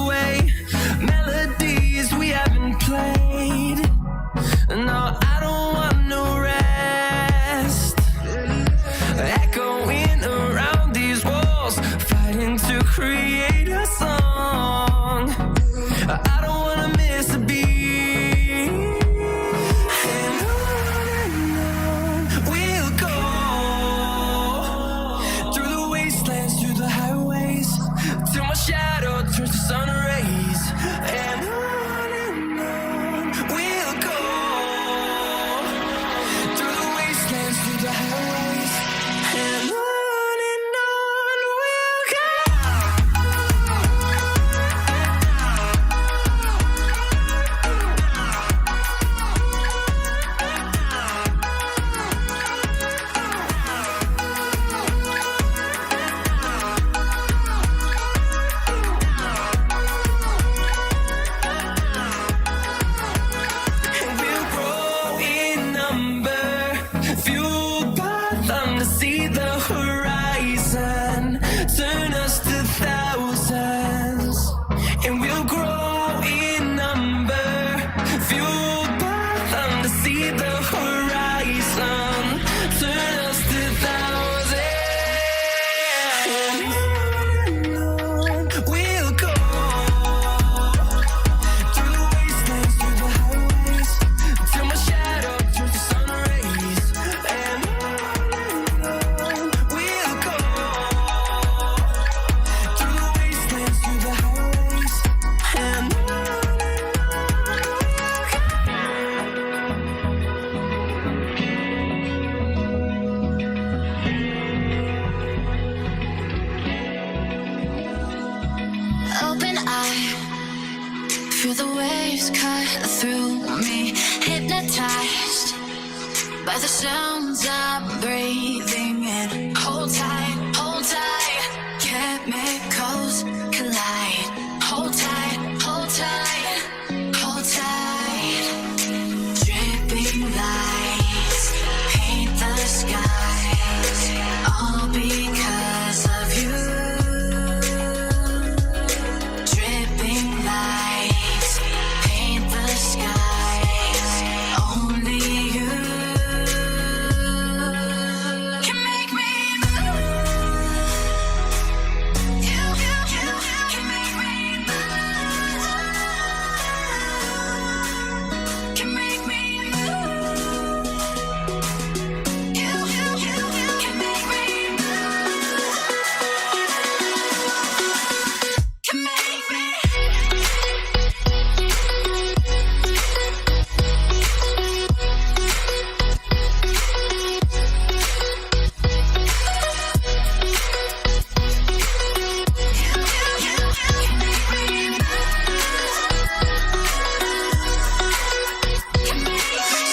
away melodies we haven't played. No, I don't want no rest. Echoing around these walls, fighting to create a song. I don't wanna miss a beat. And on we'll go, through the wastelands, through the highways, till my shadow turns to sun rays. And on we'll go, through the wastelands, through the highways, and on we'll go. And we'll grow in number, fueled by them to see the horizon, turn us to thousands. And we'll grow in number, fueled by them to see the horizon, turn us to thousands. And on we'll go, through the wastelands, through the highways, till my shadow turns to sun rays. And on we'll go, through the wastelands, through the highways, and on. Open eye, feel the waves cut through me, hypnotized by the sounds I'm breathing in. Hold tight, chemicals collide. Hold tight, hold tight, hold tight. Dripping lights paint the skies, all because of you. Dripping lights paint the skies, only you can make me move. You can make me move. Can make me move. You can make me move. Can make me.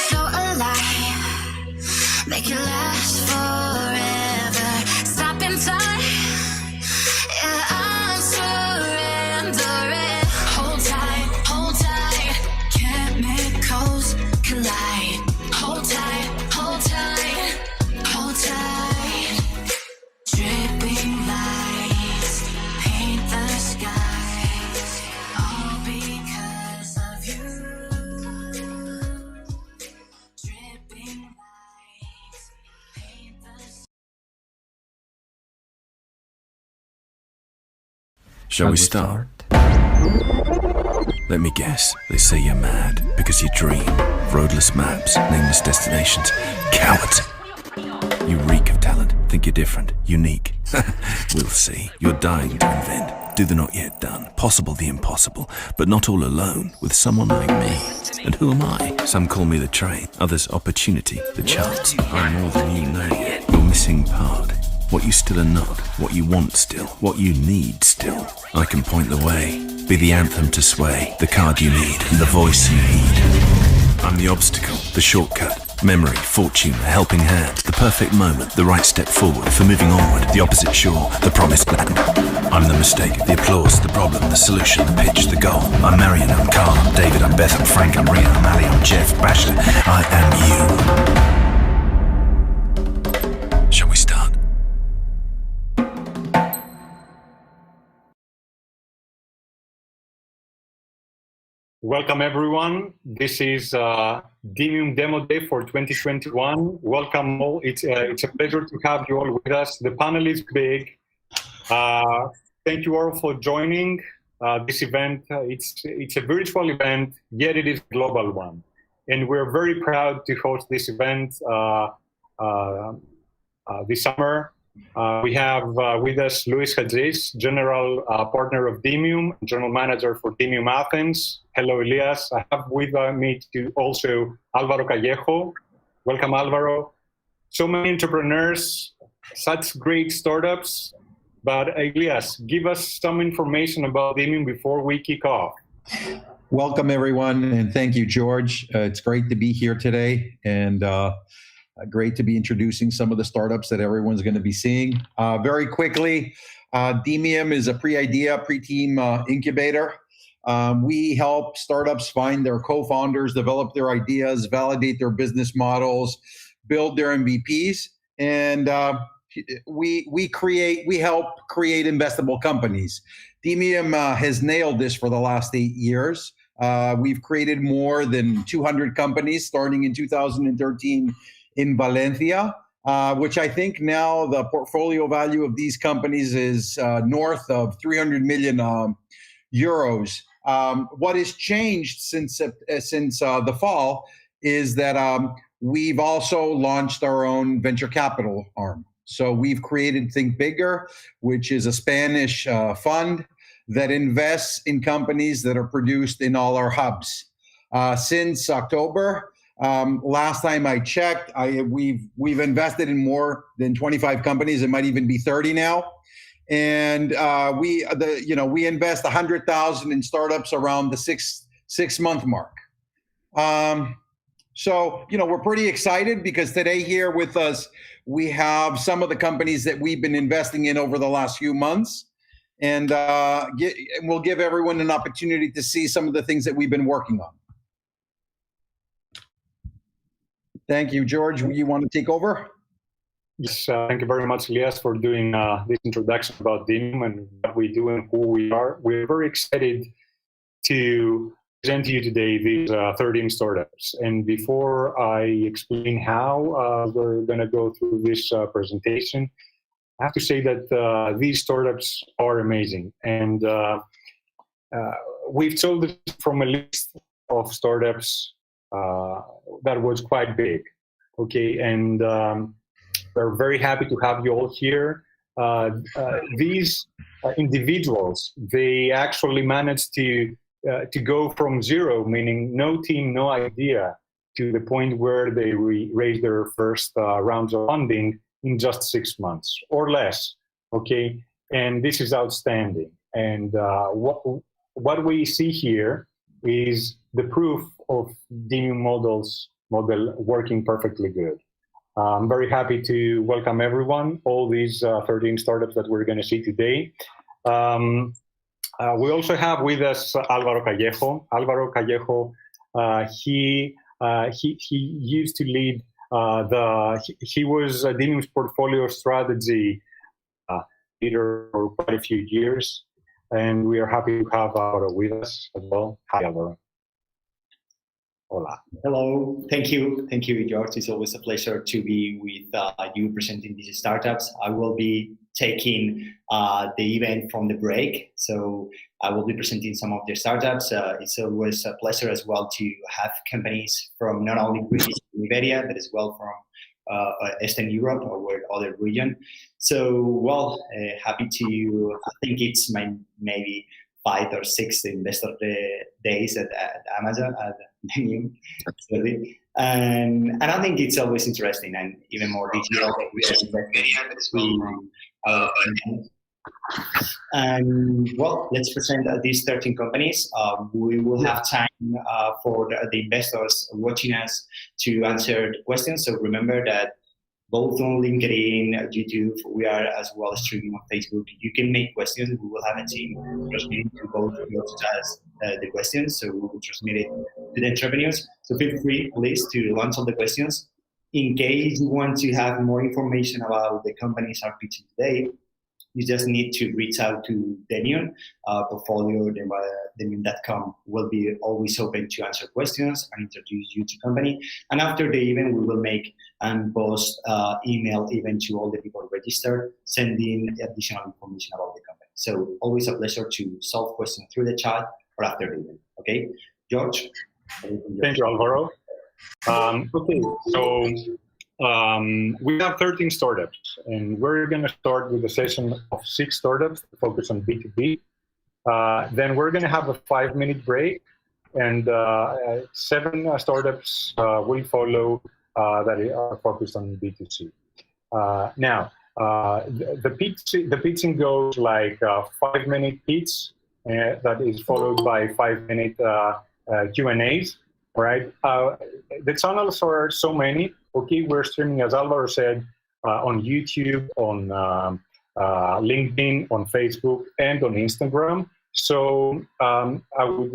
So alive, make it last forever. Stop in time, yeah, I'm surrendering. Hold tight, chemicals collide. Hold tight, hold tight. Dripping lights paint the skies, all because of you. Dripping lights paint the Shall we start? Let me guess. They say you're mad because you dream. Roadless maps, nameless destinations. Cowards! You reek of talent. Think you're different, unique. We'll see. You're dying to invent. Do the not yet done. Possible the impossible. But not all alone. With someone like me. And who am I? Some call me the train. Others opportunity. The chance. I'm more than you know yet. Your missing part. What you still are not. What you want still. What you need still. I can point the way. Be the anthem to sway. The card you need. And the voice you heed. I'm the obstacle. The shortcut. Memory, fortune, a helping hand, the perfect moment, the right step forward for moving onward, the opposite shore, the promised land. I'm the mistake, the applause, the problem, the solution, the pitch, the goal. I'm Marion, I'm Carl, I'm David, I'm Beth, I'm Frank, I'm Ria, I'm Ali, I'm Jeff, Basher. I am you. Shall we start? Welcome, everyone. This is Demium Demo Day for 2021. Welcome all. It's a pleasure to have you all with us. The panel is big. Thank you all for joining this event. It's a virtual event, yet it is a global one. And we're very proud to host this event this summer. We have with us Luis Hadjis, General Partner of Demium, General Manager for Demium Athens. Hello, Elias. I have with me also Alvaro Callejo. Welcome, Alvaro. So many entrepreneurs, such great startups. But Elias, give us some information about Demium before we kick off. Welcome, everyone, and thank you, George. It's great to be here today, and great to be introducing some of the startups that everyone's going to be seeing. Very quickly, Demium is a pre-idea, pre-team incubator. We help startups find their co-founders, develop their ideas, validate their business models, build their MVPs, and we help create investable companies. Demium has nailed this for the last 8 years. We've created more than 200 companies starting in 2013 in Valencia, which I think now the portfolio value of these companies is north of 300 million euros. What has changed since the fall is that we've also launched our own venture capital arm. So we've created Think Bigger, which is a Spanish fund that invests in companies that are produced in all our hubs. Since October, last time I checked, we've invested in more than 25 companies. It might even be 30 now. And we invest 100,000 in startups around the six month mark. So we're pretty excited because today here with us we have some of the companies that we've been investing in over the last few months, and we'll give everyone an opportunity to see some of the things that we've been working on. Thank you, George. You want to take over? Yes, thank you very much, Elias, for doing this introduction about Demium and what we do and who we are. We're very excited to present to you today these 13 startups. And before I explain how we're going to go through this presentation, I have to say that these startups are amazing. And we've chosen from a list of startups that was quite big, okay? And we're very happy to have you all here. These individuals, they actually managed to go from zero, meaning no team, no idea, to the point where they raised their first rounds of funding in just 6 months or less, okay? And this is outstanding. And what we see here is the proof of Demium model working perfectly good. I'm very happy to welcome everyone, all these 13 startups that we're going to see today. We also have with us Alvaro Callejo. Alvaro Callejo, he used to lead he was Demium's portfolio strategy leader for quite a few years, and we are happy to have Alvaro with us as well. Hi, Alvaro. Hola. Hello. Thank you, George. It's always a pleasure to be with you presenting these startups. I will be taking the event from the break, so I will be presenting some of the startups. It's always a pleasure as well to have companies from not only Greece and Midiia, but as well from Eastern Europe or other region. So, happy to. I think it's my maybe 5 or 6 investor days at Amazon at Demium, and I think it's always interesting and even more digital. And let's present these 13 companies. We will have time for the investors watching us to answer the questions. So remember that both on LinkedIn, YouTube, we are as well streaming on Facebook. You can make questions. We will have a team transmitting to both of us the questions. So we will transmit it to the entrepreneurs. So feel free, please, to launch all the questions. In case you want to have more information about the companies I'm pitching today, You just need to reach out to Demium. Portfolio, Demium.com will be always open to answer questions and introduce you to company. And after the event, we will make and post email even to all the people registered, sending additional information about the company. So always a pleasure to solve questions through the chat or after the event. Okay, George? Thank you, Alvaro. Okay, so we have 13 startups, and we're going to start with a session of 6 startups to focus on B2B. Then we're going to have a 5-minute break, and 7 startups will follow that are focused on B2C. Now, the pitching goes like 5-minute pitch that is followed by 5-minute Q&As. Right. The channels are so many. Okay, we're streaming, as Alvaro said, on YouTube, on LinkedIn, on Facebook, and on Instagram. So I would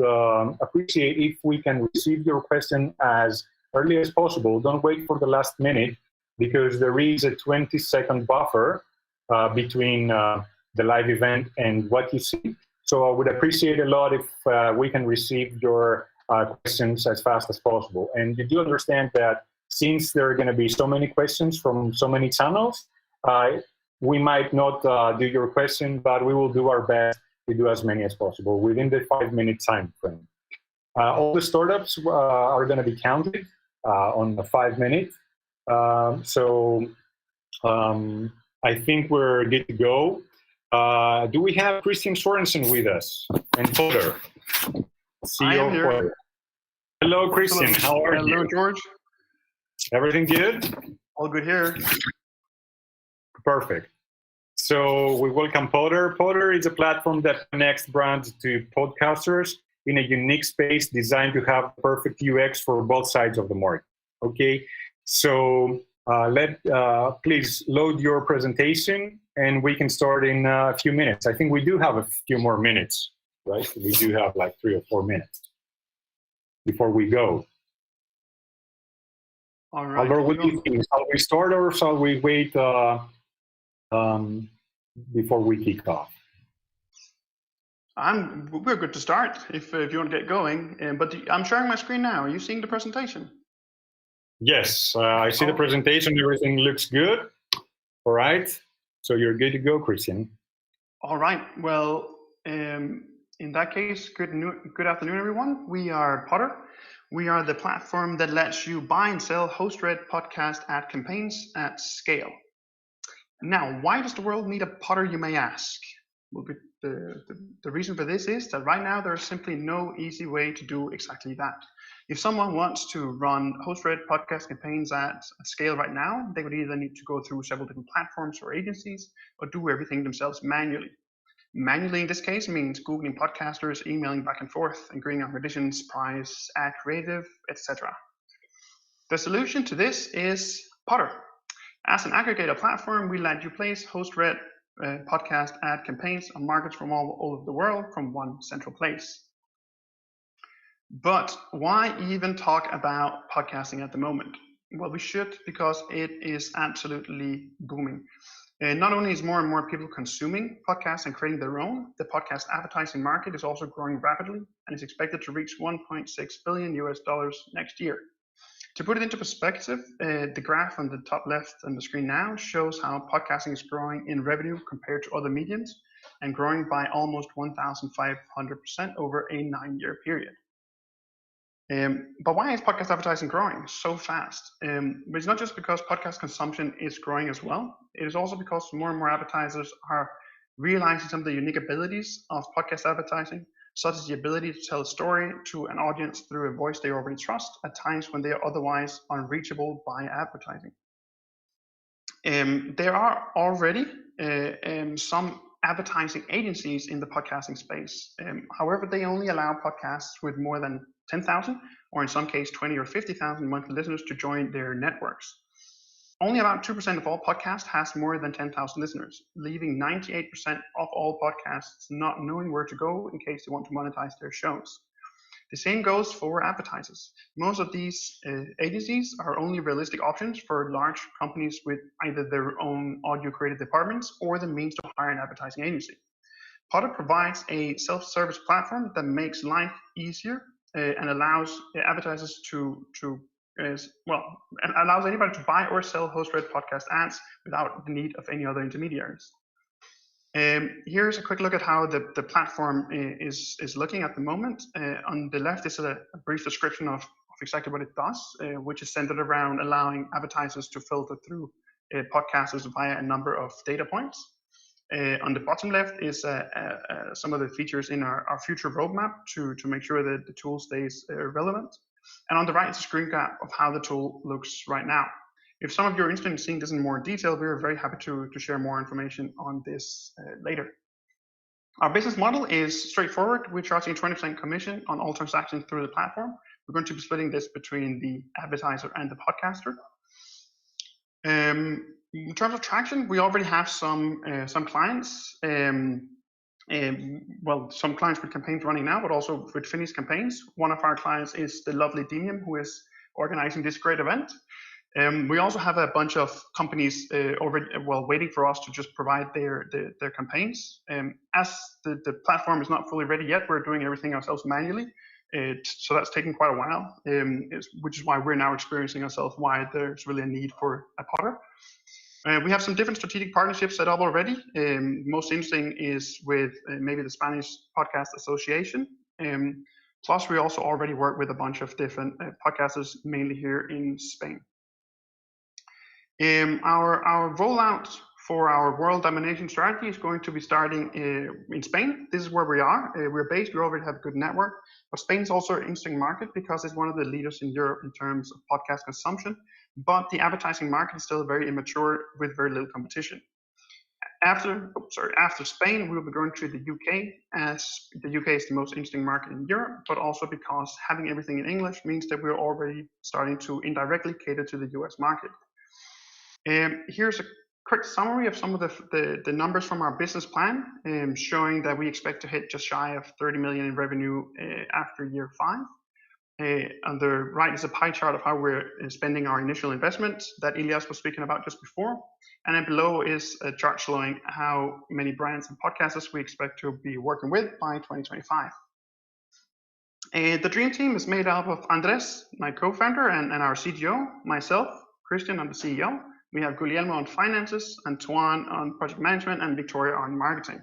appreciate if we can receive your question as early as possible. Don't wait for the last minute, because there is a 20-second buffer between the live event and what you see. So I would appreciate a lot if we can receive your questions as fast as possible. And you do understand that since there are going to be so many questions from so many channels, we might not do your question, but we will do our best to do as many as possible within the 5-minute time frame. All the startups are going to be counted on the 5 minutes. So I think we're good to go. Do we have Christian Sorensen with us and Potter? CEO of Potter. Hello, Christian. How are you? Hello, George. Everything good? All good here. Perfect. So we welcome Potter. Potter is a platform that connects brands to podcasters in a unique space designed to have perfect UX for both sides of the market. Okay. So please load your presentation, and we can start in a few minutes. I think we do have a few more minutes, right? We do have like 3 or 4 minutes before we go. All right. Albert, what do you think? Shall we start, or shall we wait before we kick off? We're good to start if you want to get going. But I'm sharing my screen now. Are you seeing the presentation? Yes, I see the presentation. Everything looks good. All right. So you're good to go, Christian. All right. Well, in that case, good afternoon, everyone. We are Potter. We are the platform that lets you buy and sell host-read podcast ad campaigns at scale. Now, why does the world need a Potter, you may ask? Well, the reason for this is that right now there's simply no easy way to do exactly that. If someone wants to run host-read podcast campaigns at scale right now, they would either need to go through several different platforms or agencies, or do everything themselves manually. Manually in this case means Googling podcasters, emailing back and forth, agreeing on conditions, price, ad creative, etc. The solution to this is Potter. As an aggregator platform, we let you place host-read podcast ad campaigns on markets from all over the world from one central place. But why even talk about podcasting at the moment? Well, we should, because it is absolutely booming. Not only is more and more people consuming podcasts and creating their own, the podcast advertising market is also growing rapidly and is expected to reach $1.6 billion next year. To put it into perspective, the graph on the top left on the screen now shows how podcasting is growing in revenue compared to other mediums, and growing by almost 1,500% over a 9-year period. But why is podcast advertising growing so fast? But it's not just because podcast consumption is growing as well. It is also because more and more advertisers are realizing some of the unique abilities of podcast advertising, such as the ability to tell a story to an audience through a voice they already trust at times when they are otherwise unreachable by advertising. There are already some advertising agencies in the podcasting space. However, they only allow podcasts with more than 10,000, or in some case 20 or 50,000 monthly listeners to join their networks. Only about 2% of all podcasts has more than 10,000 listeners, leaving 98% of all podcasts not knowing where to go in case they want to monetize their shows. The same goes for advertisers. Most of these agencies are only realistic options for large companies with either their own audio creative departments or the means to hire an advertising agency. Potter provides a self-service platform that makes life easier and allows advertisers allows anybody to buy or sell host-read podcast ads without the need of any other intermediaries. Here's a quick look at how the platform is looking at the moment. On the left is a brief description of exactly what it does, which is centered around allowing advertisers to filter through podcasters via a number of data points. On the bottom left is some of the features in our future roadmap to make sure that the tool stays relevant. And on the right is a screen cap of how the tool looks right now. If some of you are interested in seeing this in more detail, we're very happy to share more information on this later. Our business model is straightforward. We're charging 20% commission on all transactions through the platform. We're going to be splitting this between the advertiser and the podcaster. In terms of traction, we already have some clients. Some clients with campaigns running now, but also with finished campaigns. One of our clients is the lovely Demium, who is organizing this great event. We also have a bunch of companies waiting for us to just provide their campaigns. As the platform is not fully ready yet, we're doing everything ourselves manually. So that's taken quite a while, which is why we're now experiencing ourselves why there's really a need for a Potter. We have some different strategic partnerships set up already. Most interesting is with maybe the Spanish Podcast Association. Plus, we also already work with a bunch of different podcasters, mainly here in Spain. Our rollout for our world domination strategy is going to be starting in Spain. This is where we are. We're based, we already have a good network, but Spain is also an interesting market because it's one of the leaders in Europe in terms of podcast consumption, but the advertising market is still very immature with very little competition. After Spain, we'll be going to the UK, as the UK is the most interesting market in Europe, but also because having everything in English means that we're already starting to indirectly cater to the US market. Here's a quick summary of some of the numbers from our business plan, showing that we expect to hit just shy of 30 million in revenue after year 5. On the right is a pie chart of how we're spending our initial investments that Elias was speaking about just before. And then below is a chart showing how many brands and podcasters we expect to be working with by 2025. The dream team is made up of Andres, my co-founder, and our CTO, myself, Christian, I'm the CEO. We have Guglielmo on finances, Antoine on project management, and Victoria on marketing.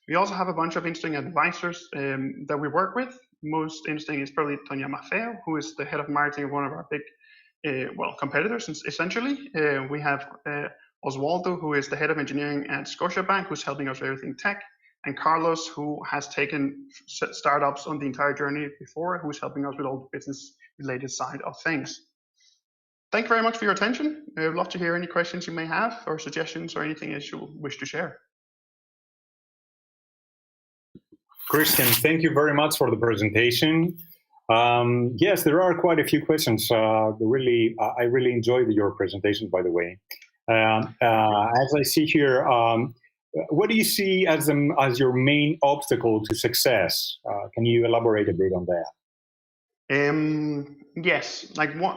We also have a bunch of interesting advisors that we work with. Most interesting is probably Tonya Maffeo, who is the head of marketing of one of our big competitors, essentially. We have Oswaldo, who is the head of engineering at Scotiabank, who's helping us with everything tech, and Carlos, who has taken startups on the entire journey before, who's helping us with all the business-related side of things. Thank you very much for your attention. I would love to hear any questions you may have or suggestions or anything else you wish to share. Christian, thank you very much for the presentation. Yes, there are quite a few questions. I really enjoyed your presentation, by the way. As I see here, what do you see as your main obstacle to success? Can you elaborate a bit on that? Yes,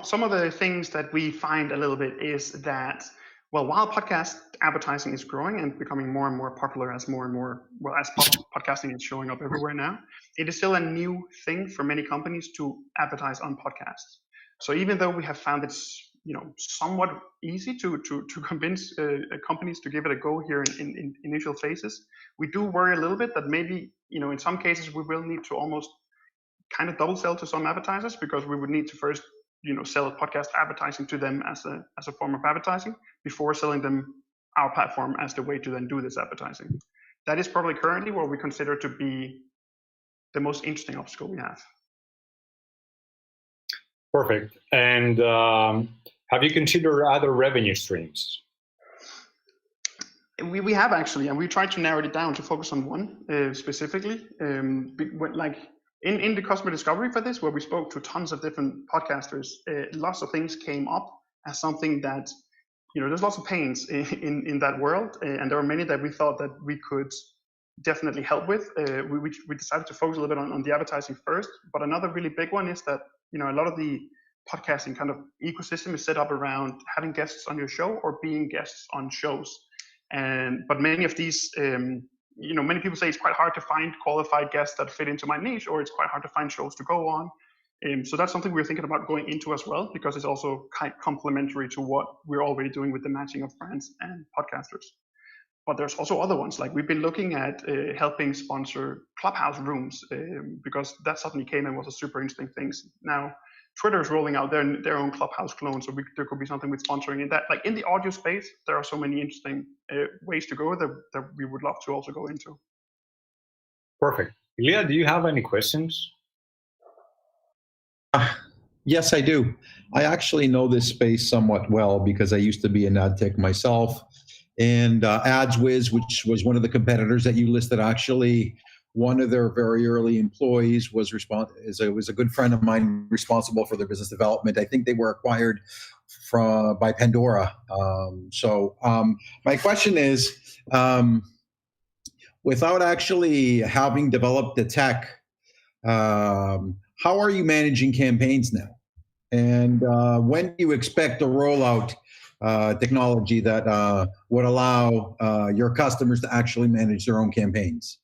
some of the things that we find a little bit is that, while podcast advertising is growing and becoming more and more popular as podcasting is showing up everywhere now, it is still a new thing for many companies to advertise on podcasts. So even though we have found it, somewhat easy to convince companies to give it a go here in initial phases, we do worry a little bit that maybe, in some cases we will need to almost kind of double sell to some advertisers, because we would need to first sell podcast advertising to them as a form of advertising before selling them our platform as the way to then do this advertising. That is probably currently what we consider to be the most interesting obstacle we have. Perfect. And have you considered other revenue streams? We have actually, and we tried to narrow it down to focus on one specifically. In the customer discovery for this, where we spoke to tons of different podcasters, lots of things came up as something that, there's lots of pains in that world, and there were many that we thought that we could definitely help with. We decided to focus a little bit on the advertising first, but another really big one is that, you know, a lot of the podcasting kind of ecosystem is set up around having guests on your show or being guests on shows. But many of these, you know, many people say it's quite hard to find qualified guests that fit into my niche, or it's quite hard to find shows to go on. So that's something we're thinking about going into as well, because it's also kind of complementary to what we're already doing with the matching of brands and podcasters. But there's also other ones, like we've been looking at helping sponsor Clubhouse rooms, because that suddenly came and was a super interesting thing. Now, Twitter is rolling out their own Clubhouse clone, so there could be something with sponsoring in that. Like in the audio space, there are so many interesting ways to go that we would love to also go into. Perfect. Midiia, do you have any questions? Yes, I do. I actually know this space somewhat well because I used to be in ad tech myself. And AdsWiz, which was one of the competitors that you listed, actually, one of their very early employees was a good friend of mine responsible for their business development. I think they were acquired by Pandora. My question is, without actually having developed the tech, how are you managing campaigns now? And when do you expect to roll out technology that would allow your customers to actually manage their own campaigns?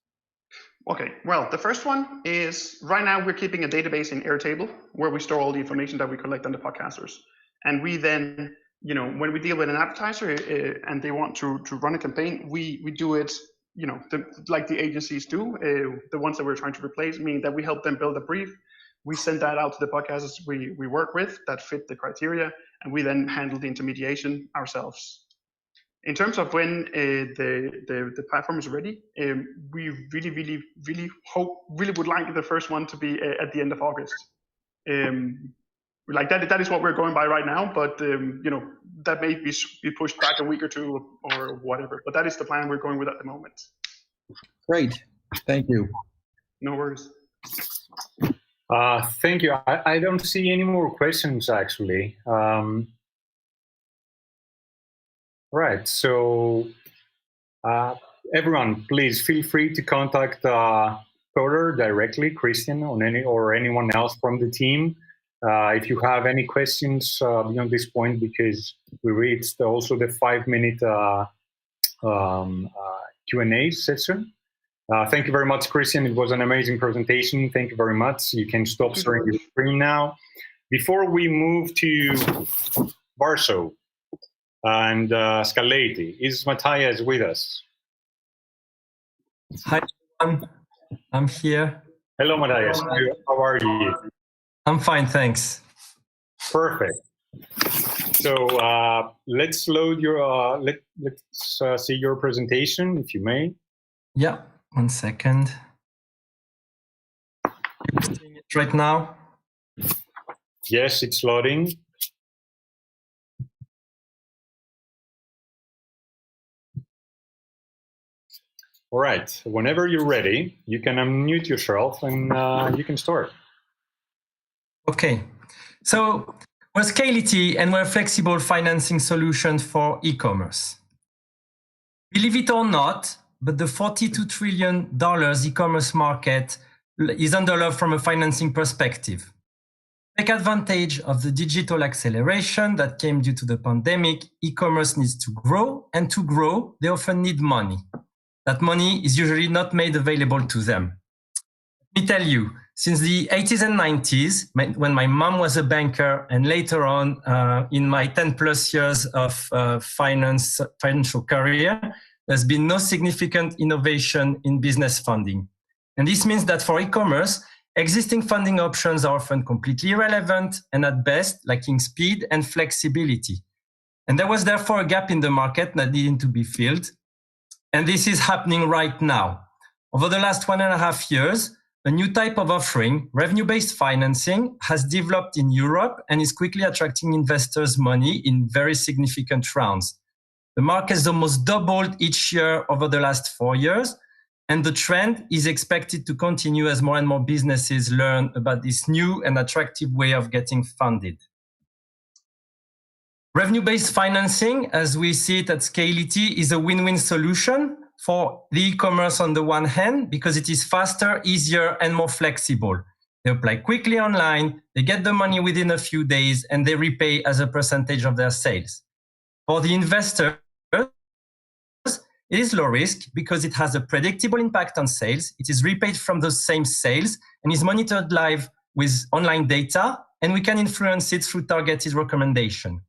Okay, well, the first one is right now we're keeping a database in Airtable where we store all the information that we collect on the podcasters. And we then, you know, when we deal with an advertiser and they want to run a campaign, we do it, you know, like the agencies do, the ones that we're trying to replace, meaning that we help them build a brief. We send that out to the podcasters we work with that fit the criteria, and we then handle the intermediation ourselves. In terms of when the platform is ready, we really would like the first one to be at the end of August. Like that is what we're going by right now, but you know, that may be pushed back a week or two or whatever. But that is the plan we're going with at the moment. Great, thank you. No worries. Thank you. I don't see any more questions actually. Right, so everyone, please feel free to contact Coder directly, Christian, or anyone else from the team. If you have any questions beyond this point, because we reached also the 5-minute Q&A session. Thank you very much, Christian. It was an amazing presentation. Thank you very much. You can stop sharing your screen now. Before we move to Warsaw and Scaleity, is Matthias with us? Hi, everyone. I'm here. Hello, Matthias. How are you? I'm fine, thanks. Perfect. So let's load your. Let's see your presentation, if you may. Yeah, 1 second. You're seeing it right now? Yes, it's loading. All right. Whenever you're ready, you can unmute yourself and you can start. Okay. So we're Scaleity and we're a flexible financing solution for e-commerce. Believe it or not, but the $42 trillion e-commerce market is underloved from a financing perspective. Take advantage of the digital acceleration that came due to the pandemic. E-commerce needs to grow, and to grow, they often need money. That money is usually not made available to them. Let me tell you, since the 80s and 90s, when my mom was a banker, and later on in my 10 plus years of financial career, there's been no significant innovation in business funding. And this means that for e-commerce, existing funding options are often completely irrelevant and at best lacking speed and flexibility. And there was therefore a gap in the market that needed to be filled. And this is happening right now. Over the last 1.5 years, a new type of offering, revenue-based financing, has developed in Europe and is quickly attracting investors' money in very significant rounds. The market has almost doubled each year over the last 4 years, and the trend is expected to continue as more and more businesses learn about this new and attractive way of getting funded. Revenue-based financing, as we see it at Scaleity, is a win-win solution for the e-commerce on the one hand, because it is faster, easier, and more flexible. They apply quickly online, they get the money within a few days, and they repay as a percentage of their sales. For the investor, it is low risk because it has a predictable impact on sales. It is repaid from those same sales and is monitored live with online data, and we can influence it through targeted recommendation.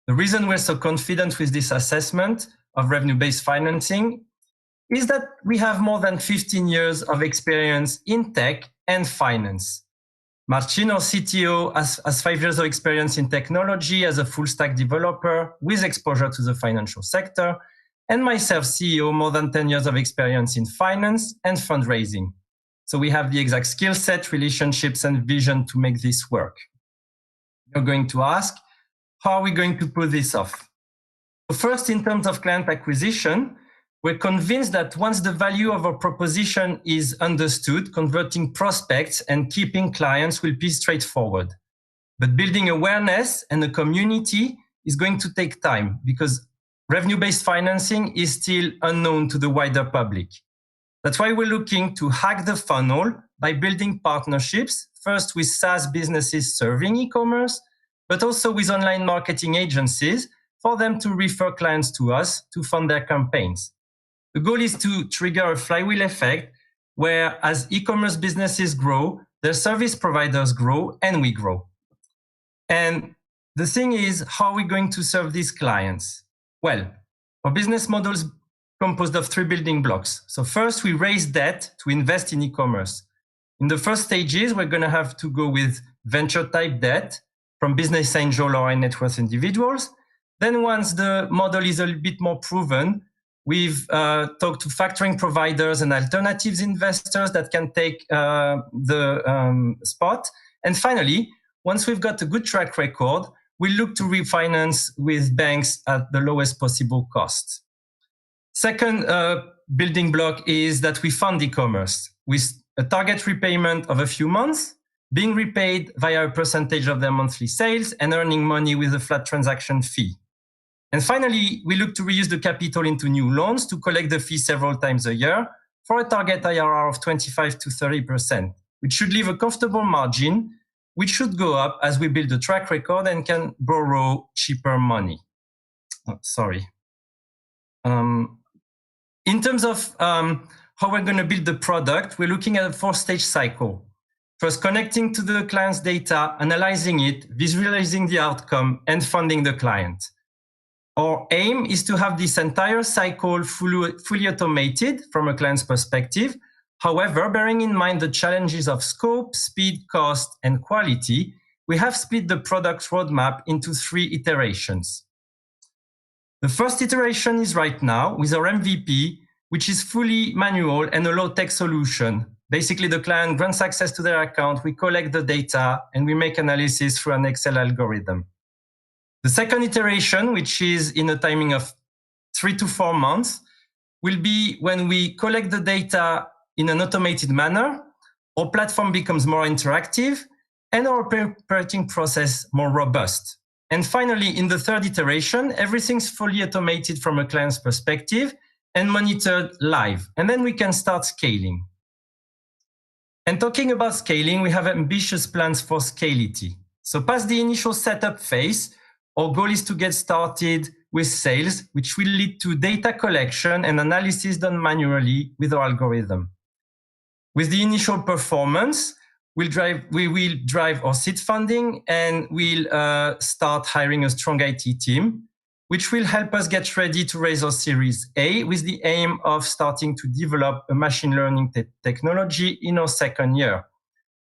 The reason we're so confident with this assessment of revenue-based financing is that we have more than 15 years of experience in tech and finance. Marcin, our CTO, has 5 years of experience in technology as a full-stack developer with exposure to the financial sector, and myself, CEO, more than 10 years of experience in finance and fundraising. So we have the exact skill set, relationships, and vision to make this work. You're going to ask, how are we going to pull this off? So first, in terms of client acquisition, we're convinced that once the value of our proposition is understood, converting prospects and keeping clients will be straightforward. But building awareness and a community is going to take time because revenue-based financing is still unknown to the wider public. That's why we're looking to hack the funnel by building partnerships, first with SaaS businesses serving e-commerce, but also with online marketing agencies for them to refer clients to us to fund their campaigns. The goal is to trigger a flywheel effect where as e-commerce businesses grow, their service providers grow and we grow. And the thing is, how are we going to serve these clients? Well, our business model is composed of 3 building blocks. So first, we raise debt to invest in e-commerce. In the first stages, we're going to have to go with venture type debt from business angel or high net worth individuals. Then once the model is a little bit more proven, we've talked to factoring providers and alternatives investors that can take the spot. And finally, once we've got a good track record, we look to refinance with banks at the lowest possible cost. Second building block is that we fund e-commerce with a target repayment of a few months, being repaid via a percentage of their monthly sales and earning money with a flat transaction fee. And finally, we look to reuse the capital into new loans to collect the fee several times a year for a target IRR of 25 to 30%, which should leave a comfortable margin, which should go up as we build a track record and can borrow cheaper money. Oh, sorry. In terms of how we're going to build the product, we're looking at a 4-stage cycle. First, connecting to the client's data, analyzing it, visualizing the outcome, and funding the client. Our aim is to have this entire cycle fully automated from a client's perspective. However, bearing in mind the challenges of scope, speed, cost, and quality, we have split the product roadmap into 3 iterations. The first iteration is right now with our MVP, which is fully manual and a low-tech solution. Basically, the client grants access to their account, we collect the data, and we make analysis through an Excel algorithm. The second iteration, which is in a timing of 3 to 4 months, will be when we collect the data in an automated manner, our platform becomes more interactive, and our operating process more robust. And finally, in the third iteration, everything's fully automated from a client's perspective and monitored live. And then we can start scaling. And talking about scaling, we have ambitious plans for Scaleity. So past the initial setup phase, our goal is to get started with sales, which will lead to data collection and analysis done manually with our algorithm. With the initial performance, we will drive our seed funding and we'll start hiring a strong IT team, which will help us get ready to raise our Series A with the aim of starting to develop a machine learning technology in our second year.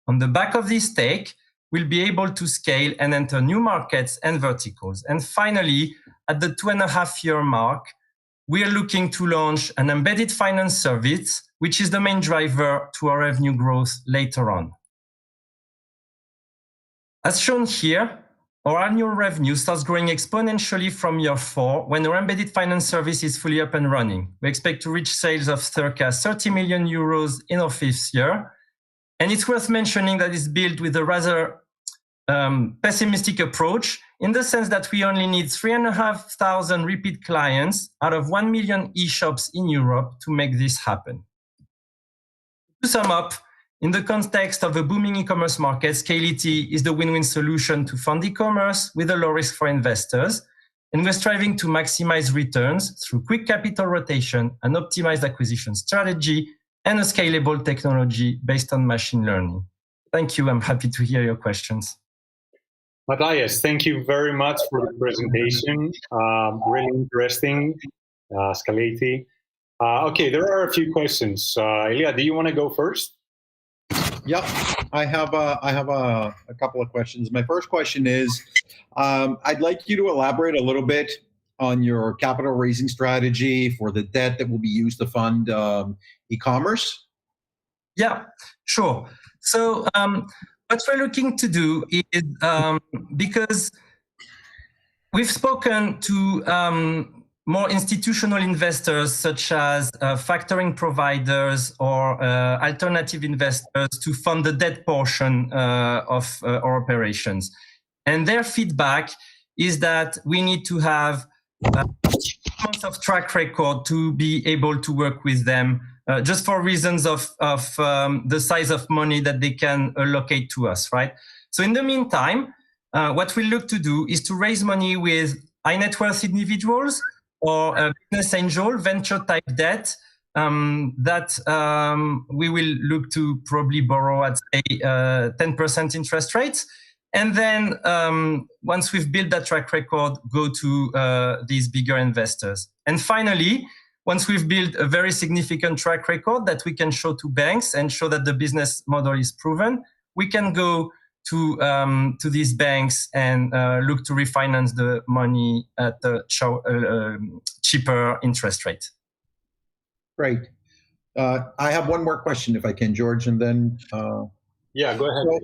On the back of this take, we'll be able to scale and enter new markets and verticals. And finally, at the 2.5-year mark, we are looking to launch an embedded finance service, which is the main driver to our revenue growth later on. As shown here, our annual revenue starts growing exponentially from year 4 when our embedded finance service is fully up and running. We expect to reach sales of circa 30 million euros in our 5th year. And it's worth mentioning that it's built with a rather pessimistic approach in the sense that we only need 3,500 repeat clients out of 1 million e-shops in Europe to make this happen. To sum up, in the context of a booming e-commerce market, Scaleity is the win-win solution to fund e-commerce with a low risk for investors. And we're striving to maximize returns through quick capital rotation, an optimized acquisition strategy, and a scalable technology based on machine learning. Thank you. I'm happy to hear your questions. Matthias, thank you very much for the presentation. Really interesting, Scaleity. Okay, there are a few questions. Ilya, do you want to go first? Yep, I have a couple of questions. My first question is, I'd like you to elaborate a little bit on your capital raising strategy for the debt that will be used to fund e-commerce. Yeah, sure. So what we're looking to do is, because we've spoken to more institutional investors such as factoring providers or alternative investors to fund the debt portion of our operations. And their feedback is that we need to have months of track record to be able to work with them, just for reasons of the size of money that they can allocate to us, right? So in the meantime, what we look to do is to raise money with high net worth individuals or a business angel, venture type debt that we will look to probably borrow at say 10% interest rates. And then once we've built that track record, go to these bigger investors. And finally, once we've built a very significant track record that we can show to banks and show that the business model is proven, we can go to these banks and look to refinance the money at a cheaper interest rate. Great. I have one more question, if I can, George, and then yeah, go ahead. So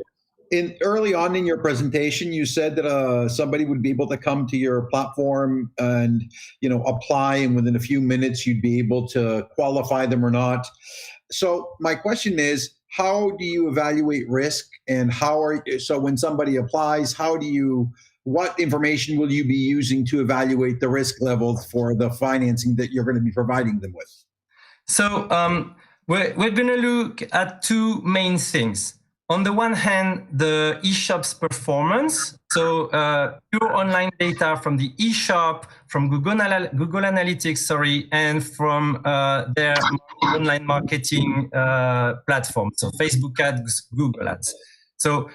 early on in your presentation, you said that somebody would be able to come to your platform and apply, and within a few minutes you'd be able to qualify them or not. So my question is, how do you evaluate risk, and so when somebody applies, what information will you be using to evaluate the risk level for the financing that you're going to be providing them with? So we're going to look at two main things. On the one hand, the eShop's performance, so pure online data from the eShop, from Google Analytics, and from their online marketing platform, so Facebook ads, Google ads. So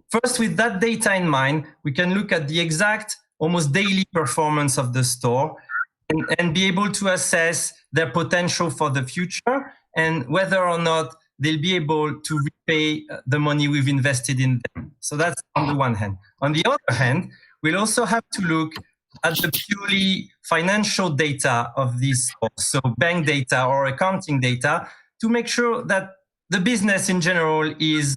first, with that data in mind, we can look at the exact, almost daily performance of the store and be able to assess their potential for the future and whether or not they'll be able to repay the money we've invested in them. So that's on the one hand. On the other hand, we'll also have to look at the purely financial data of these stores, so bank data or accounting data, to make sure that the business in general is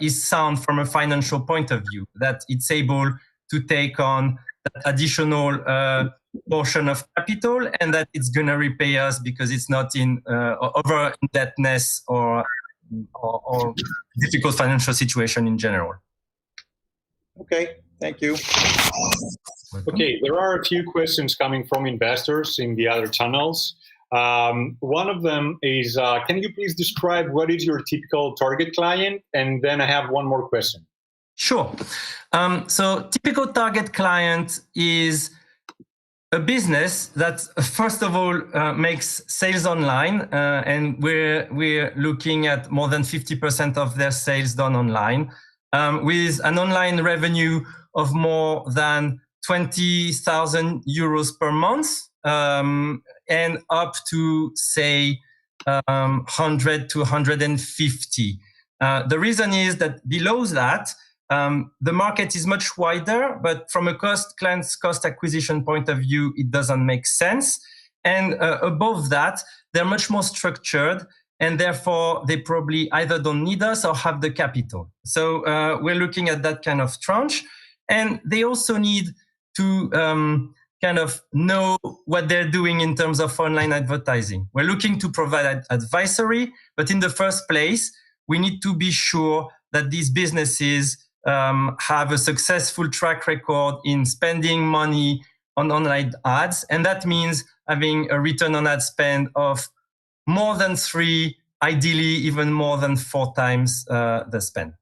sound from a financial point of view, that it's able to take on that additional portion of capital and that it's going to repay us because it's not in over indebtedness or difficult financial situation in general. Okay, thank you. Okay, there are a few questions coming from investors in the other channels. One of them is, can you please describe what is your typical target client? And then I have one more question. Sure. So typical target client is a business that, first of all, makes sales online, and we're looking at more than 50% of their sales done online, with an online revenue of more than 20,000 euros per month, and up to say 100 to 150. The reason is that below that, the market is much wider, but from a client's cost acquisition point of view, it doesn't make sense. And above that, they're much more structured, and therefore they probably either don't need us or have the capital. So we're looking at that kind of tranche, and they also need to kind of know what they're doing in terms of online advertising. We're looking to provide advisory, but in the first place, we need to be sure that these businesses have a successful track record in spending money on online ads. And that means having a return on ad spend of more than 3, ideally even more than 4 times the spend.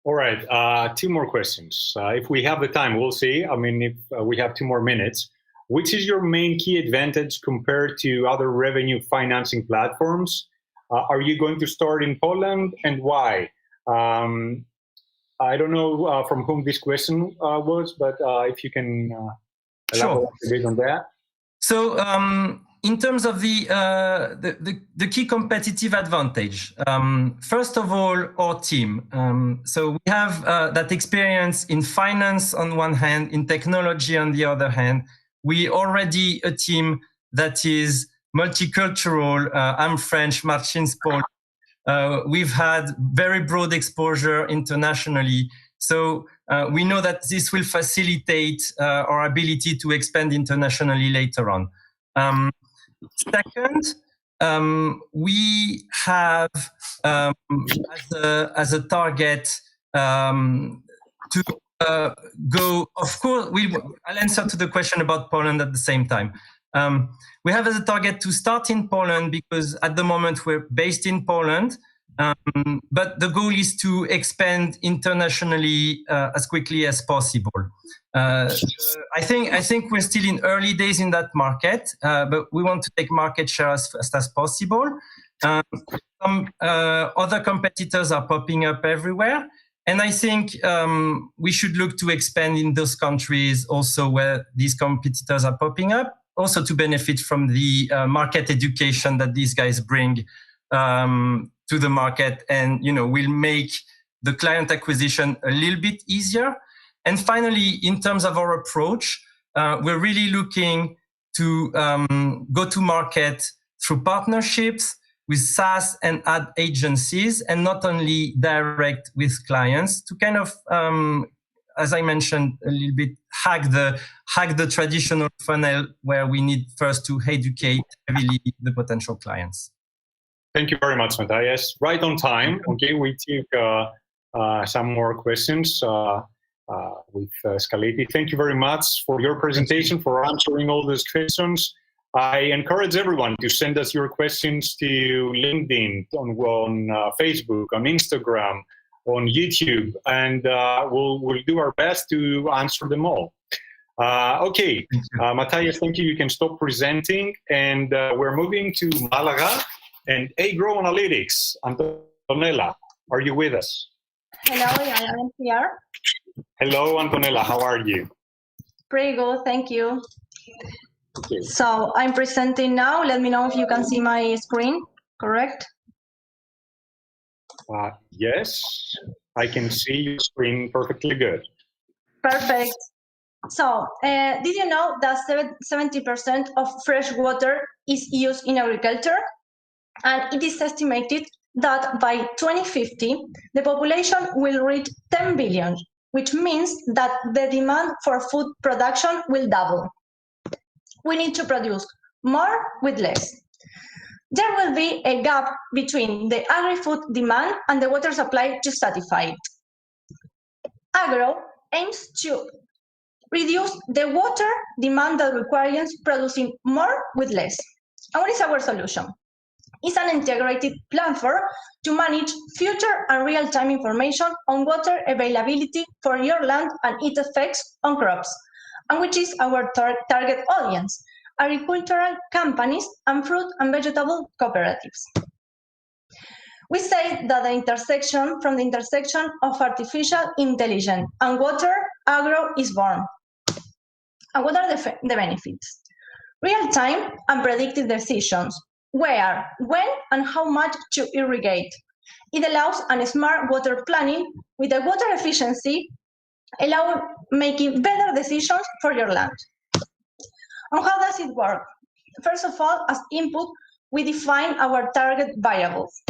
All right, 2 more questions. If we have the time, we'll see. I mean, if we have 2 more minutes. Which is your main key advantage compared to other revenue financing platforms? Are you going to start in Poland, and why? I don't know from whom this question was, but if you can elaborate a bit on that. So in terms of the key competitive advantage, first of all, our team. So we have that experience in finance on one hand, in technology on the other hand. We already a team that is multicultural. I'm French, Marcin's Polish. We've had very broad exposure internationally. So we know that this will facilitate our ability to expand internationally later on. Second, we have as a target to go, of course, I'll answer to the question about Poland at the same time. We have as a target to start in Poland because at the moment we're based in Poland, but the goal is to expand internationally as quickly as possible. I think we're still in early days in that market, but we want to take market share as fast as possible. Some other competitors are popping up everywhere. And I think we should look to expand in those countries also where these competitors are popping up, also to benefit from the market education that these guys bring to the market, and will make the client acquisition a little bit easier. And finally, in terms of our approach, we're really looking to go to market through partnerships with SaaS and ad agencies, and not only direct with clients, to kind of, as I mentioned, a little bit hack the traditional funnel where we need first to educate heavily the potential clients. Thank you very much, Matthias. Right on time. Okay, we took some more questions with Scaleity. Thank you very much for your presentation, for answering all those questions. I encourage everyone to send us your questions to LinkedIn, on Facebook, on Instagram, on YouTube, and we'll do our best to answer them all. Okay, Matthias, thank you. You can stop presenting, and we're moving to Malaga and Agrow Analytics. Antonella, are you with us? Hello, I am here. Hello, Antonella. How are you? Pretty good, thank you. Okay. So I'm presenting now. Let me know if you can see my screen, correct? Yes, I can see your screen perfectly good. Perfect. So did you know that 70% of fresh water is used in agriculture? And it is estimated that by 2050, the population will reach 10 billion, which means that the demand for food production will double. We need to produce more with less. There will be a gap between the agri-food demand and the water supply to satisfy it. Agrow aims to reduce the water demand that requires producing more with less. And what is our solution? It's an integrated platform to manage future and real-time information on water availability for your land and its effects on crops, and which is our target audience, agricultural companies and fruit and vegetable cooperatives. We say that from the intersection of artificial intelligence and water, Agrow is born. And what are the benefits? Real-time and predictive decisions, where, when, and how much to irrigate. It allows a smart water planning with a water efficiency, allowing making better decisions for your land. And how does it work? First of all, as input, we define our target variables.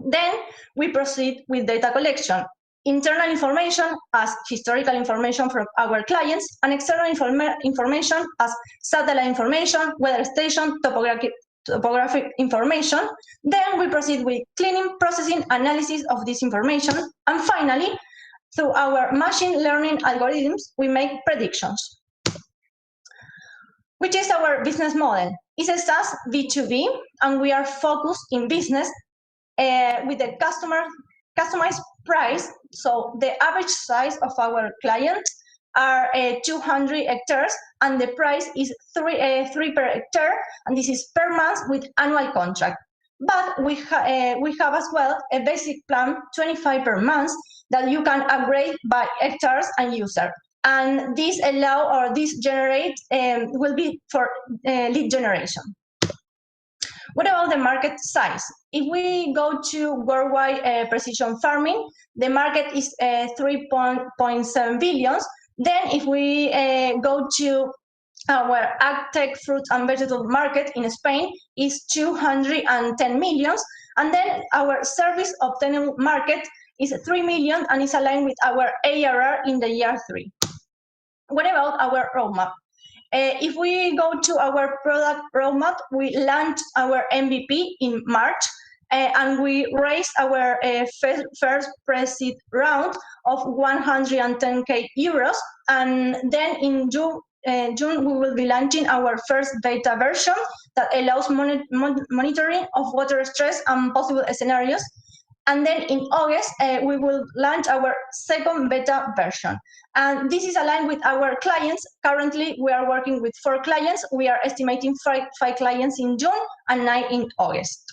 Then we proceed with data collection, internal information as historical information from our clients, and external information as satellite information, weather station, topographic information. Then we proceed with cleaning, processing, analysis of this information. And finally, Through our machine learning algorithms, we make predictions. Which is our business model? It's a SaaS B2B, and we are focused in business with the customized price. So the average size of our clients are 200 hectares, and the price is 3 per hectare, and this is per month with annual contract. But we have as well a basic plan, 25 per month, that you can upgrade by hectares and user. And this generate will be for lead generation. What about the market size? If we go to worldwide precision farming, the market is 3.7 billion. Then if we go to our agtech fruit and vegetable market in Spain is 210 million. And then our service obtainable market is 3 million and is aligned with our ARR in the year 3. What about our roadmap? If we go to our product roadmap, we launched our MVP in March, and we raised our first pre-seed round of 110k euros. And then in June, we will be launching our first beta version that allows monitoring of water stress and possible scenarios. And then in August, we will launch our second beta version. And this is aligned with our clients. Currently, we are working with 4 clients. We are estimating 5 clients in June and 9 in August.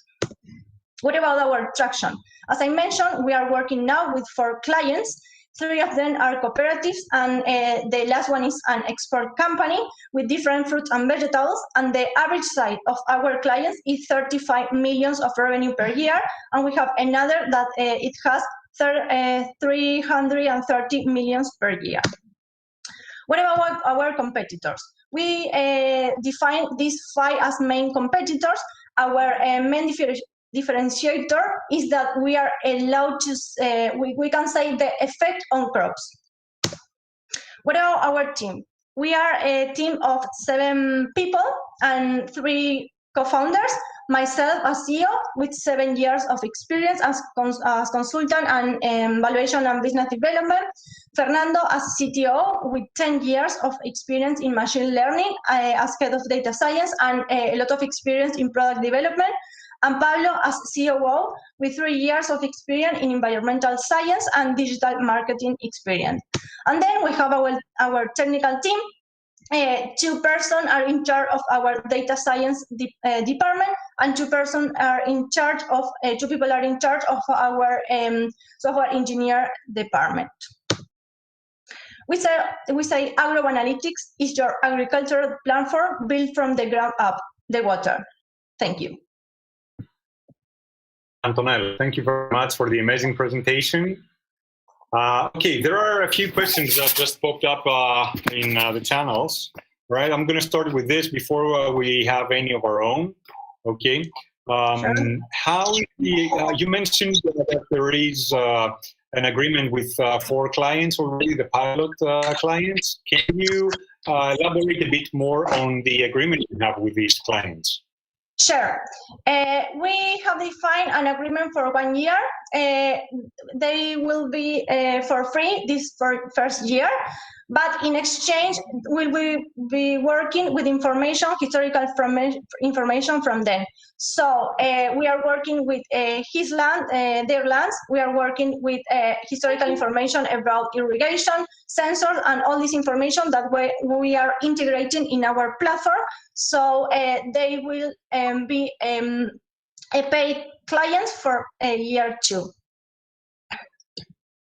What about our traction? As I mentioned, we are working now with 4 clients. 3 of them are cooperatives, and the last one is an export company with different fruits and vegetables, and the average size of our clients is 35 million of revenue per year, and we have another that it has 330 million per year. What about our competitors? We define these 5 as main competitors. Our main differentiator is that we are allowed to, we can say the effect on crops. What about our team? We are a team of 7 people and 3 co-founders. Myself as CEO with 7 years of experience as consultant and valuation and business development. Fernando as CTO with 10 years of experience in machine learning as head of data science and a lot of experience in product development. And Pablo as COO with 3 years of experience in environmental science and digital marketing experience. And then we have our technical team. 2 persons are in charge of our data science department, and 2 people are in charge of our software engineer department. We say Agrow Analytics is your agricultural platform built from the ground up, the water. Thank you. Antonella, thank you very much for the amazing presentation. Okay, there are a few questions that just popped up in the channels, right? I'm going to start with this before we have any of our own, okay? Sure. How you mentioned that there is an agreement with 4 clients already, the pilot clients. Can you elaborate a bit more on the agreement you have with these clients? Sure. We have defined an agreement for 1 year. They will be for free this first year, but in exchange, we will be working with historical information from them. So we are working with his land, their lands. We are working with historical information about irrigation, sensors, and all this information that we are integrating in our platform. So they will be paid clients for year 2.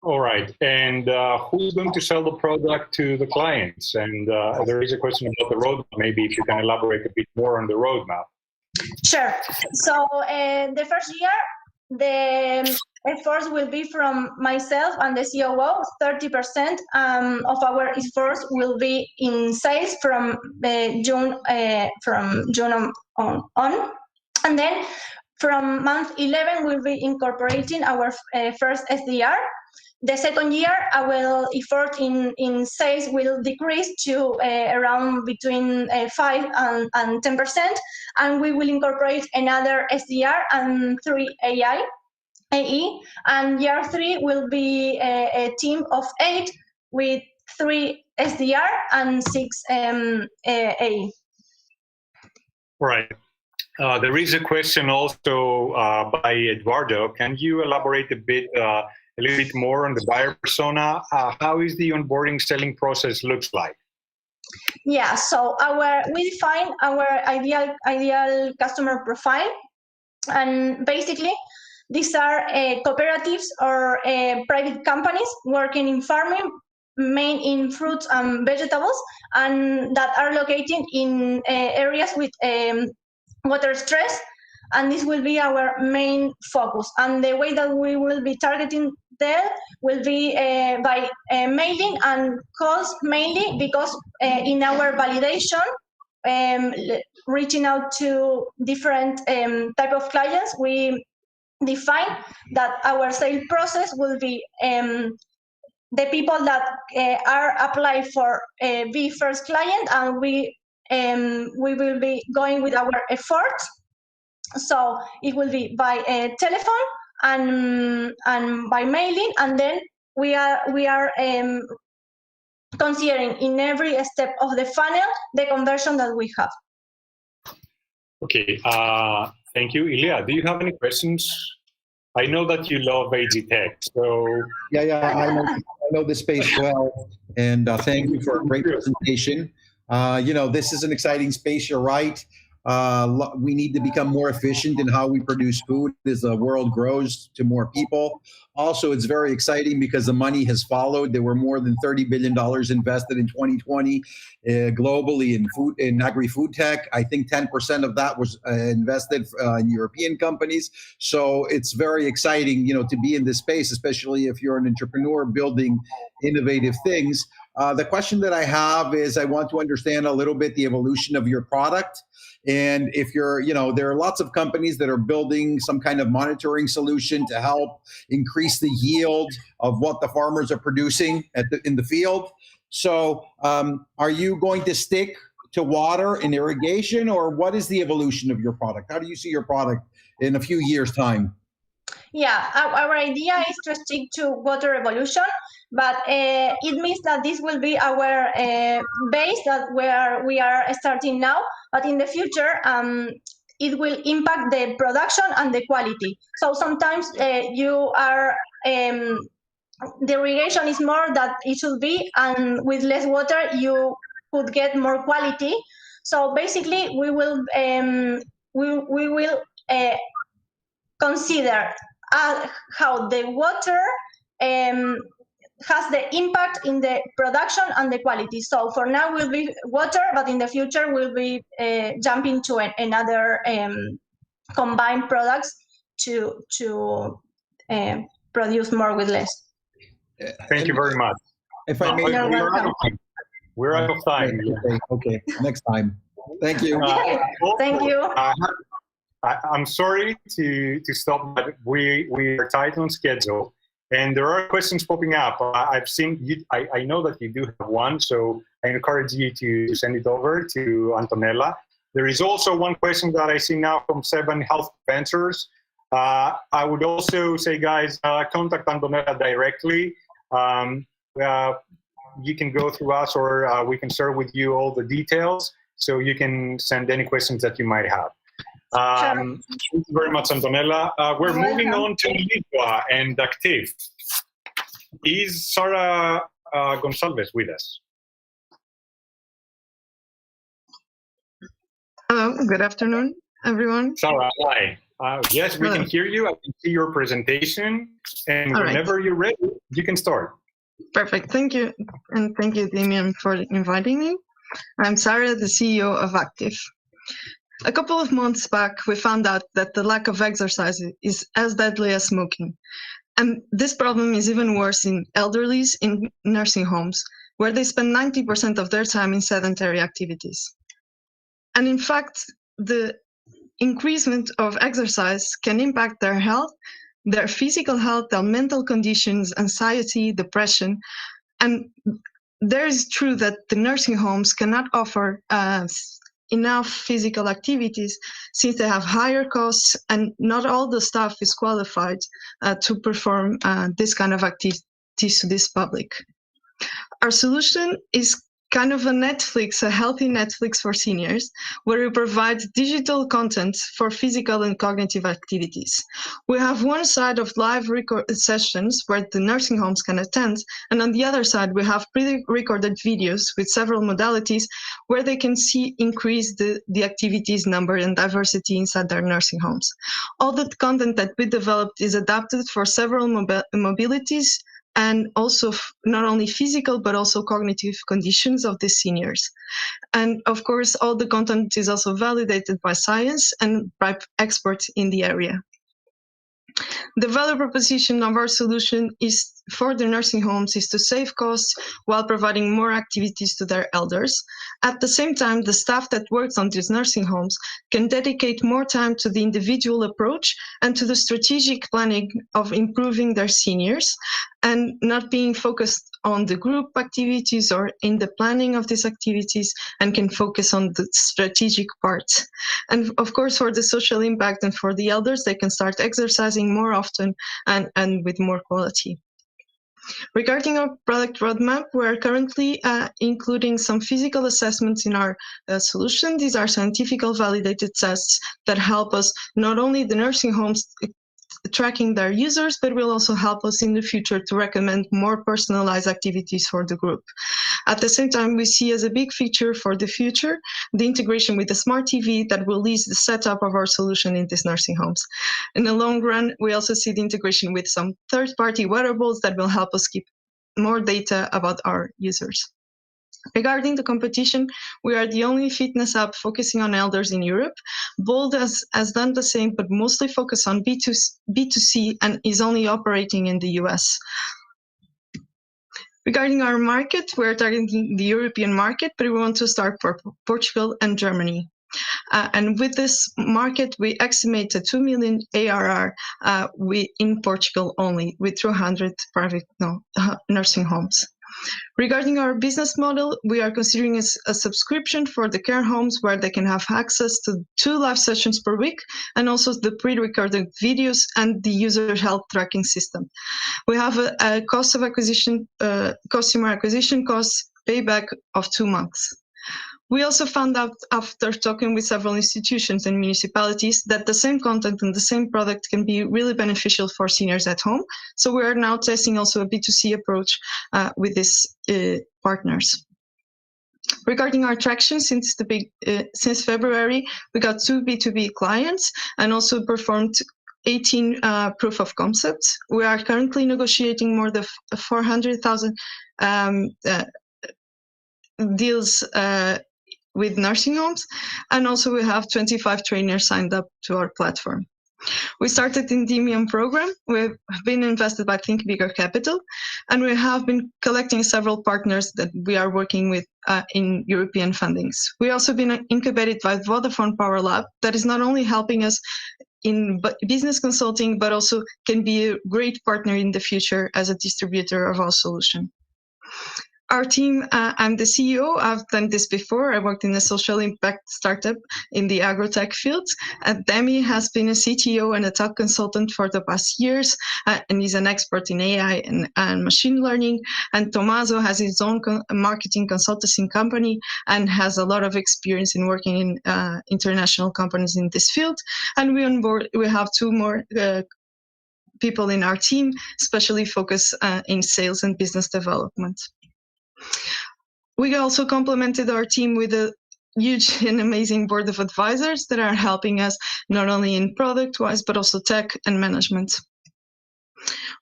All right, and who's going to sell the product to the clients? And there is a question about the roadmap. Maybe if you can elaborate a bit more on the roadmap. Sure. So the first year, the efforts will be from myself and the COO. 30% of our efforts will be in sales from June on. And then from month 11, we'll be incorporating our first SDR. The second year, our effort in sales will decrease to around between 5 and 10%, and we will incorporate another SDR and 3 AI. AE, and year 3 will be a team of 8 with 3 SDR and 6 AE. Right. There is a question also by Eduardo. Can you elaborate a little bit more on the buyer persona? How is the onboarding selling process looks like? Yeah, so we define our ideal customer profile, and basically these are cooperatives or private companies working in farming, main in fruits and vegetables, and that are located in areas with water stress, and this will be our main focus. And the way that we will be targeting them will be by mailing and calls mainly, because in our validation, reaching out to different type of clients, we define that our sales process will be the people that are applied for be first client, and we will be going with our efforts. So it will be by telephone and by mailing, and then we are considering in every step of the funnel the conversion that we have. Okay, thank you. Ilya, do you have any questions? I know that you love AG Tech, so... Yeah, I know the space well, and thank you for a great presentation. This is an exciting space, you're right. We need to become more efficient in how we produce food as the world grows to more people. Also, it's very exciting because the money has followed. There were more than $30 billion invested in 2020 globally in agri-food tech. I think 10% of that was invested in European companies. So it's very exciting, to be in this space, especially if you're an entrepreneur building innovative things. The question that I have is I want to understand a little bit the evolution of your product. And if you're, there are lots of companies that are building some kind of monitoring solution to help increase the yield of what the farmers are producing in the field. So are you going to stick to water and irrigation, or what is the evolution of your product? How do you see your product in a few years' time? Yeah, our idea is to stick to water evolution, but it means that this will be our base that where we are starting now. But in the future, it will impact the production and the quality. So sometimes you are the irrigation is more that it should be, and with less water you could get more quality. So basically, we will consider how the water has the impact in the production and the quality. So for now will be water, but in the future we'll be jumping to another combined products to produce more with less. Thank you very much. If I may, we're out of time. Okay, next time. Thank you. Thank you. I'm sorry to stop, but we are tight on schedule, and there are questions popping up. I've seen you. I know that you do have one, so I encourage you to send it over to Antonella. There is also one question that I see now from 7 Health Ventures. I would also say, guys, contact Antonella directly. You can go through us, or we can share with you all the details, so you can send any questions that you might have. Thank you very much, Antonella. We're moving on to Midiia and Actif. Is Sarah Gonçalves with us? Hello, good afternoon, everyone. Sarah, hi. Yes, we can hear you. I can see your presentation. And whenever you're ready, you can start. Perfect. Thank you. And thank you, Demium, for inviting me. I'm Sarah, the CEO of Actif. A couple of months back, we found out that the lack of exercise is as deadly as smoking. And this problem is even worse in elderlies in nursing homes, where they spend 90% of their time in sedentary activities. And in fact, the increasement of exercise can impact their health, their physical health, their mental conditions, anxiety, depression. And there is true that the nursing homes cannot offer enough physical activities, since they have higher costs and not all the staff is qualified to perform this kind of activities to this public. Our solution is kind of a Netflix, a healthy Netflix for seniors, where we provide digital content for physical and cognitive activities. We have one side of live sessions where the nursing homes can attend, and on the other side, we have pre-recorded videos with several modalities where they can see increase the activities number and diversity inside their nursing homes. All the content that we developed is adapted for several mobilities, and also not only physical, but also cognitive conditions of the seniors. And of course, all the content is also validated by science and by experts in the area. The value proposition of our solution is for the nursing homes is to save costs while providing more activities to their elders. At the same time, the staff that works on these nursing homes can dedicate more time to the individual approach and to the strategic planning of improving their seniors, and not being focused on the group activities or in the planning of these activities, and can focus on the strategic parts. And of course, for the social impact and for the elders, they can start exercising more often and with more quality. Regarding our product roadmap, we're currently including some physical assessments in our solution. These are scientifically validated tests that help us, not only the nursing homes tracking their users, but will also help us in the future to recommend more personalized activities for the group. At the same time, we see as a big feature for the future the integration with the smart TV that will ease the setup of our solution in these nursing homes. In the long run, we also see the integration with some third-party wearables that will help us keep more data about our users. Regarding the competition, we are the only fitness app focusing on elders in Europe. Bold has done the same, but mostly focused on B2C and is only operating in the US. Regarding our market, we're targeting the European market, but we want to start for Portugal and Germany. And with this market, we estimate a 2 million ARR in Portugal only, with 200 private nursing homes. Regarding our business model, we are considering a subscription for the care homes where they can have access to 2 live sessions per week, and also the pre-recorded videos and the user health tracking system. We have a cost of acquisition, customer acquisition cost payback of 2 months. We also found out after talking with several institutions and municipalities that the same content and the same product can be really beneficial for seniors at home. So we are now testing also a B2C approach with these partners. Regarding our traction, since February, we got 2 B2B clients and also performed 18 proof of concepts. We are currently negotiating more than 400,000 deals with nursing homes, and also we have 25 trainers signed up to our platform. We started in Demium program. We've been invested by Think Bigger Capital, and we have been collecting several partners that we are working with in European fundings. We also been incubated by Vodafone Power Lab, that is not only helping us in business consulting, but also can be a great partner in the future as a distributor of our solution. Our team, I'm the CEO. I've done this before. I worked in a social impact startup in the agrotech field. Demi has been a CTO and a tech consultant for the past years, and he's an expert in AI and machine learning. And Tommaso has his own marketing consulting company and has a lot of experience in working in international companies in this field. And we have 2 more people in our team, especially focused in sales and business development. We also complemented our team with a huge and amazing board of advisors that are helping us not only in product-wise, but also tech and management.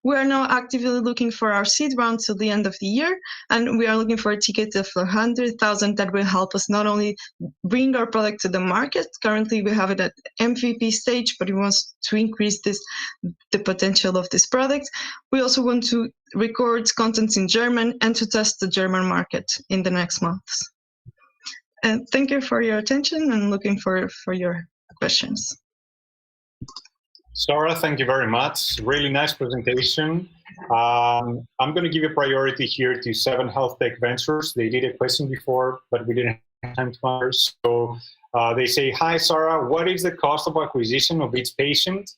We are now actively looking for our seed round till the end of the year, and we are looking for a ticket of 100,000 that will help us not only bring our product to the market. Currently, we have it at MVP stage, but we want to increase the potential of this product. We also want to record content in German and to test the German market in the next months. And thank you for your attention, and looking for your questions. Sarah, thank you very much. Really nice presentation. I'm going to give a priority here to 7 Health Tech Ventures. They did a question before, but we didn't time to answer. So they say, hi, Sarah, what is the cost of acquisition of each patient?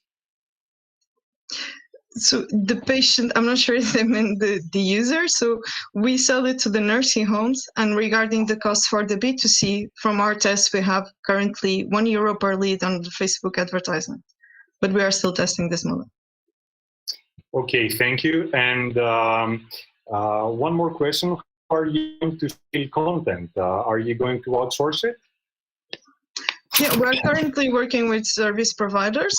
So the patient, I'm not sure if they meant the user. So we sell it to the nursing homes. And regarding the cost for the B2C, from our test, we have currently €1 per lead on the Facebook advertisement. But we are still testing this model. Okay, thank you. And one more question. How are you going to scale content? Are you going to outsource it? Yeah, we're currently working with service providers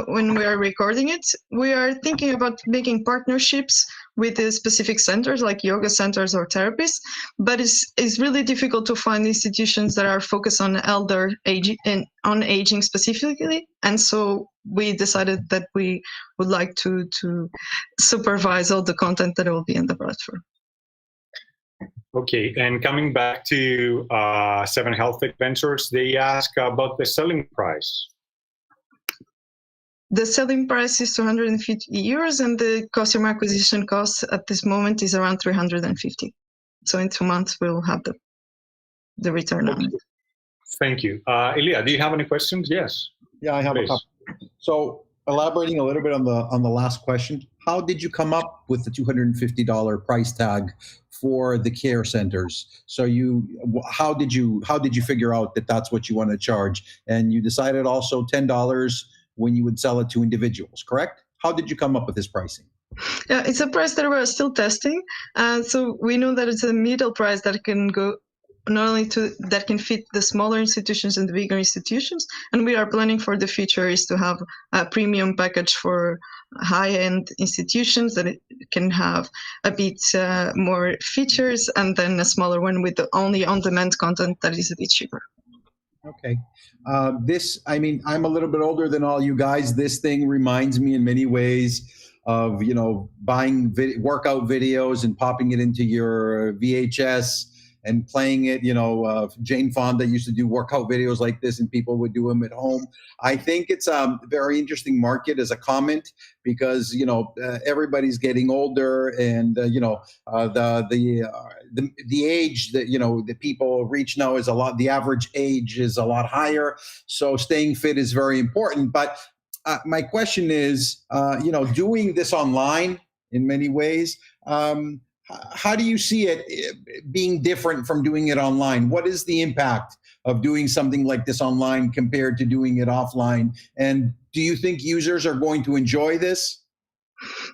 when we are recording it. We are thinking about making partnerships with the specific centers like yoga centers or therapists, but it's really difficult to find institutions that are focused on elder age and on aging specifically. And so we decided that we would like to supervise all the content that will be in the platform. Okay, and coming back to 7 Health Tech Ventures, they ask about the selling price. The selling price is €250, and the customer acquisition cost at this moment is around 350. So in 2 months, we'll have the return on it. Thank you. Ilya, do you have any questions? Yes. Yeah, I have Please. a couple. So elaborating a little bit on the last question, how did you come up with the $250 price tag for the care centers? So how did you figure out that that's what you want to charge? And you decided also $10 when you would sell it to individuals, correct? How did you come up with this pricing? Yeah, it's a price that we're still testing. So we know that it's a middle price that can go not only that can fit the smaller institutions and the bigger institutions. And we are planning for the future is to have a premium package for high-end institutions that it can have a bit more features, and then a smaller one with the only on-demand content that is a bit cheaper. Okay. I'm a little bit older than all you guys. This thing reminds me in many ways of, buying workout videos and popping it into your VHS and playing it. Jane Fonda used to do workout videos like this, and people would do them at home. I think it's a very interesting market as a comment because, everybody's getting older, and, the age that, that people reach now is the average age is a lot higher. So staying fit is very important. But my question is, doing this online in many ways, how do you see it being different from doing it online? What is the impact of doing something like this online compared to doing it offline? And do you think users are going to enjoy this?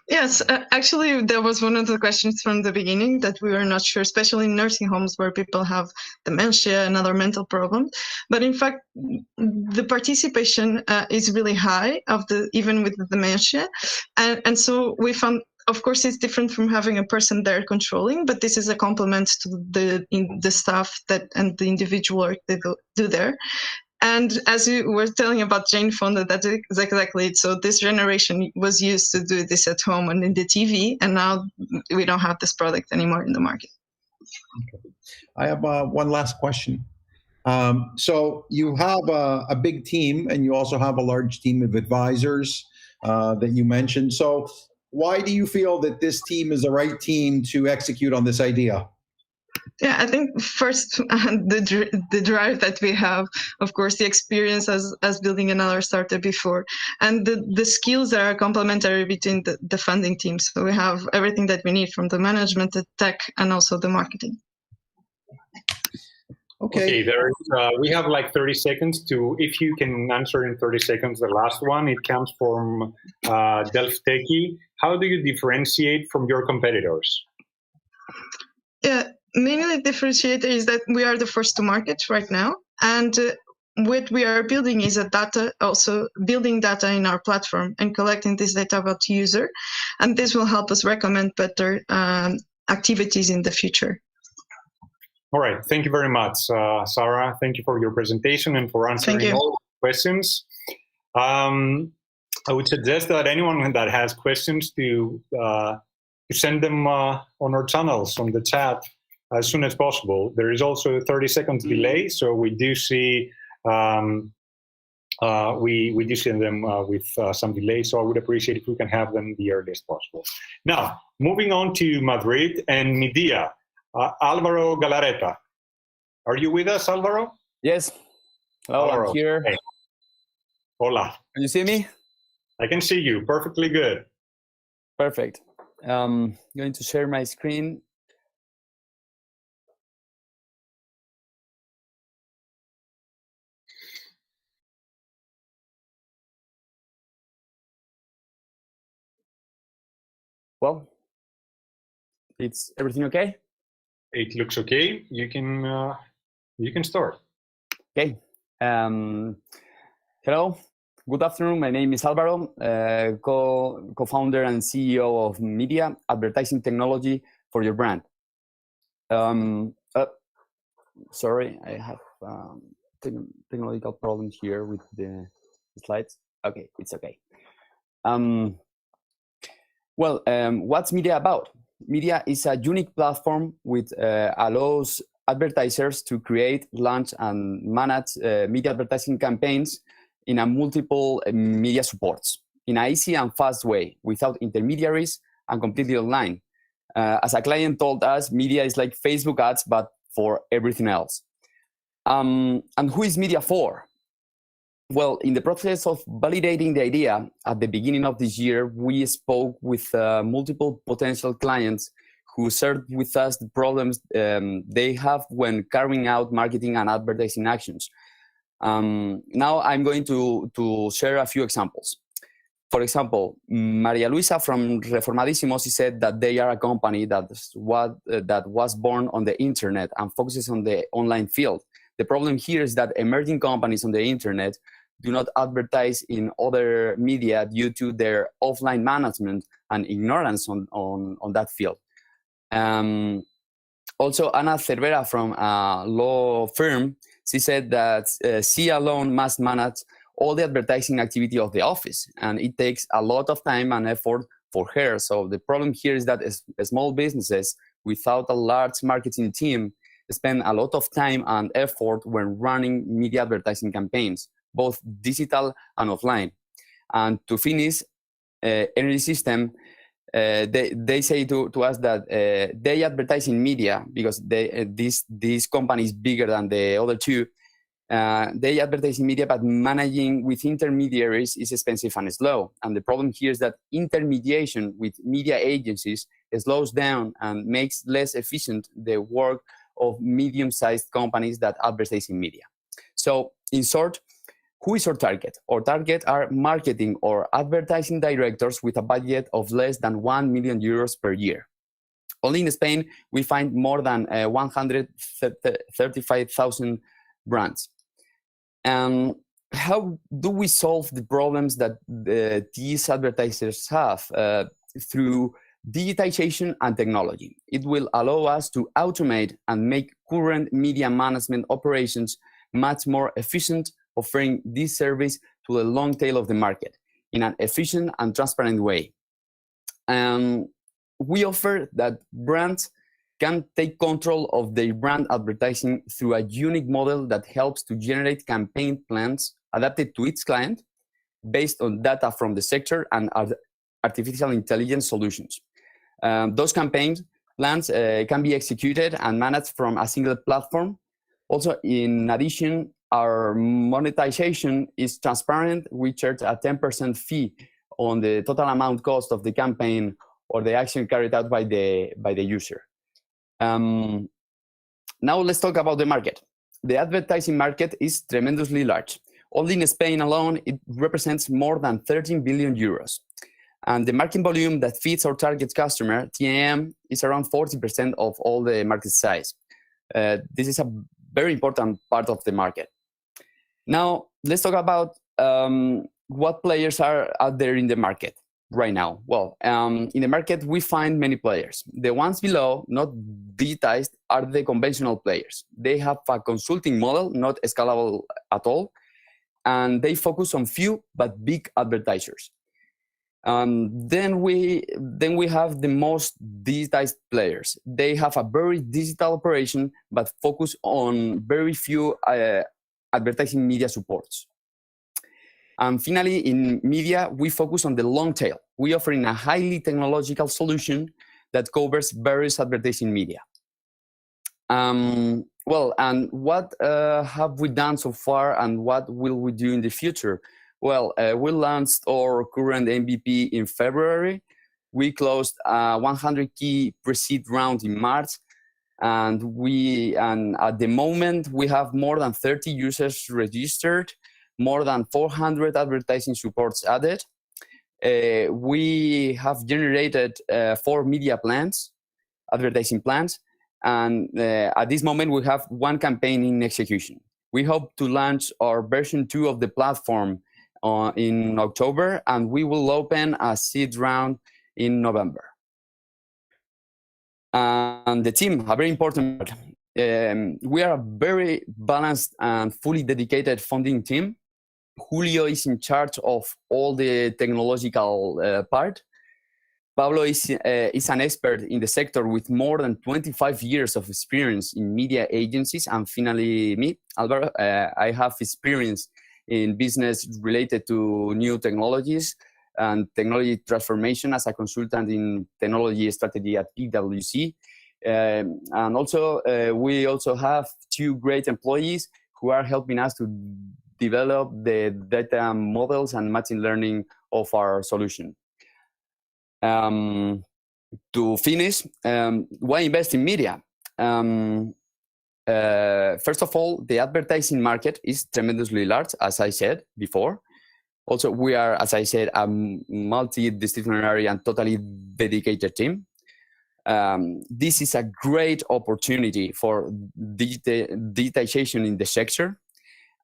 Yes, actually, that was one of the questions from the beginning that we were not sure, especially in nursing homes where people have dementia and other mental problems. But in fact, the participation is really high even with the dementia. And so we found, of course, it's different from having a person there controlling, but this is a complement to the staff and the individual work they do there. And as you were telling about Jane Fonda, that's exactly it. So this generation was used to do this at home and in the TV, and now we don't have this product anymore in the market. Okay. I have one last question. So you have a big team, and you also have a large team of advisors that you mentioned. So why do you feel that this team is the right team to execute on this idea? Yeah, I think first the drive that we have, of course, the experience as building another startup before, and the skills that are complementary between the funding teams. So we have everything that we need from the management, the tech, and also the marketing. Okay. We have like 30 seconds if you can answer in 30 seconds the last one. It comes from Delfteki. How do you differentiate from your competitors? Yeah, mainly the differentiator is that we are the first to market right now. And what we are building is also building data in our platform and collecting this data about the user. And this will help us recommend better activities in the future. All right. Thank you very much, Sarah. Thank you for your presentation and for answering all questions. I would suggest that anyone that has questions to send them on our channels, on the chat, as soon as possible. There is also a 30 seconds delay, so we do see we do send them with some delay. So I would appreciate if we can have them the earliest possible. Now, moving on to Madrid and Midiia. Alvaro Galareta. Are you with us, Alvaro? Yes. Hello, Alvaro. I'm here. Hey. Hola. Can you see me? I can see you perfectly good. Perfect. I'm going to share my screen. Well, it's everything okay? It looks okay. You can start. Okay. Hello. Good afternoon. My name is Alvaro, co-founder and CEO of Midiia, advertising technology for your brand. Sorry, I have technological problems here with the slides. Okay, it's okay. What's Midiia about? Midiia is a unique platform which allows advertisers to create, launch, and manage media advertising campaigns in a multiple media supports in an easy and fast way without intermediaries and completely online. As a client told us, Midiia is like Facebook ads, but for everything else. And who is Midiia for? Well, in the process of validating the idea at the beginning of this year, we spoke with multiple potential clients who shared with us the problems they have when carrying out marketing and advertising actions. Now I'm going to share a few examples. For example, Maria Luisa from Reformadísimos said that they are a company that was born on the internet and focuses on the online field. The problem here is that emerging companies on the internet do not advertise in other media due to their offline management and ignorance on that field. Also, Ana Cervera from a law firm, she said that she alone must manage all the advertising activity of the office, and it takes a lot of time and effort for her. So the problem here is that small businesses without a large marketing team spend a lot of time and effort when running media advertising campaigns, both digital and offline. And to finish, Energy System, they say to us that they advertise in media because this company is bigger than the other two. They advertise in media, but managing with intermediaries is expensive and slow. And the problem here is that intermediation with media agencies slows down and makes less efficient the work of medium-sized companies that advertise in media. So, in short, who is our target? Our target are marketing or advertising directors with a budget of less than 1 million euros per year. Only in Spain, we find more than 135,000 brands. And how do we solve the problems that these advertisers have? Through digitization and technology. It will allow us to automate and make current media management operations much more efficient, offering this service to the long tail of the market in an efficient and transparent way. We offer that brands can take control of their brand advertising through a unique model that helps to generate campaign plans adapted to each client based on data from the sector and artificial intelligence solutions. Those campaign plans can be executed and managed from a single platform. Also, in addition, our monetization is transparent. We charge a 10% fee on the total amount cost of the campaign or the action carried out by the user. Now let's talk about the market. The advertising market is tremendously large. Only in Spain alone, it represents more than 13 billion euros. And the market volume that feeds our target customer, TAM, is around 40% of all the market size. This is a very important part of the market. Now, let's talk about what players are out there in the market right now. Well, in the market, we find many players. The ones below, not digitized, are the conventional players. They have a consulting model, not scalable at all, and they focus on few but big advertisers. Then we have the most digitized players. They have a very digital operation, but focus on very few advertising media supports. And finally, in media, we focus on the long tail. We offer a highly technological solution that covers various advertising media. Well, and what have we done so far, and what will we do in the future? Well, we launched our current MVP in February. We closed a 100K pre-seed round in March, and at the moment we have more than 30 users registered, more than 400 advertising supports added. We have generated 4 media plans, advertising plans, and at this moment we have 1 campaign in execution. We hope to launch our version 2 of the platform in October, and we will open a seed round in November. And the team, a very important part. We are a very balanced and fully dedicated founding team. Julio is in charge of all the technological part. Pablo is an expert in the sector with more than 25 years of experience in media agencies. And finally, me, Alvaro, I have experience in business related to new technologies and technology transformation as a consultant in technology strategy at PwC. And also, we also have 2 great employees who are helping us to develop the data models and machine learning of our solution. To finish, why invest in media? First of all, the advertising market is tremendously large, as I said before. Also, we are, as I said, a multidisciplinary and totally dedicated team. This is a great opportunity for digitization in the sector.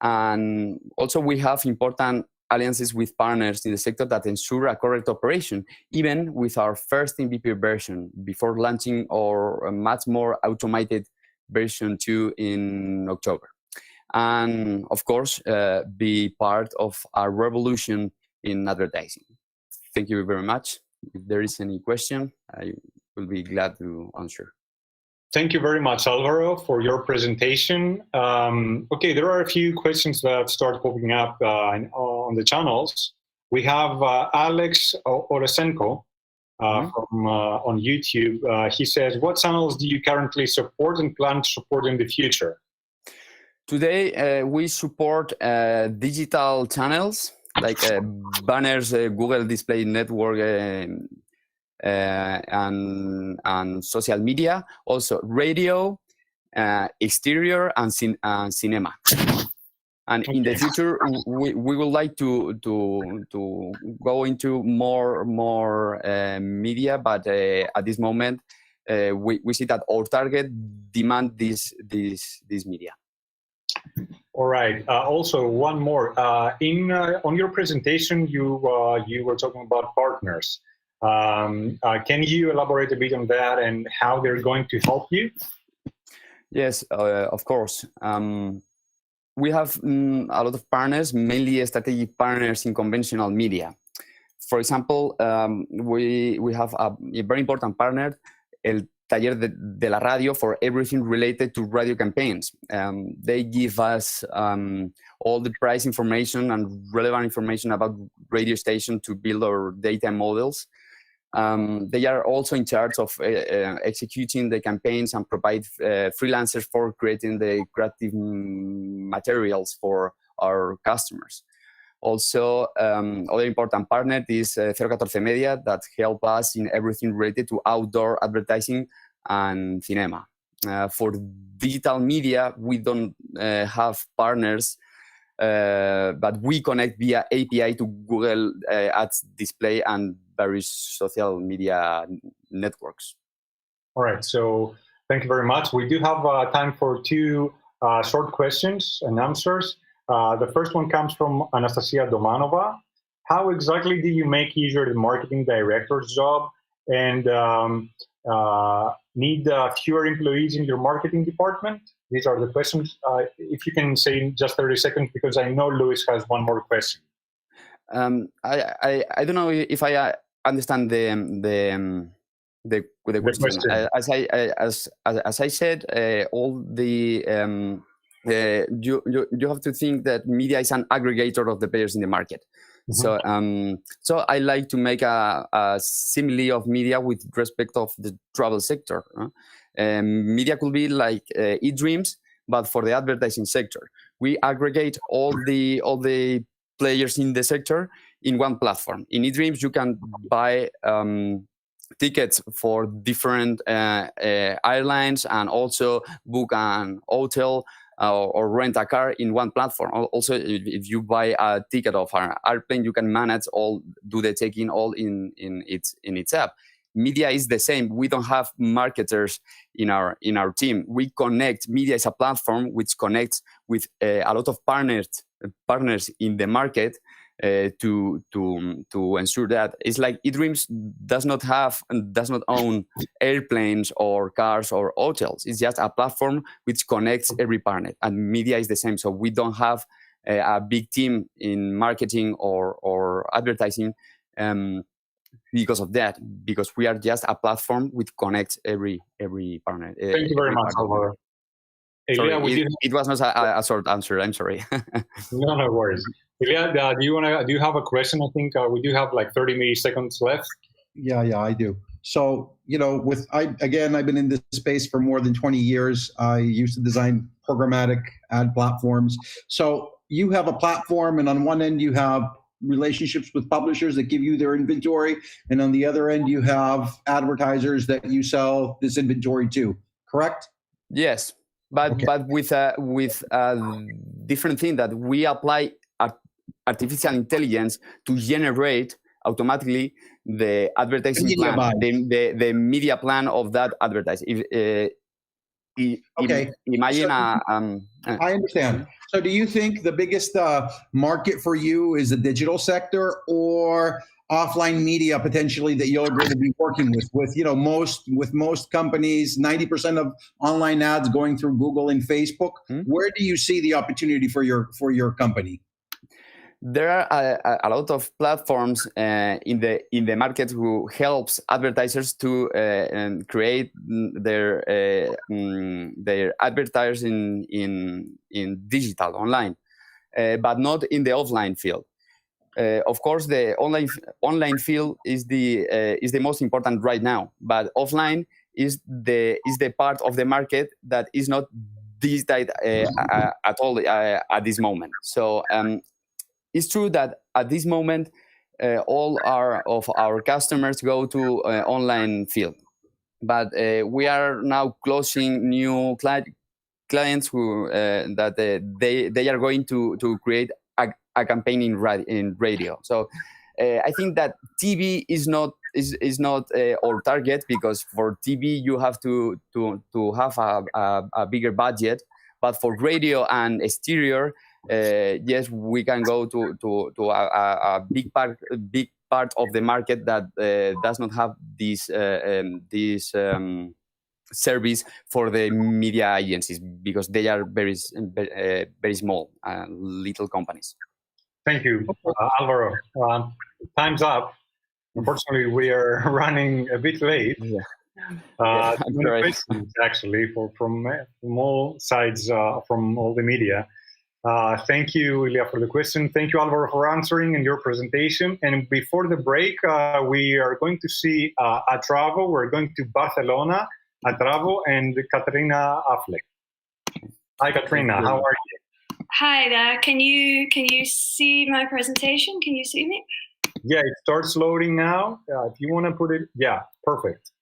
And also we have important alliances with partners in the sector that ensure a correct operation, even with our first MVP version, before launching our much more automated version 2 in October. And of course, be part of our revolution in advertising. Thank you very much. If there is any question, I will be glad to answer. Thank you very much, Alvaro, for your presentation. Okay, there are a few questions that start popping up on the channels. We have Alex Orosenko on YouTube. He says, what channels do you currently support and plan to support in the future? Today, we support digital channels like banners, Google Display Network, and social media, also radio, exterior, and cinema. And in the future, we would like to go into more media, but at this moment, we see that our target demand this media. All right. Also, one more. On your presentation, you were talking about partners. Can you elaborate a bit on that and how they're going to help you? Yes, of course. We have a lot of partners, mainly strategic partners in conventional media. For example, we have a very important partner, El Taller de la Radio, for everything related to radio campaigns. They give us all the price information and relevant information about radio station to build our data models. They are also in charge of executing the campaigns and provide freelancers for creating the creative materials for our customers. Also, other important partner is 014 Media that help us in everything related to outdoor advertising and cinema. For digital media, we don't have partners, but we connect via API to Google Ads Display and various social media networks. All right, so thank you very much. We do have time for 2 short questions and answers. The first one comes from Anastasia Domanova. How exactly do you make easier the marketing director's job and need fewer employees in your marketing department? These are the questions. If you can say in just 30 seconds, because I know Luis has one more question. I don't know if I understand the question. As I said, all the you have to think that media is an aggregator of the players in the market. Mm-hmm. So I like to make a simile of media with respect of the travel sector. Media could be like eDreams, but for the advertising sector. We aggregate all the players in the sector in one platform. In eDreams, you can buy tickets for different airlines and also book an hotel or rent a car in one platform. Also, if you buy a ticket of an airplane, you can manage do the check-in all in its app. Midiia is the same. We don't have marketers in our team. We connect. Midiia is a platform which connects with a lot of partners in the market to ensure that it's like eDreams does not own airplanes or cars or hotels. It's just a platform which connects every partner. And Midiia is the same. So we don't have a big team in marketing or advertising. Because of that, because we are just a platform which connects every partner. Thank you very much, Alvaro. Sorry, Elia, it was not a short answer. I'm sorry. No worries. Elia, do you have a question? I think we do have like 30 seconds left. Yeah, I do. So, I've been in this space for more than 20 years. I used to design programmatic ad platforms. So you have a platform, and on one end you have relationships with publishers that give you their inventory, and on the other end you have advertisers that you sell this inventory to, correct? Yes, but with a different thing, that we apply artificial intelligence to generate automatically the advertising plan, the media plan of that advertising. Imagine I understand. So do you think the biggest market for you is the digital sector or offline media potentially that you're going to be working with most companies, 90% of online ads going through Google and Facebook? Where do you see the opportunity for your company? There are a lot of platforms in the market who helps advertisers to create their advertising in digital online, but not in the offline field. Of course, the online field is the most important right now, but offline is the part of the market that is not digitized at all at this moment. So. It's true that at this moment, all of our customers go to online field, but we are now closing new clients who that they are going to create a campaign in radio. So I think that TV is not our target, because for TV you have to have a bigger budget, but for radio and stereo. Yes, we can go to a big part of the market that does not have this service for the media agencies, because they are very small, little companies. Thank you, Alvaro. Time's up. Unfortunately, we are running a bit late. Questions actually from all sides, from all the media. Thank you, Ilya, for the question. Thank you, Alvaro, for answering in your presentation. And before the break, we are going to see Atravo. We're going to Barcelona, Atravo, and Katrina Affleck. Hi, Katrina. How are you? Hi there. Can you see my presentation? Can you see me? Yeah, it starts loading now. If you want to put it, yeah, perfect.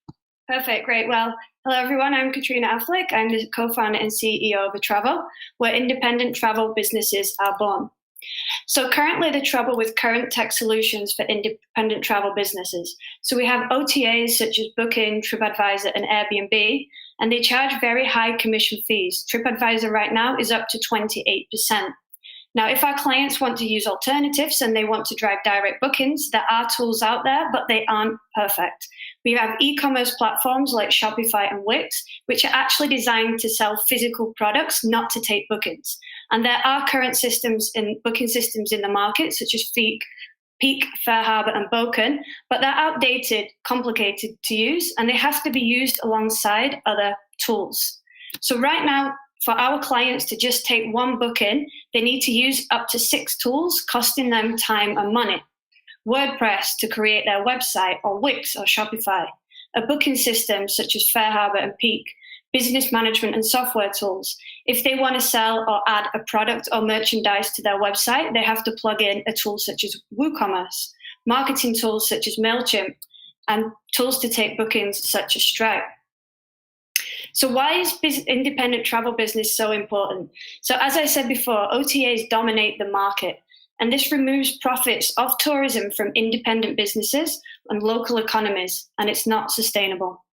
Perfect, great. Well, hello everyone, I'm Katrina Affleck. I'm the co-founder and CEO of Atravo, where independent travel businesses are born. So currently the trouble with current tech solutions for independent travel businesses. So we have OTAs such as Booking, TripAdvisor, and Airbnb, and they charge very high commission fees. TripAdvisor right now is up to 28%. Now, if our clients want to use alternatives and they want to drive direct bookings, there are tools out there, but they aren't perfect. We have e-commerce platforms like Shopify and Wix, which are actually designed to sell physical products, not to take bookings. And there are current booking systems in the market, such as Peak, FareHarbor, and Booking, but they're outdated, complicated to use, and they have to be used alongside other tools. So right now, for our clients to just take one booking, they need to use up to 6 tools, costing them time and money. WordPress to create their website, or Wix or Shopify. A booking system such as FareHarbor and Peak business management and software tools. If they want to sell or add a product or merchandise to their website, they have to plug in a tool such as WooCommerce, marketing tools such as MailChimp, and tools to take bookings such as Stripe. So why is independent travel business so important? So as I said before, OTAs dominate the market, and this removes profits of tourism from independent businesses and local economies, and it's not sustainable.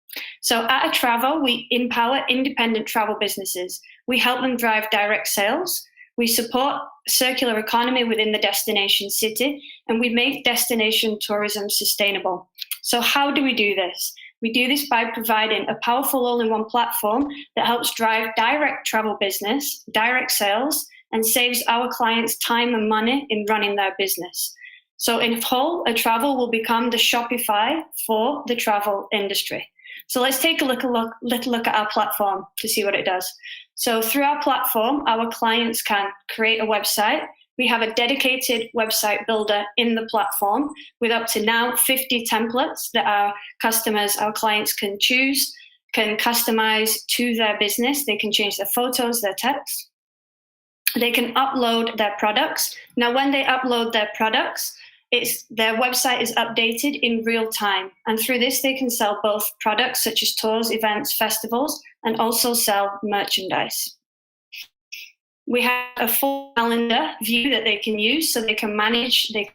So at Travel, we empower independent travel businesses. We help them drive direct sales. We support circular economy within the destination city, and we make destination tourism sustainable. So how do we do this? We do this by providing a powerful all-in-one platform that helps drive direct travel business, direct sales, and saves our clients time and money in running their business. So in whole, Travel will become the Shopify for the travel industry. So let's take a little look at our platform to see what it does. So through our platform, our clients can create a website. We have a dedicated website builder in the platform with up to now 50 templates that our customers, our clients can choose, can customize to their business. They can change their photos, their text. They can upload their products. Now, when they upload their products, their website is updated in real time. And through this, they can sell both products such as tours, events, festivals, and also sell merchandise. We have a full calendar view that they can use, so they can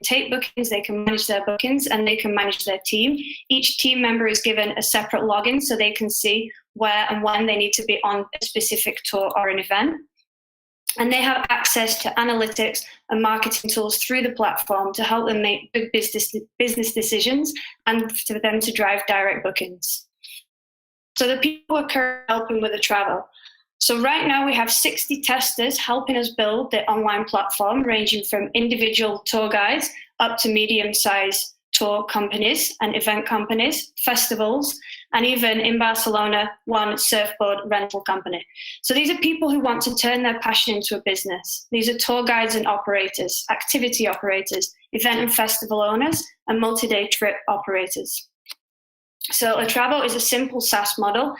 take bookings, they can manage their bookings, and they can manage their team. Each team member is given a separate login so they can see where and when they need to be on a specific tour or an event. And they have access to analytics and marketing tools through the platform to help them make good business decisions and for them to drive direct bookings. So the people are currently helping with the travel. So right now we have 60 testers helping us build the online platform, ranging from individual tour guides up to medium-sized tour companies and event companies, festivals, and even in Barcelona, one surfboard rental company. So these are people who want to turn their passion into a business. These are tour guides and operators, activity operators, event and festival owners, and multi-day trip operators. So Travel is a simple SaaS model.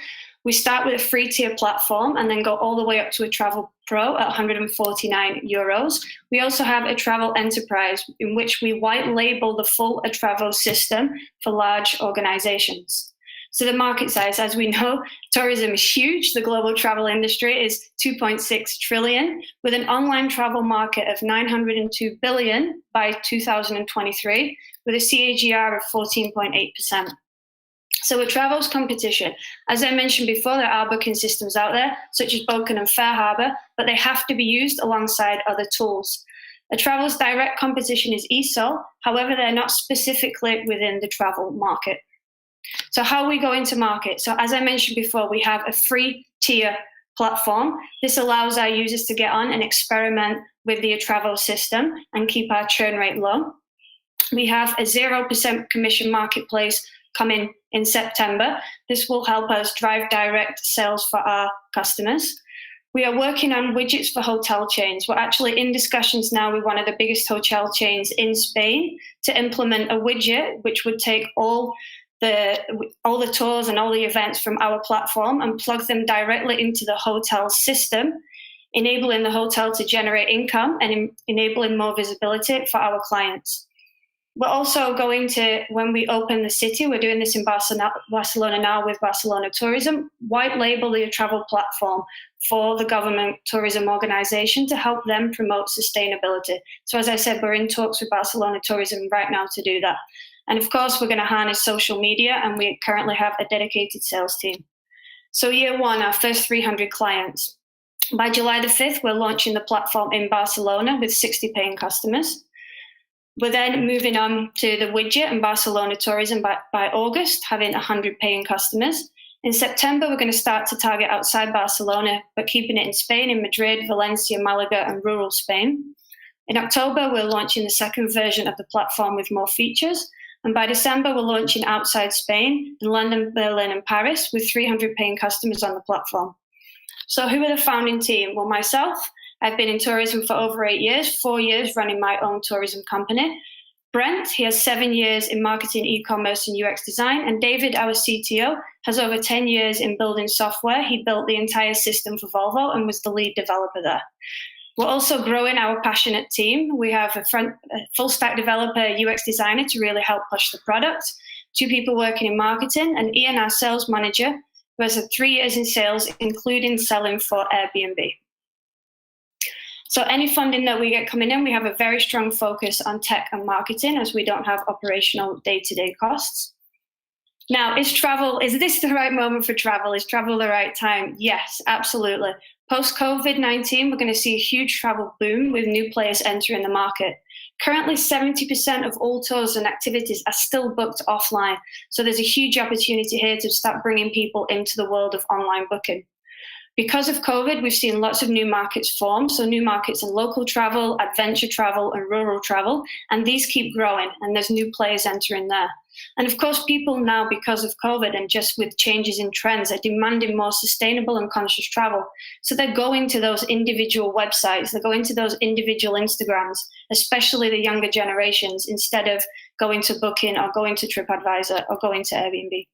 We start with a free tier platform and then go all the way up to a Travel Pro at 149 euros. We also have a Travel Enterprise in which we white label the full Travel system for large organizations. So the market size, as we know, tourism is huge. The global travel industry is 2.6 trillion with an online travel market of 902 billion by 2023 with a CAGR of 14.8%. So with Travel's competition, as I mentioned before, there are booking systems out there, such as Booking and FareHarbor, but they have to be used alongside other tools. Travel's direct competition is ESOL, however, they're not specifically within the travel market. So how we go into market? So as I mentioned before, we have a free tier platform. This allows our users to get on and experiment with the travel system and keep our churn rate low. We have a 0% commission marketplace coming in September. This will help us drive direct sales for our customers. We are working on widgets for hotel chains. We're actually in discussions now with one of the biggest hotel chains in Spain to implement a widget which would take all the tours and all the events from our platform and plug them directly into the hotel system, enabling the hotel to generate income and enabling more visibility for our clients. We're also going to, when we open the city, we're doing this in Barcelona now with Barcelona Tourism, white label the travel platform for the government tourism organization to help them promote sustainability. So as I said, we're in talks with Barcelona Tourism right now to do that. And of course, we're going to harness social media, and we currently have a dedicated sales team. So year one, our first 300 clients. By July the 5th, we're launching the platform in Barcelona with 60 paying customers. We're then moving on to the widget and Barcelona Tourism by August, having 100 paying customers. In September, we're going to start to target outside Barcelona, but keeping it in Spain, in Madrid, Valencia, Malaga, and rural Spain. In October, we're launching the second version of the platform with more features. And by December, we're launching outside Spain, in London, Berlin, and Paris, with 300 paying customers on the platform. So who are the founding team? Well, myself, I've been in tourism for over 8 years, 4 years running my own tourism company. Brent, he has 7 years in marketing, e-commerce, and UX design. And David, our CTO, has over 10 years in building software. He built the entire system for Volvo and was the lead developer there. We're also growing our passionate team. We have a full stack developer, UX designer to really help push the product, 2 people working in marketing, and Ian, our sales manager, who has 3 years in sales, including selling for Airbnb. So any funding that we get coming in, we have a very strong focus on tech and marketing as we don't have operational day-to-day costs. Now, is this the right moment for travel? Is travel the right time? Yes, absolutely. Post-COVID-19, we're going to see a huge travel boom with new players entering the market. Currently, 70% of all tours and activities are still booked offline. So there's a huge opportunity here to start bringing people into the world of online booking. Because of COVID, we've seen lots of new markets form. So new markets in local travel, adventure travel, and rural travel. And these keep growing, and there's new players entering there. And of course, people now, because of COVID and just with changes in trends, are demanding more sustainable and conscious travel. So they're going to those individual websites, they're going to those individual Instagrams, especially the younger generations, instead of going to Booking or going to TripAdvisor or going to Airbnb.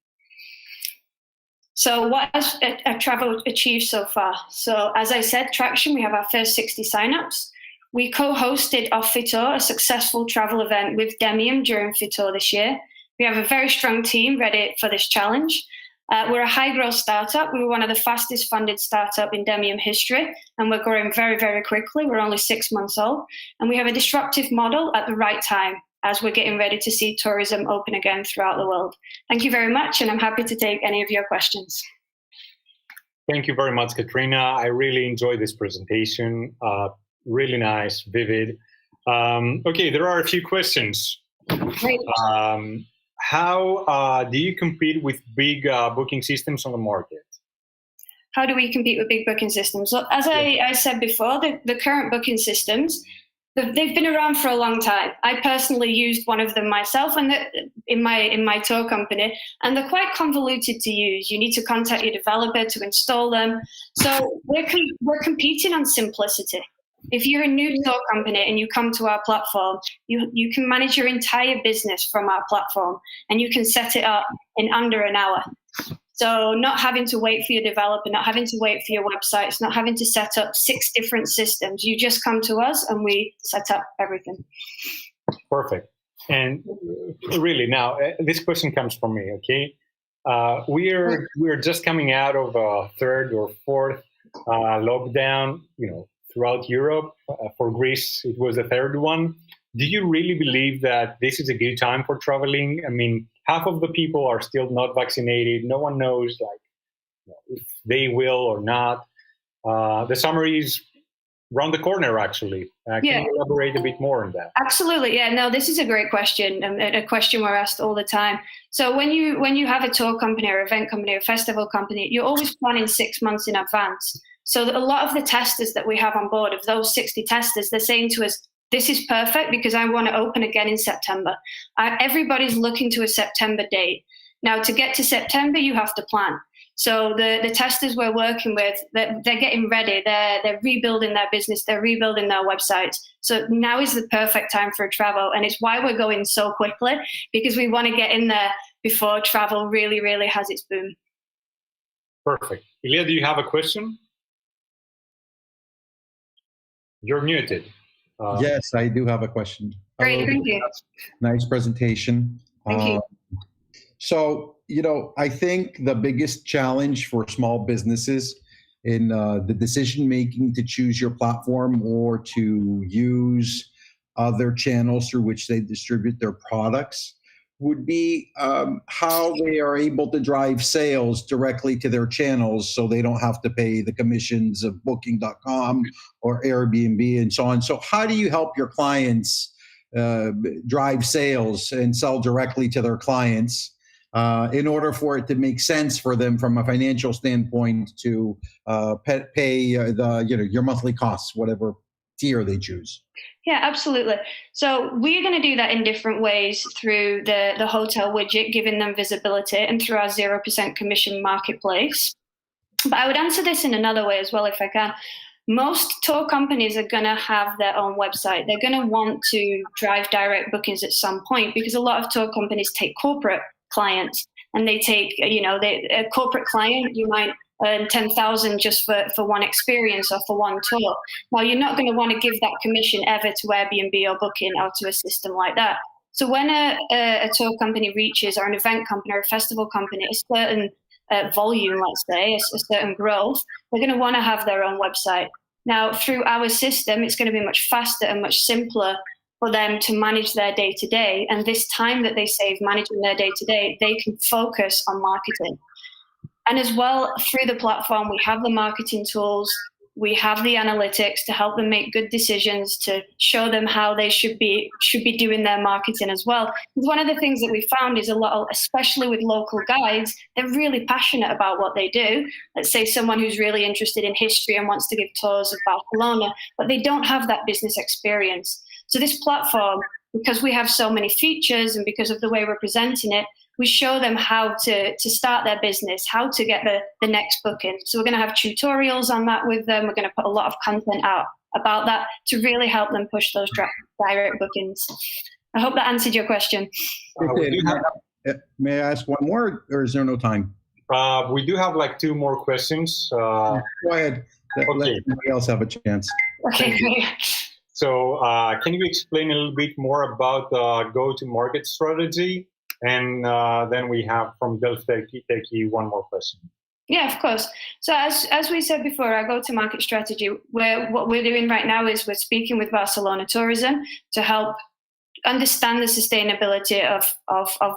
So what has travel achieved so far? So as I said, traction, we have our first 60 signups. We co-hosted off Fitur, a successful travel event with Demium during Fitur this year. We have a very strong team ready for this challenge. We're a high-growth startup. We were one of the fastest funded startup in Demium history, and we're growing very, very quickly. We're only 6 months old, and we have a disruptive model at the right time as we're getting ready to see tourism open again throughout the world. Thank you very much, and I'm happy to take any of your questions. Thank you very much, Katrina. I really enjoyed this presentation. Really nice, vivid. Okay, there are a few questions. Great. How do you compete with big booking systems on the market? How do we compete with big booking systems? So as I said before, the current booking systems, they've been around for a long time. I personally used one of them myself and in my tour company, and they're quite convoluted to use. You need to contact your developer to install them. So we're competing on simplicity. If you're a new tour company and you come to our platform, you can manage your entire business from our platform, and you can set it up in under an hour. So not having to wait for your developer, not having to wait for your websites, not having to set up 6 different systems. You just come to us and we set up everything. Perfect. And really now, this question comes from me, okay? We're just coming out of a 3rd or 4th lockdown, throughout Europe. For Greece, it was the 3rd one. Do you really believe that this is a good time for traveling? I mean, half of the people are still not vaccinated. No one knows if they will or not. The summer is around the corner, actually. Can you elaborate a bit more on that? Absolutely. Yeah, no, this is a great question, and a question we're asked all the time. So when you have a tour company or event company or festival company, you're always planning 6 months in advance. So a lot of the testers that we have on board, of those 60 testers, they're saying to us, this is perfect because I want to open again in September. Everybody's looking to a September date. Now, to get to September, you have to plan. So the testers we're working with, they're getting ready. They're rebuilding their business. They're rebuilding their websites. So now is the perfect time for travel. And it's why we're going so quickly, because we want to get in there before travel really, really has its boom. Perfect. Midiia, do you have a question? You're muted. Yes, I do have a question. Great, thank you. Nice presentation. Thank you. So, I think the biggest challenge for small businesses in the decision-making to choose your platform or to use other channels through which they distribute their products would be how they are able to drive sales directly to their channels so they don't have to pay the commissions of Booking.com or Airbnb and so on. So how do you help your clients drive sales and sell directly to their clients in order for it to make sense for them from a financial standpoint to pay your monthly costs, whatever tier they choose? Yeah, absolutely. So we're going to do that in different ways through the hotel widget, giving them visibility, and through our 0% commission marketplace. But I would answer this in another way as well, if I can. most tour companies are going to have their own website. They're going to want to drive direct bookings at some point, because a lot of tour companies take corporate clients, and they take, a corporate client, you might earn 10,000 just for one experience or for one tour. Now, you're not going to want to give that commission ever to Airbnb or Booking or to a system like that. So when a tour company reaches, or an event company or a festival company, a certain volume, let's say, a certain growth, they're going to want to have their own website. Now, through our system, it's going to be much faster and much simpler for them to manage their day-to-day. And this time that they save managing their day-to-day, they can focus on marketing. And as well, through the platform, we have the marketing tools, we have the analytics to help them make good decisions, to show them how they should be doing their marketing as well. One of the things that we found is especially with local guides, they're really passionate about what they do. Let's say someone who's really interested in history and wants to give tours of Barcelona, but they don't have that business experience. So this platform, because we have so many features and because of the way we're presenting it, we show them how to start their business, how to get the next booking. So we're going to have tutorials on that with them. We're going to put a lot of content out about that to really help them push those direct bookings. I hope that answered your question. May I ask one more, or is there no time? We do have like 2 more questions. Go ahead. Let somebody else have a chance. Okay, great. So can you explain a little bit more about the go-to-market strategy? And then we have from Delphi one more question. Yeah, of course. So as we said before, our go-to-market strategy, what we're doing right now is we're speaking with Barcelona Tourism to help understand the sustainability of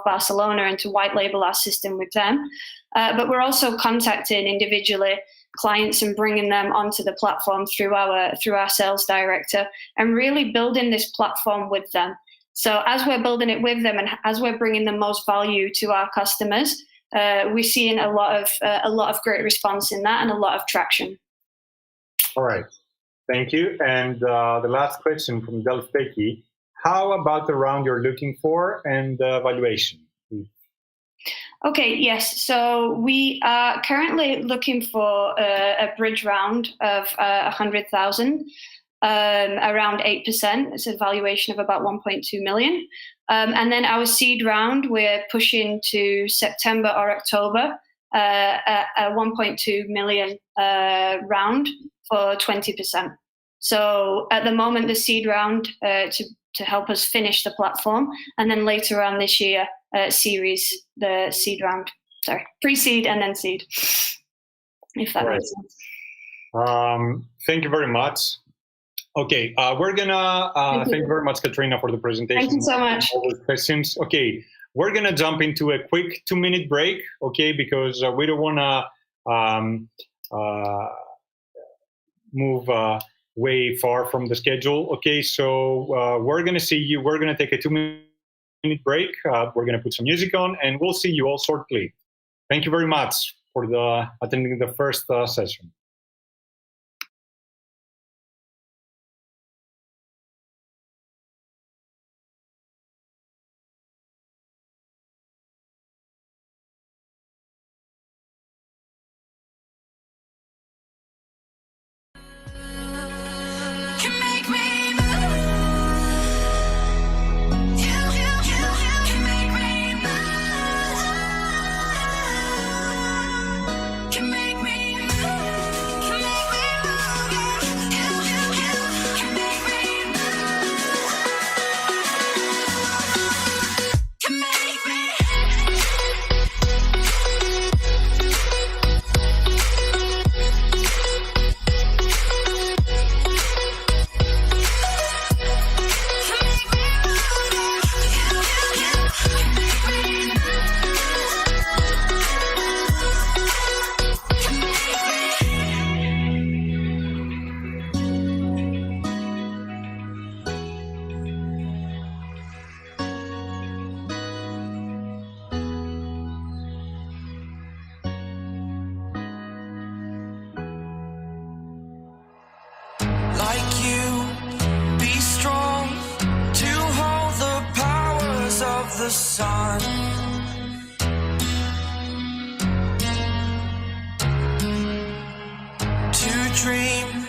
Barcelona and to white label our system with them. But we're also contacting individually clients and bringing them onto the platform through our sales director, and really building this platform with them. So as we're building it with them and as we're bringing the most value to our customers, we're seeing a lot of great response in that and a lot of traction. All right, thank you. And the last question from Delphi: how about the round you're looking for and the valuation? Okay, yes. So we are currently looking for a bridge round of 100,000. Around 8%. It's a valuation of about 1.2 million. And then our seed round, we're pushing to September or October, a 1.2 million round for 20%. So at the moment, the seed round to help us finish the platform, and then later on this year, series, the seed round. Sorry, pre-seed and then seed, if that makes sense. Thank you very much. Okay, we're gonna thank you very much, Katrina, for the presentation. Thank you so much. All the questions. Okay, we're gonna jump into a quick 2-minute break. Okay, because we don't wanna move way far from the schedule. Okay, so we're gonna see you. We're gonna take a 2-minute break. We're gonna put some music on, and we'll see you all shortly. Thank you very much for attending the first session. Like you, be strong to hold the powers of the sun. To dream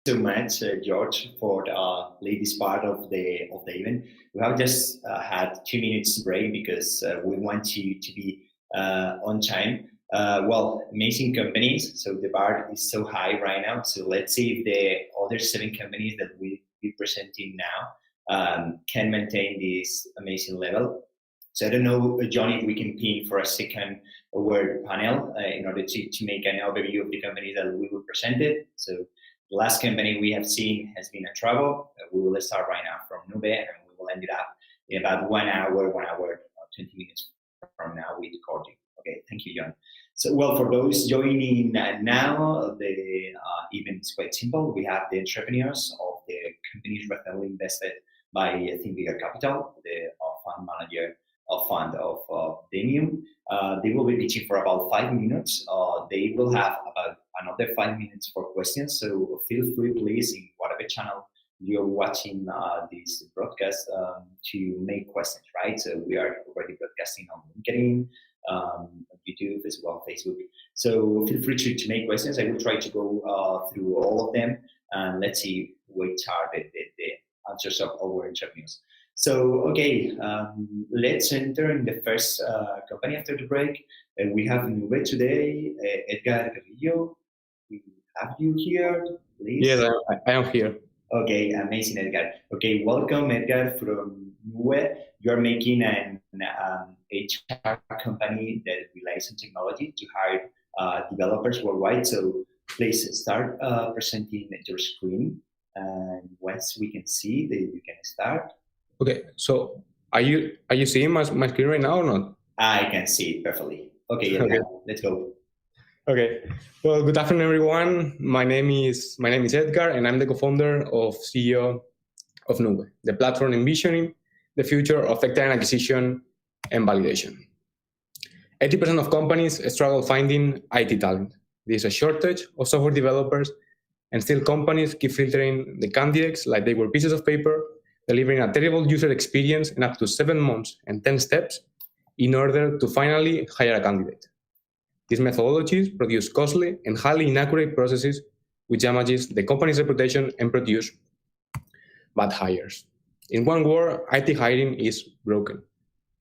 so much, George, for leading this part of the event. We have just had 2 minutes break because we want you to be on time. Amazing companies. So the bar is so high right now. So let's see if the other 7 companies that we'll be presenting now can maintain this amazing level. So I don't know, John, if we can pin for a second our panel in order to make an overview of the companies that we will present it. So the last company we have seen has been a travel. We will start right now from Nube, and we will end it up in about 1 hour, 20 minutes from now with recording. Okay, thank you, John. So, well, for those joining now, the event is quite simple. We have the entrepreneurs of the companies recently invested by Midiia Capital, the fund manager of fund of Demium. They will be pitching for about 5 minutes. They will have about another 5 minutes for questions. So feel free, please, in whatever channel you're watching this broadcast to make questions, right? So we are already broadcasting on LinkedIn, YouTube as well, Facebook. So feel free to make questions. I will try to go through all of them, and let's see which are the answers of our entrepreneurs. So, okay, let's enter in the first company after the break. We have Nube today, Edgar Carrillo. We have you here, please. Yes, I am here. Okay, amazing, Edgar. Okay, welcome, Edgar, from Nube. You're making an HR company that relies on technology to hire developers worldwide. So please start presenting your screen, and once we can see that you can start. Okay, so are you seeing my screen right now or not? I can see it perfectly. Okay, Edgar, let's go. Okay. Well, good afternoon, everyone. My name is Edgar, and I'm the co-founder of CEO of Nube, the platform envisioning the future of tech talent acquisition and validation. 80% of companies struggle finding IT talent. There's a shortage of software developers, and still companies keep filtering the candidates like they were pieces of paper, delivering a terrible user experience in up to 7 months and 10 steps in order to finally hire a candidate. These methodologies produce costly and highly inaccurate processes which damages the company's reputation and produce bad hires. In one word, IT hiring is broken.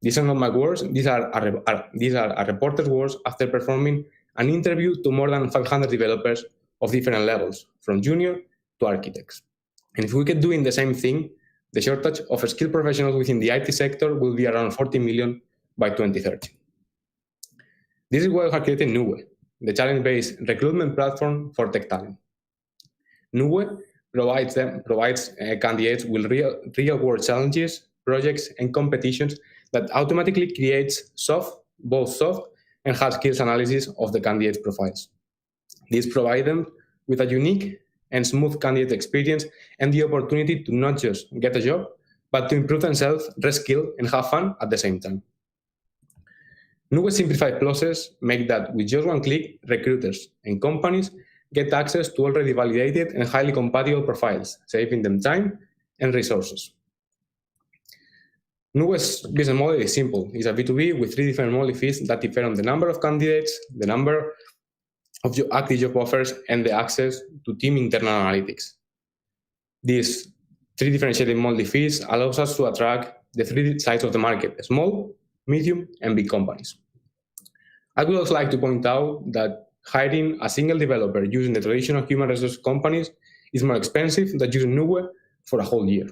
These are not my words, these are a reporter's words after performing an interview to more than 500 developers of different levels, from junior to architects. And if we keep doing the same thing, the shortage of skilled professionals within the IT sector will be around 40 million by 2030. This is why we have created Nube, the challenge-based recruitment platform for tech talent. Nube provides candidates with real-world challenges, projects, and competitions that automatically creates both soft and hard skills analysis of the candidates' profiles. These provide them with a unique and smooth candidate experience and the opportunity to not just get a job, but to improve themselves, reskill, and have fun at the same time. Nube's simplified process make that with just one click, recruiters and companies get access to already validated and highly compatible profiles, saving them time and resources. Nube's business model is simple. It's a B2B with 3 different monthly fees that differ on the number of candidates, the number of active job offers, and the access to team internal analytics. These 3 differentiated monthly fees allows us to attract the 3 sides of the market: small, medium, and big companies. I would also like to point out that hiring a single developer using the traditional human resource companies is more expensive than using Nube for a whole year.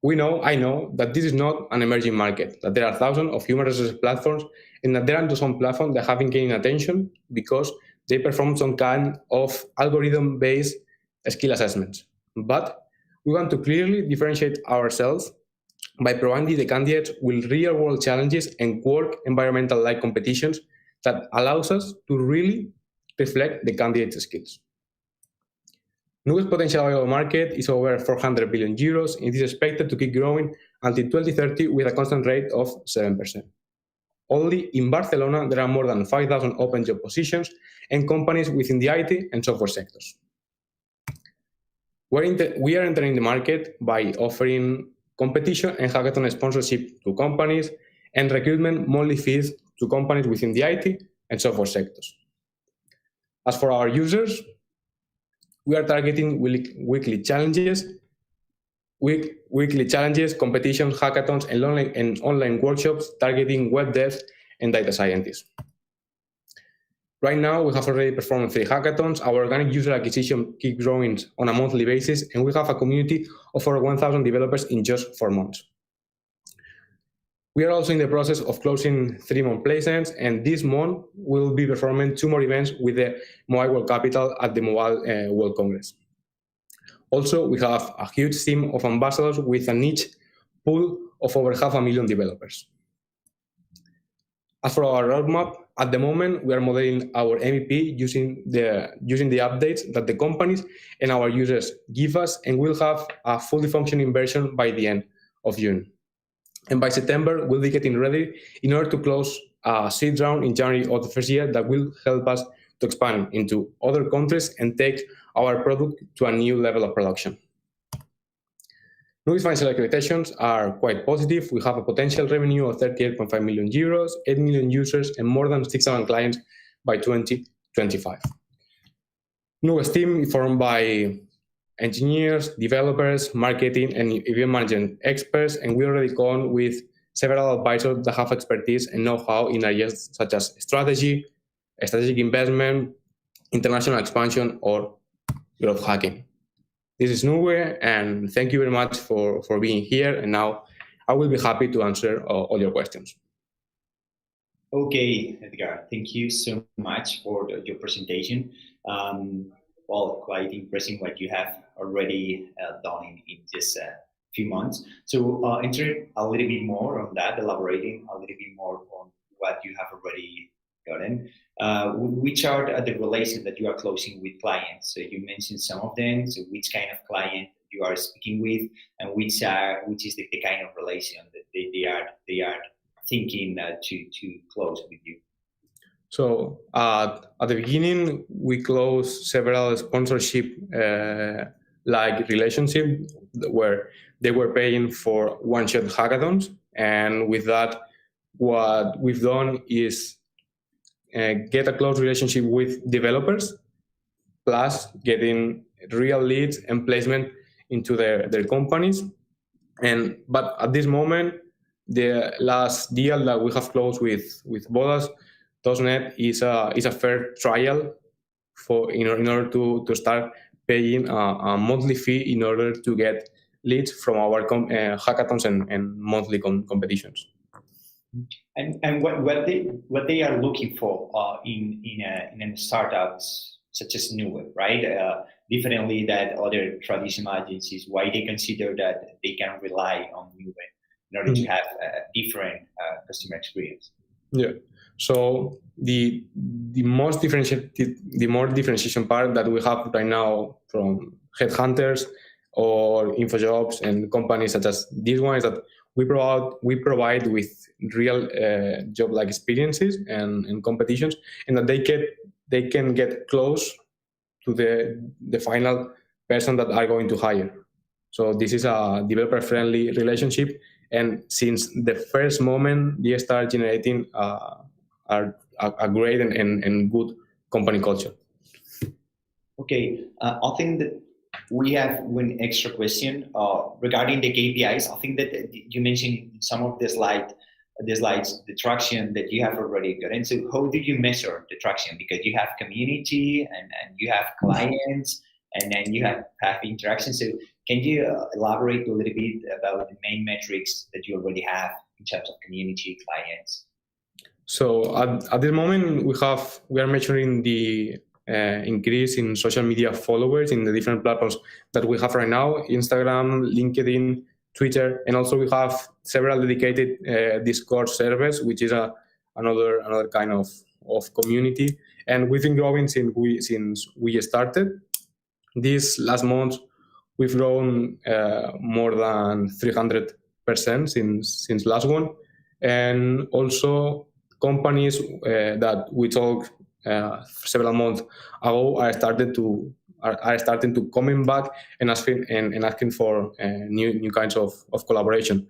I know that this is not an emerging market, that there are thousands of human resources platforms, and that there are some platforms that have been gaining attention because they perform some kind of algorithm-based skill assessments. But we want to clearly differentiate ourselves by providing the candidates with real-world challenges and work environmental-like competitions that allows us to really reflect the candidate's skills. Nube's potential available market is over 400 billion euros and is expected to keep growing until 2030 with a constant rate of 7%. Only in Barcelona, there are more than 5,000 open job positions and companies within the IT and software sectors. We are entering the market by offering competition and hackathon sponsorship to companies and recruitment monthly fees to companies within the IT and software sectors. As for our users, we are targeting weekly challenges, competitions, hackathons, and online workshops targeting web devs and data scientists. Right now, we have already performed 3 hackathons. Our organic user acquisition keeps growing on a monthly basis, and we have a community of over 1,000 developers in just 4 months. We are also in the process of closing 3 more placements, and this month we'll be performing 2 more events with the Mobile World Capital at the Mobile World Congress. Also, we have a huge team of ambassadors with a niche pool of over 500,000 developers. As for our roadmap, at the moment, we are modeling our MVP using the updates that the companies and our users give us, and we'll have a fully functioning version by the end of June. And by September, we'll be getting ready in order to close a seed round in January of the first year that will help us to expand into other countries and take our product to a new level of production. Nube's financial expectations are quite positive. We have a potential revenue of 38.5 million euros, 8 million users, and more than 6,000 clients by 2025. Nube's team is formed by engineers, developers, marketing, and event management experts, and we already gone with several advisors that have expertise and know-how in areas such as strategic investment, international expansion, or growth hacking. This is Nube, and thank you very much for being here. And now I will be happy to answer all your questions. Okay, Edgar, thank you so much for your presentation. Well, quite impressive what you have already done in just a few months. So entering a little bit more on that, elaborating a little bit more on what you have already gotten. Which are the relations that you are closing with clients? So you mentioned some of them. So which kind of client you are speaking with, and which is the kind of relation that they are thinking to close with you? So at the beginning, we closed several sponsorship like relationship where they were paying for one-shot hackathons, and with that, what we've done is get a close relationship with developers, plus getting real leads and placement into their companies. But at this moment, the last deal that we have closed with Bodas.net is a fair trial in order to start paying a monthly fee in order to get leads from our hackathons and monthly competitions. And what they are looking for in startups such as Nube, right? Differently than other traditional agencies, why they consider that they can rely on Nube in order to have a different customer experience. Yeah. So the more differentiation part that we have right now from headhunters or InfoJobs and companies such as this one is that we provide with real job-like experiences and competitions, and that they can get close to the final person that are going to hire. So this is a developer-friendly relationship, and since the first moment they start generating a great and good company culture. Okay, I think that we have one extra question regarding the KPIs. I think that you mentioned some of the slides, the traction that you have already gotten. So how do you measure the traction? Because you have community and you have clients, and then you have interaction. So can you elaborate a little bit about the main metrics that you already have in terms of community, clients? So at this moment, we are measuring the increase in social media followers in the different platforms that we have right now: Instagram, LinkedIn, Twitter, and also we have several dedicated Discord servers, which is another kind of community. And we've been growing since we started. This last month, we've grown more than 300% since last one, and also companies that we talked several months ago are starting to coming back and asking for new kinds of collaboration.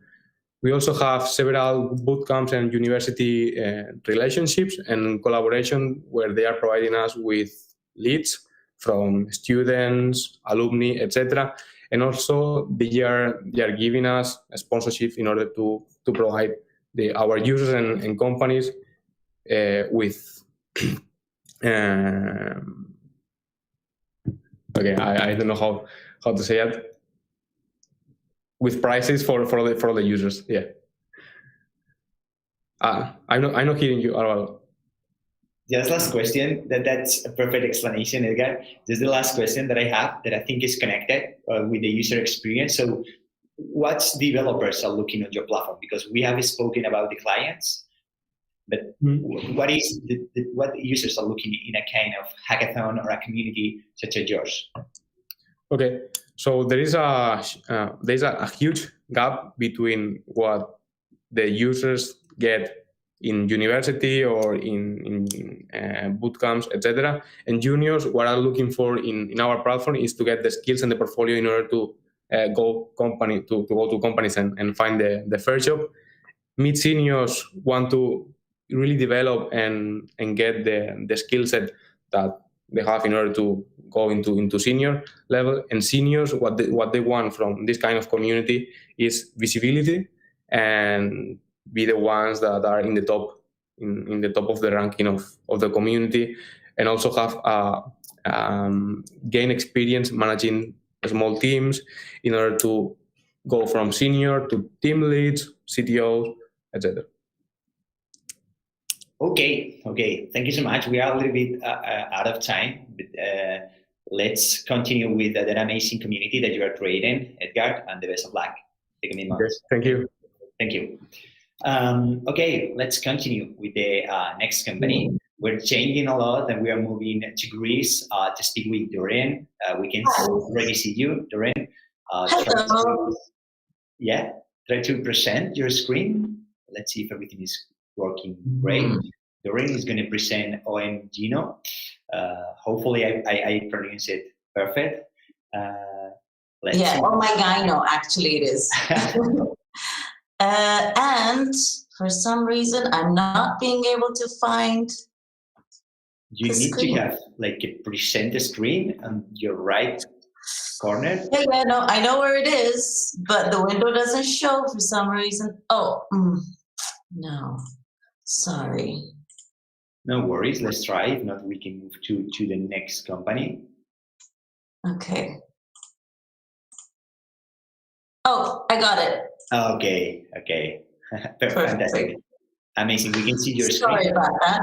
We also have several bootcamps and university relationships and collaboration where they are providing us with leads from students, alumni, etc. And also they are giving us a sponsorship in order to provide our users and companies with okay, I don't know how to say it, with prices for the users. Yeah. I'm not hearing you at all. Just last question. That's a perfect explanation, Edgar. This is the last question that I have that I think is connected with the user experience. So what developers are looking on your platform? Because we have spoken about the clients, but what users are looking in a kind of hackathon or a community such as yours? Okay, so there's a huge gap between what the users get in university or in boot camps, etc. And juniors, what are looking for in our platform is to get the skills and the portfolio in order to go to companies and find the first job. Mid seniors want to really develop and get the skill set that they have in order to go into senior level. And seniors, what they want from this kind of community is visibility and be the ones that are in the top of the ranking of the community, and also have gain experience managing small teams in order to go from senior to team leads, CTOs, etc. Okay. Thank you so much. We are a little bit out of time, but let's continue with that amazing community that you are creating, Edgar, and the best of luck. Take a minute. Yes, thank you. Thank you. Okay, let's continue with the next company. We're changing a lot, and we are moving to Greece to speak with Doreen. We can already see you, Doreen. Try to present your screen. Let's see if everything is working great. Doreen is going to present OMGino. Hopefully, I pronounce it perfect. Oh my God, no, actually it is. And for some reason, I'm not being able to find. You need to have like a present screen on your right corner. Yeah, no, I know where it is, but the window doesn't show for some reason. Oh, no, sorry. No worries. Let's try. If not, we can move to the next company. Okay. Oh, I got it. Okay. Fantastic. Amazing. We can see your screen. Sorry about that.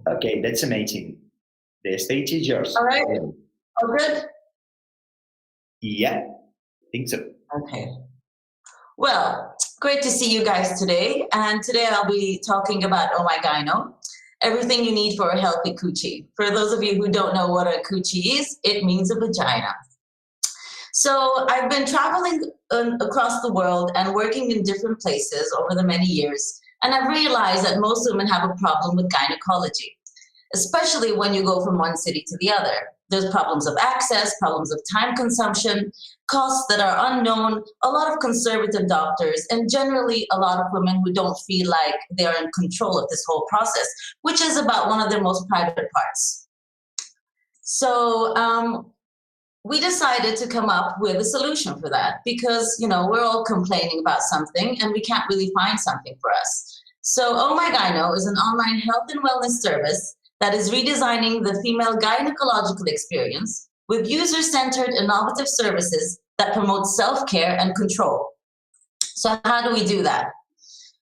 Okay, that's amazing. The stage is yours. All right. Oh, good? Yeah, I think so. Okay. Well, great to see you guys today. And today I'll be talking about Oh My Gyno, everything you need for a healthy coochie. For those of you who don't know what a coochie is, it means a vagina. So I've been traveling across the world and working in different places over the many years, and I've realized that most women have a problem with gynecology, especially when you go from one city to the other. There's problems of access, problems of time consumption, costs that are unknown, a lot of conservative doctors, and generally a lot of women who don't feel like they're in control of this whole process, which is about one of their most private parts. So we decided to come up with a solution for that because, you know, we're all complaining about something and we can't really find something for us. So Oh My Gyno is an online health and wellness service that is redesigning the female gynecological experience with user-centered innovative services that promote self-care and control. So how do we do that?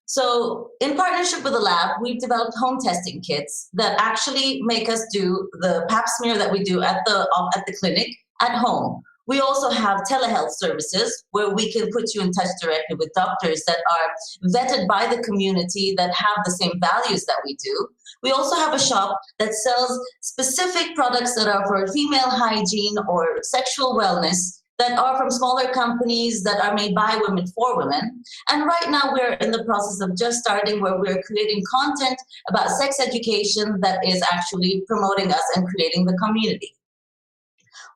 So in partnership with the lab, we've developed home testing kits that actually make us do the pap smear that we do at the clinic at home. We also have telehealth services where we can put you in touch directly with doctors that are vetted by the community that have the same values that we do. We also have a shop that sells specific products that are for female hygiene or sexual wellness that are from smaller companies that are made by women for women. And right now we're in the process of just starting where we're creating content about sex education that is actually promoting us and creating the community.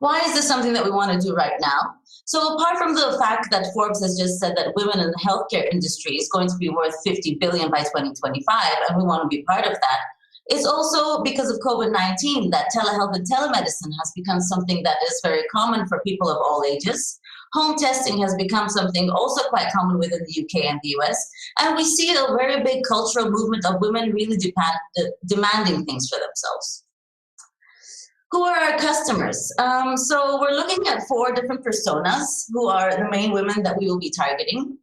Why is this something that we want to do right now? So apart from the fact that Forbes has just said that women in the healthcare industry is going to be worth $50 billion by 2025, and we want to be part of that, It's also because of COVID-19 that telehealth and telemedicine has become something that is very common for people of all ages. Home testing has become something also quite common within the UK and the US. And we see a very big cultural movement of women really demanding things for themselves. Who are our customers? So we're looking at 4 different personas who are the main women that we will be targeting.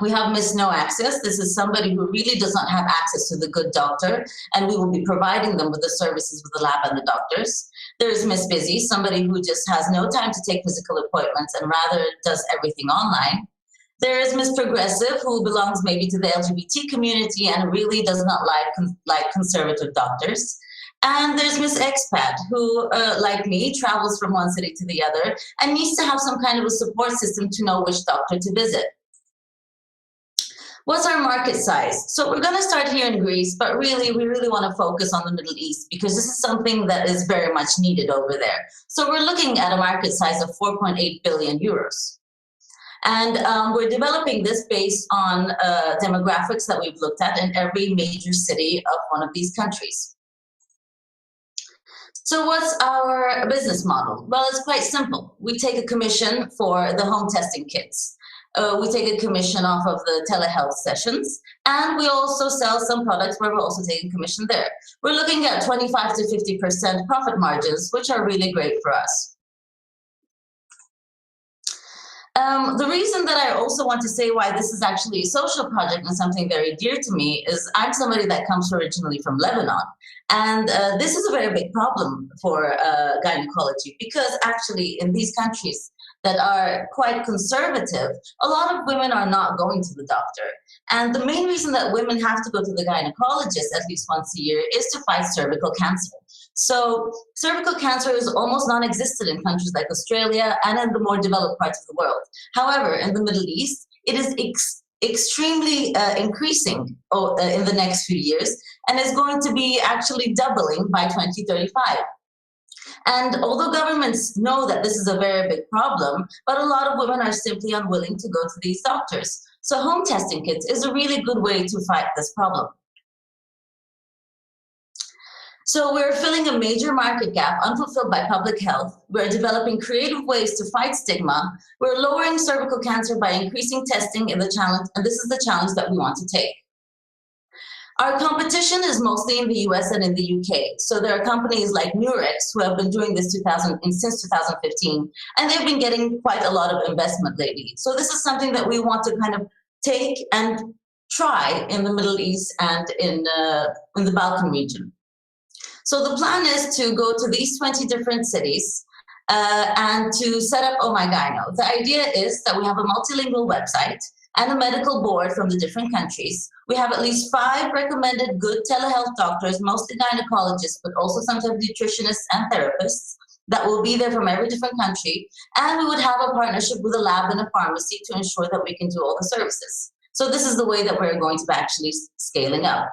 We have Miss No Access. This is somebody who really does not have access to the good doctor, and we will be providing them with the services with the lab and the doctors. There's Miss Busy, somebody who just has no time to take physical appointments and rather does everything online. There is Miss Progressive, who belongs maybe to the LGBT community and really does not like conservative doctors. And there's Miss Expat, who, like me, travels from one city to the other and needs to have some kind of a support system to know which doctor to visit. What's our market size? So we're going to start here in Greece, but really, we really want to focus on the Middle East because this is something that is very much needed over there. So we're looking at a market size of 4.8 billion euros. And we're developing this based on demographics that we've looked at in every major city of one of these countries. So what's our business model? Well, it's quite simple. We take a commission for the home testing kits. We take a commission off of the telehealth sessions, and we also sell some products where we're also taking commission there. We're looking at 25 to 50% profit margins, which are really great for us. The reason that I also want to say why this is actually a social project and something very dear to me is I'm somebody that comes originally from Lebanon. And this is a very big problem for gynecology because actually in these countries that are quite conservative, a lot of women are not going to the doctor. And the main reason that women have to go to the gynecologist at least once a year is to fight cervical cancer. So cervical cancer is almost non-existent in countries like Australia and in the more developed parts of the world. However, in the Middle East, it is extremely increasing in the next few years and is going to be actually doubling by 2035. And although governments know that this is a very big problem, but a lot of women are simply unwilling to go to these doctors. So home testing kits is a really good way to fight this problem. So we're filling a major market gap unfulfilled by public health. We're developing creative ways to fight stigma. We're lowering cervical cancer by increasing testing in the challenge, and this is the challenge that we want to take. Our competition is mostly in the US and in the UK. So there are companies like Nurex who have been doing this since 2015, and they've been getting quite a lot of investment lately. So this is something that we want to kind of take and try in the Middle East and in the Balkan region. So the plan is to go to these 20 different cities and to set up Oh My Gyno. The idea is that we have a multilingual website and a medical board from the different countries. We have at least 5 recommended good telehealth doctors, mostly gynecologists, but also sometimes nutritionists and therapists that will be there from every different country. And we would have a partnership with a lab and a pharmacy to ensure that we can do all the services. So this is the way that we're going to be actually scaling up.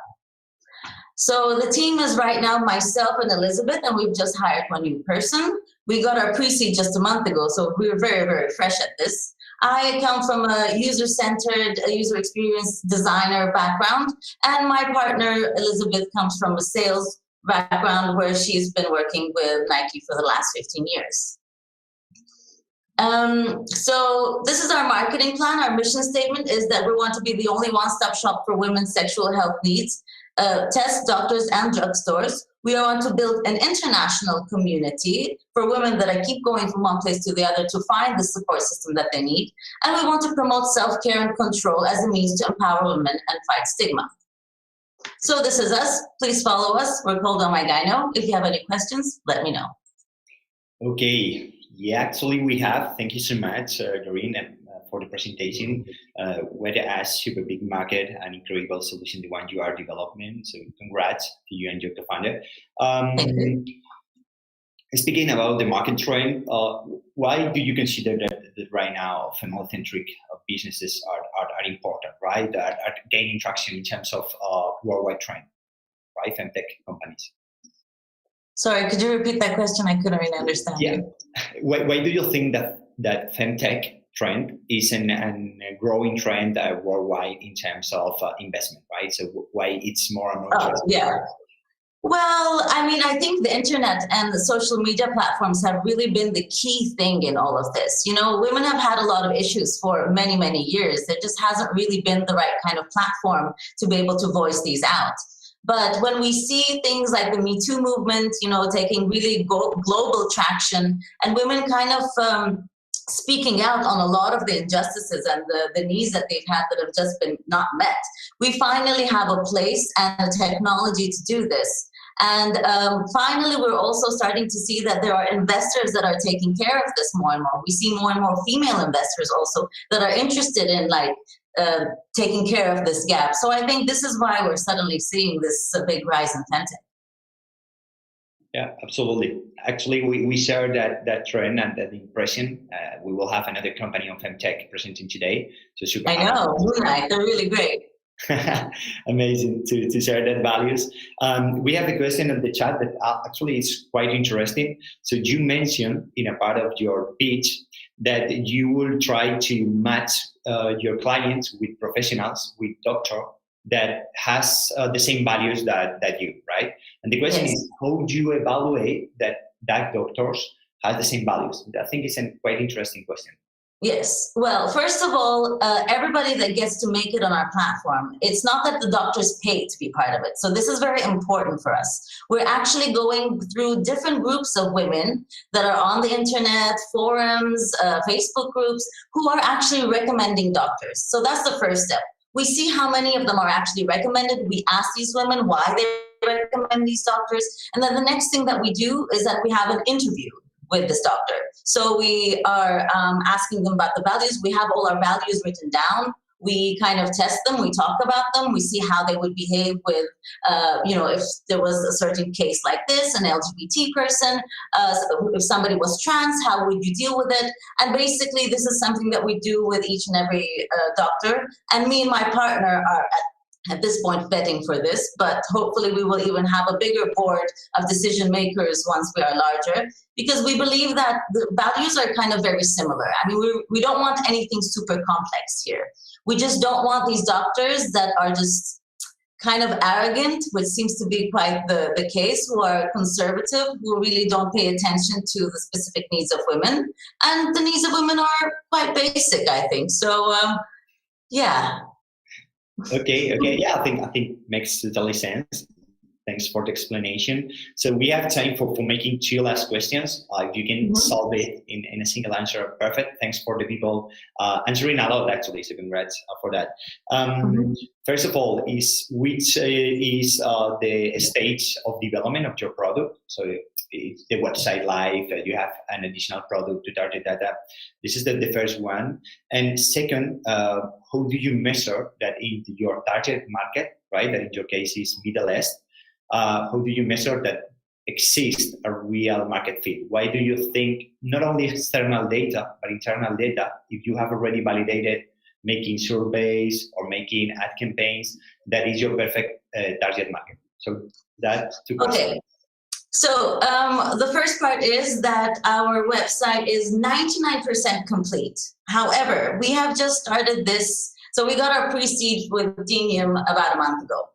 So the team is right now myself and Elizabeth, and we've just hired one new person. We got our pre-seed just a month ago, so we're very, very fresh at this. I come from a user-centered, user experience designer background, and my partner, Elizabeth, comes from a sales background where she's been working with Nike for the last 15 years. So this is our marketing plan. Our mission statement is that we want to be the only one-stop shop for women's sexual health needs, tests, doctors, and drugstores. We want to build an international community for women that keep going from one place to the other to find the support system that they need. And we want to promote self-care and control as a means to empower women and fight stigma. So this is us. Please follow us. We're called Oh My Gyno. If you have any questions, let me know. Okay. Yeah, actually we have. Thank you so much, Doreen, for the presentation. Where a super big market, an incredible solution, the one you are developing. So congrats to you and your co-founder. Speaking about the market trend, why do you consider that right now female-centric businesses are important, right? Are gaining traction in terms of worldwide trend, right? Femtech companies. Sorry, could you repeat that question? I couldn't really understand. Yeah. Why do you think that femtech trend is a growing trend worldwide in terms of investment, right? So why it's more and more. Yeah. Well, I mean, I think the internet and the social media platforms have really been the key thing in all of this. You know, women have had a lot of issues for many, many years. There just hasn't really been the right kind of platform to be able to voice these out. But when we see things like the Me Too movement, you know, taking really global traction, and women kind of speaking out on a lot of the injustices and the needs that they've had that have just been not met, we finally have a place and a technology to do this. And finally, we're also starting to see that there are investors that are taking care of this more and more. We see more and more female investors also that are interested in taking care of this gap. So I think this is why we're suddenly seeing this big rise in femtech. Yeah, absolutely. Actually, we share that trend and that impression. We will have another company on femtech presenting today. So super. I know, Moonlight, they're really great. Amazing to share that values. We have a question in the chat that actually is quite interesting. So you mentioned in a part of your pitch that you will try to match your clients with professionals, with doctor that has the same values that you, right? And the question is, how do you evaluate that doctors have the same values? I think it's a quite interesting question. Yes. Well, first of all, everybody that gets to make it on our platform, it's not that the doctors pay to be part of it. So this is very important for us. We're actually going through different groups of women that are on the internet, forums, Facebook groups, who are actually recommending doctors. So that's the first step. We see how many of them are actually recommended. We ask these women why they recommend these doctors. And then the next thing that we do is that we have an interview with this doctor. So we are asking them about the values. We have all our values written down. We kind of test them. We talk about them. We see how they would behave with, if there was a certain case like this, an LGBT person, if somebody was trans, how would you deal with it? And basically, this is something that we do with each and every doctor. And me and my partner are at this point vetting for this, but hopefully we will even have a bigger board of decision makers once we are larger, because we believe that the values are kind of very similar. I mean, we don't want anything super complex here. We just don't want these doctors that are just kind of arrogant, which seems to be quite the case, who are conservative, who really don't pay attention to the specific needs of women. And the needs of women are quite basic, I think. So, yeah. Okay. Yeah, I think makes totally sense. Thanks for the explanation. So we have time for making 2 last questions. If you can solve it in a single answer, perfect. Thanks for the people answering a lot, actually. So congrats for that. First of all, which is the stage of development of your product? So it's the website live, you have an additional product to target data. This is the first one. And second, how do you measure that in your target market, right? That in your case is Middle East. How do you measure that exists a real market fit? Why do you think not only external data, but internal data, if you have already validated making surveys or making ad campaigns, that is your perfect target market? So that's 2 questions. Okay. So the first part is that our website is 99% complete. However, we have just started this. So we got our pre-seed with Demium about a month ago.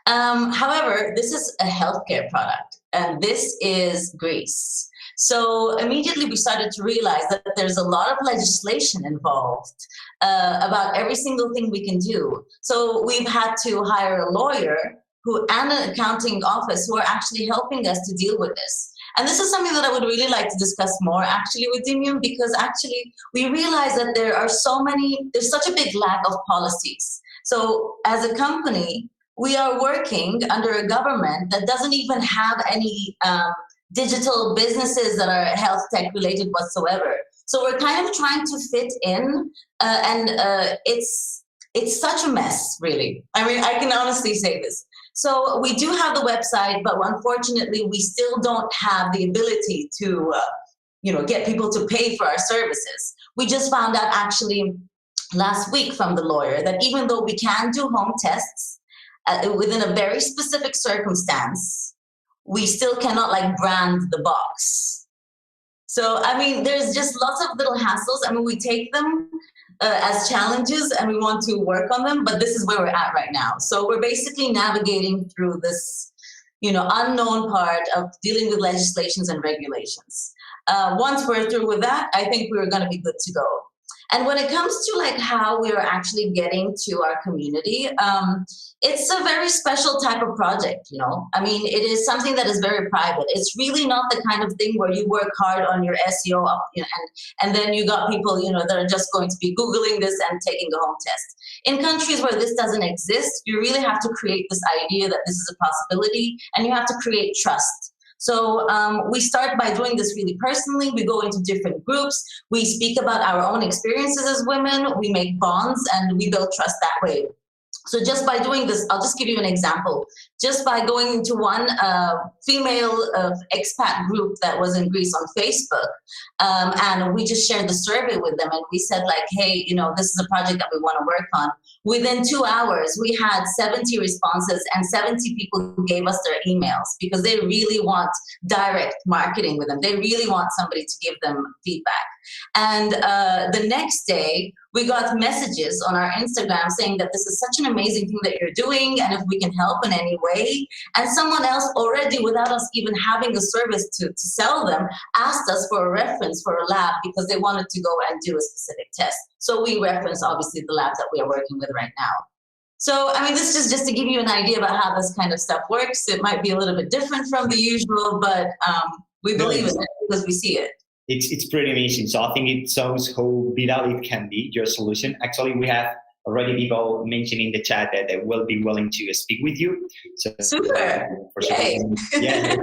However, this is a healthcare product, and this is Greece. So immediately we started to realize that there's a lot of legislation involved about every single thing we can do. So we've had to hire a lawyer and an accounting office who are actually helping us to deal with this. And this is something that I would really like to discuss more actually with Demium, because actually we realize that there's such a big lack of policies. So as a company, we are working under a government that doesn't even have any digital businesses that are health tech related whatsoever. So we're kind of trying to fit in, and it's such a mess, really. I mean, I can honestly say this. So we do have the website, but unfortunately, we still don't have the ability to, get people to pay for our services. We just found out actually last week from the lawyer that even though we can do home tests, within a very specific circumstance, we still cannot brand the box. So, I mean, there's just lots of little hassles. I mean, we take them as challenges and we want to work on them, but this is where we're at right now. So we're basically navigating through this unknown part of dealing with legislations and regulations. Once we're through with that, I think we're going to be good to go. And when it comes to like how we are actually getting to our community, it's a very special type of project, I mean, it is something that is very private. It's really not the kind of thing where you work hard on your SEO up, and then you got people, that are just going to be Googling this and taking the home test. In countries where this doesn't exist, you really have to create this idea that this is a possibility, and you have to create trust. So we start by doing this really personally. We go into different groups. We speak about our own experiences as women. We make bonds, and we build trust that way. So just by doing this, I'll just give you an example. Just by going into one female expat group that was in Greece on Facebook, and we just shared the survey with them, and we said like, hey, this is a project that we want to work on. Within 2 hours, we had 70 responses and 70 people who gave us their emails because they really want direct marketing with them. They really want somebody to give them feedback. And the next day, we got messages on our Instagram saying that this is such an amazing thing that you're doing, and if we can help in any way. And someone else already, without us even having a service to sell them, asked us for a reference for a lab because they wanted to go and do a specific test. So we reference, obviously, the labs that we are working with right now. So, I mean, this is just to give you an idea about how this kind of stuff works. It might be a little bit different from the usual, but we believe in it because we see it. It's pretty amazing. So I think it shows how vital it can be, your solution. Actually, we have already people mentioning in the chat that they will be willing to speak with you. So super. For sure. Yeah,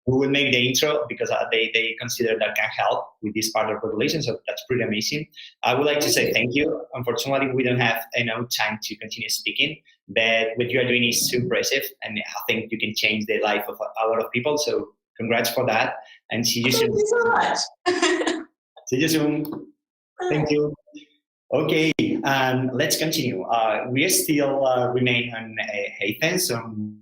we will make the intro because they consider that can help with this part of regulation. So that's pretty amazing. I would like to say thank you. Unfortunately, we don't have enough time to continue speaking, but what you are doing is so impressive, and I think you can change the life of a lot of people. So congrats for that, and see you soon. Thank you so much. See you soon. Thank you. Okay, let's continue. We are still remain on Athens, on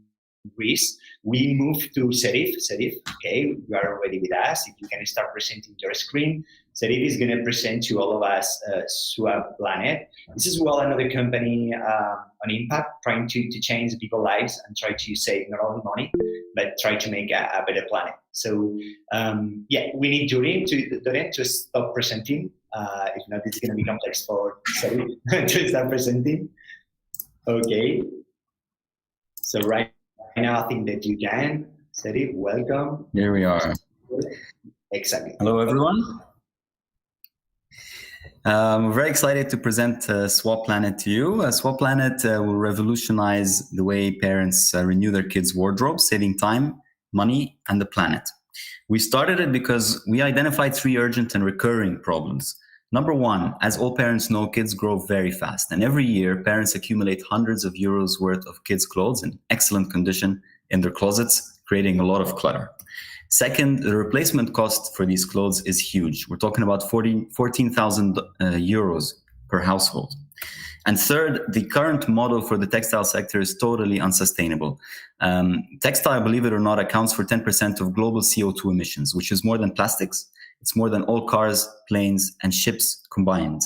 Greece. We move to Serif. Serif, okay, you are already with us. If you can start presenting your screen. Serif is going to present to all of us Swap Planet. This is another company on impact, trying to change people's lives and try to save not only money, but try to make a better planet. So we need Doreen to stop presenting. If not, it's going to be complex for Serif to start presenting. Okay. So right now, I think that you can. Serif, welcome. Here we are. Exactly. Hello, everyone. We're very excited to present Swap Planet to you. Swap Planet will revolutionize the way parents renew their kids' wardrobes, saving time, money, and the planet. We started it because we identified 3 urgent and recurring problems. Number 1, as all parents know, kids grow very fast. And every year, parents accumulate hundreds of euros worth of kids' clothes in excellent condition in their closets, creating a lot of clutter. Second, the replacement cost for these clothes is huge. We're talking about 14,000 euros per household. And third, the current model for the textile sector is totally unsustainable. Textile, believe it or not, accounts for 10% of global CO2 emissions, which is more than plastics. It's more than all cars, planes, and ships combined.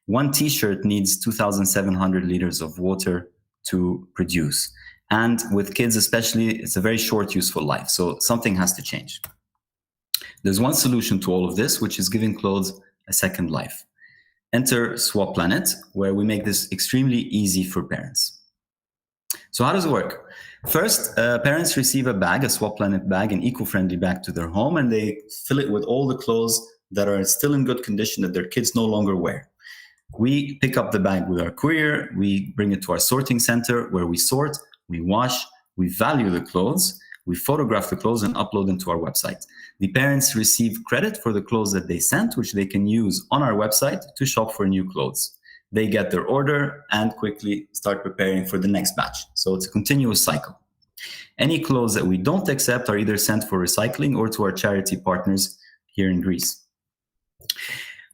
One t-shirt needs 2,700 liters of water to produce. And with kids especially, it's a very short useful life. So something has to change. There's one solution to all of this, which is giving clothes a second life. Enter Swap Planet, where we make this extremely easy for parents. So how does it work? First, parents receive a bag, a Swap Planet bag, an eco-friendly bag to their home, and they fill it with all the clothes that are still in good condition that their kids no longer wear. We pick up the bag with our courier, we bring it to our sorting center where we sort, we wash, we value the clothes, we photograph the clothes and upload them to our website. The parents receive credit for the clothes that they sent, which they can use on our website to shop for new clothes. They get their order and quickly start preparing for the next batch. So it's a continuous cycle. Any clothes that we don't accept are either sent for recycling or to our charity partners here in Greece.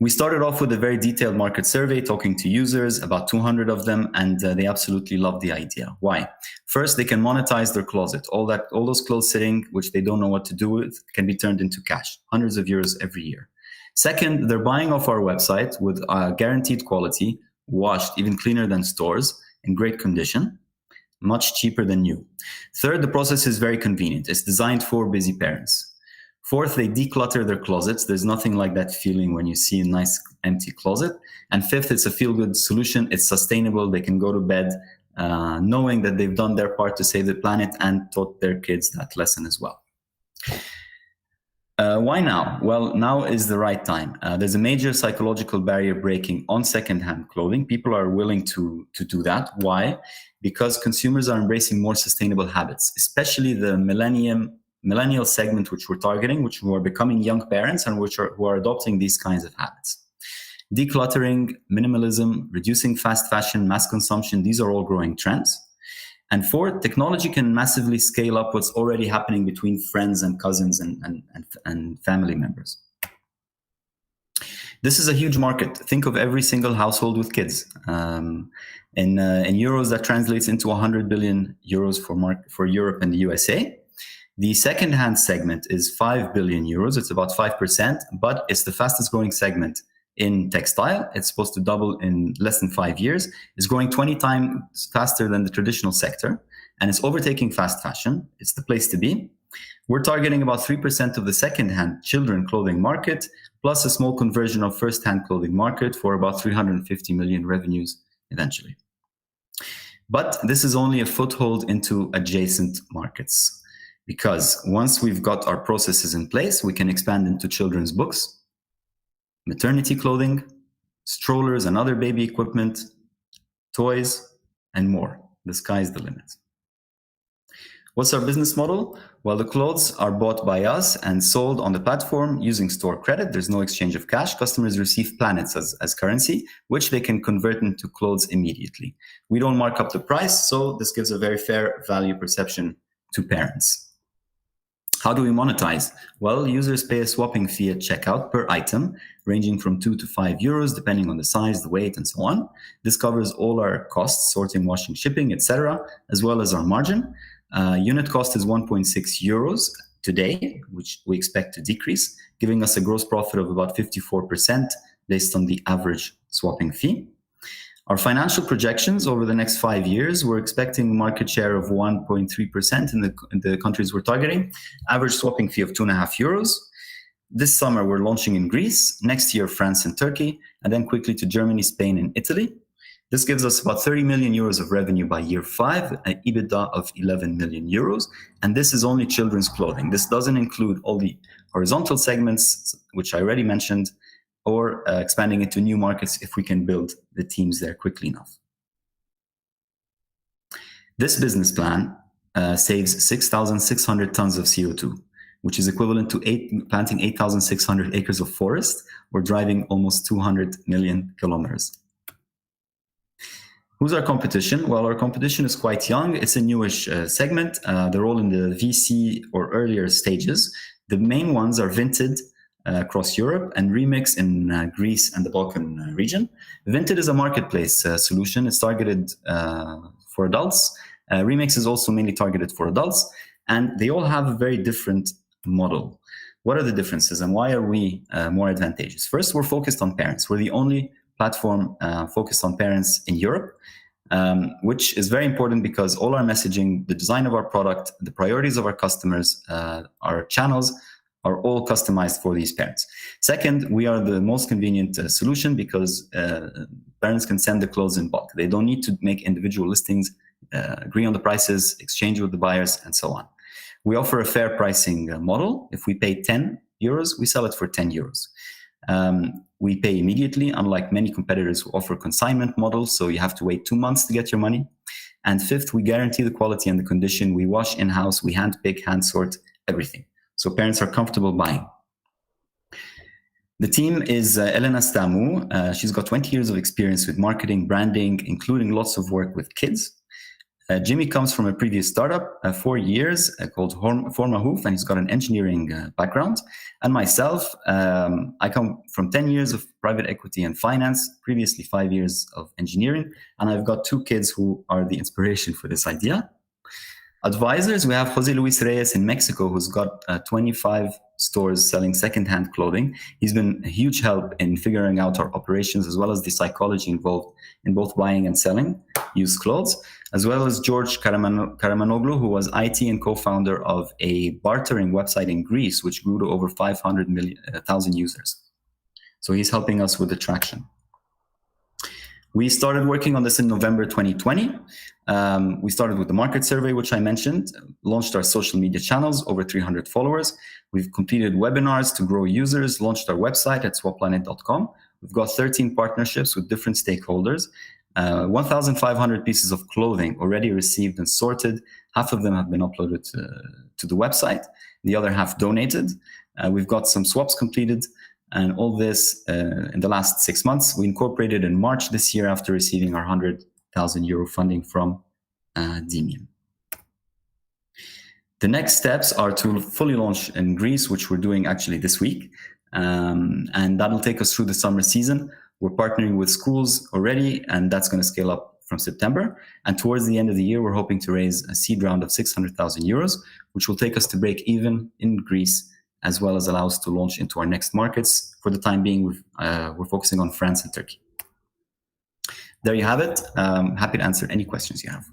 We started off with a very detailed market survey, talking to users, about 200 of them, and they absolutely love the idea. Why? First, they can monetize their closet. All those clothes sitting, which they don't know what to do with, can be turned into cash, hundreds of euros every year. Second, they're buying off our website with guaranteed quality, washed, even cleaner than stores, in great condition. much cheaper than new. Third, the process is very convenient. It's designed for busy parents. Fourth, they declutter their closets. There's nothing like that feeling when you see a nice empty closet. And fifth, it's a feel-good solution. It's sustainable. They can go to bed knowing that they've done their part to save the planet and taught their kids that lesson as well. Why now? Well, now is the right time. There's a major psychological barrier breaking on secondhand clothing. People are willing to do that. Why? Because consumers are embracing more sustainable habits, especially the millennial segment, which we're targeting, who are becoming young parents and who are adopting these kinds of habits. Decluttering, minimalism, reducing fast fashion, mass consumption, these are all growing trends. And fourth, technology can massively scale up what's already happening between friends and cousins and family members. This is a huge market. Think of every single household with kids. In euros, that translates into 100 billion euros for Europe and the USA. The second-hand segment is 5 billion euros. It's about 5%, but it's the fastest growing segment in textile. It's supposed to double in less than 5 years. It's growing 20 times faster than the traditional sector, and it's overtaking fast fashion. It's the place to be. We're targeting about 3% of the second-hand children clothing market, plus a small conversion of first-hand clothing market for about 350 million revenues eventually. But this is only a foothold into adjacent markets, because once we've got our processes in place, we can expand into children's books, maternity clothing, strollers and other baby equipment, toys, and more. The sky's the limit. What's our business model? Well, the clothes are bought by us and sold on the platform using store credit. There's no exchange of cash. Customers receive planets as currency, which they can convert into clothes immediately. We don't mark up the price, so this gives a very fair value perception to parents. How do we monetize? Well, users pay a swapping fee at checkout per item, ranging from 2 to 5 euros, depending on the size, the weight, and so on. This covers all our costs, sorting, washing, shipping, etc., as well as our margin. Unit cost is 1.6 euros today, which we expect to decrease, giving us a gross profit of about 54% based on the average swapping fee. Our financial projections over the next 5 years, we're expecting market share of 1.3% in the countries we're targeting, average swapping fee of 2.5 euros. This summer, we're launching in Greece, next year, France and Turkey, and then quickly to Germany, Spain, and Italy. This gives us about 30 million euros of revenue by year 5, an EBITDA of 11 million euros. And this is only children's clothing. This doesn't include all the horizontal segments, which I already mentioned, or expanding into new markets if we can build the teams there quickly enough. This business plan saves 6,600 tons of CO2, which is equivalent to planting 8,600 acres of forest or driving almost 200 million kilometers. Who's our competition? Well, our competition is quite young. It's a newish segment. They're all in the VC or earlier stages. The main ones are Vinted across Europe and Remix in Greece and the Balkan region. Vinted is a marketplace solution. It's targeted for adults. Remix is also mainly targeted for adults, and they all have a very different model. What are the differences and why are we more advantageous? First, we're focused on parents. We're the only platform focused on parents in Europe, which is very important because all our messaging, the design of our product, the priorities of our customers, our channels are all customized for these parents. Second, we are the most convenient solution because parents can send the clothes in bulk. They don't need to make individual listings, agree on the prices, exchange with the buyers, and so on. We offer a fair pricing model. If we pay 10 euros, we sell it for 10 euros. We pay immediately, unlike many competitors who offer consignment models, so you have to wait 2 months to get your money. And fifth, we guarantee the quality and the condition. We wash in-house, we hand pick, hand sort, everything. So parents are comfortable buying. The team is Elena Stamu. She's got 20 years of experience with marketing, branding, including lots of work with kids. Jimmy comes from a previous startup, 4 years, called Formahoof, and he's got an engineering background. And myself, I come from 10 years of private equity and finance, previously 5 years of engineering, and I've got 2 kids who are the inspiration for this idea. Advisors, we have Jose Luis Reyes in Mexico, who's got 25 stores selling secondhand clothing. He's been a huge help in figuring out our operations as well as the psychology involved in both buying and selling used clothes. as well as George Karamanoglu, who was IT and co-founder of a bartering website in Greece, which grew to over 500,000 users. So he's helping us with the traction. We started working on this in November 2020. We started with the market survey, which I mentioned, launched our social media channels, over 300 followers. We've completed webinars to grow users, launched our website at swapplanet.com. We've got 13 partnerships with different stakeholders, 1,500 pieces of clothing already received and sorted. Half of them have been uploaded to the website, the other half donated. We've got some swaps completed. And all this in the last 6 months. We incorporated in March this year after receiving our €100,000 funding from Demium. The next steps are to fully launch in Greece, which we're doing actually this week. And that'll take us through the summer season. We're partnering with schools already, and that's going to scale up from September. And towards the end of the year, we're hoping to raise a seed round of €600,000, which will take us to break even in Greece, as well as allow us to launch into our next markets. For the time being, we're focusing on France and Turkey. There you have it. Happy to answer any questions you have.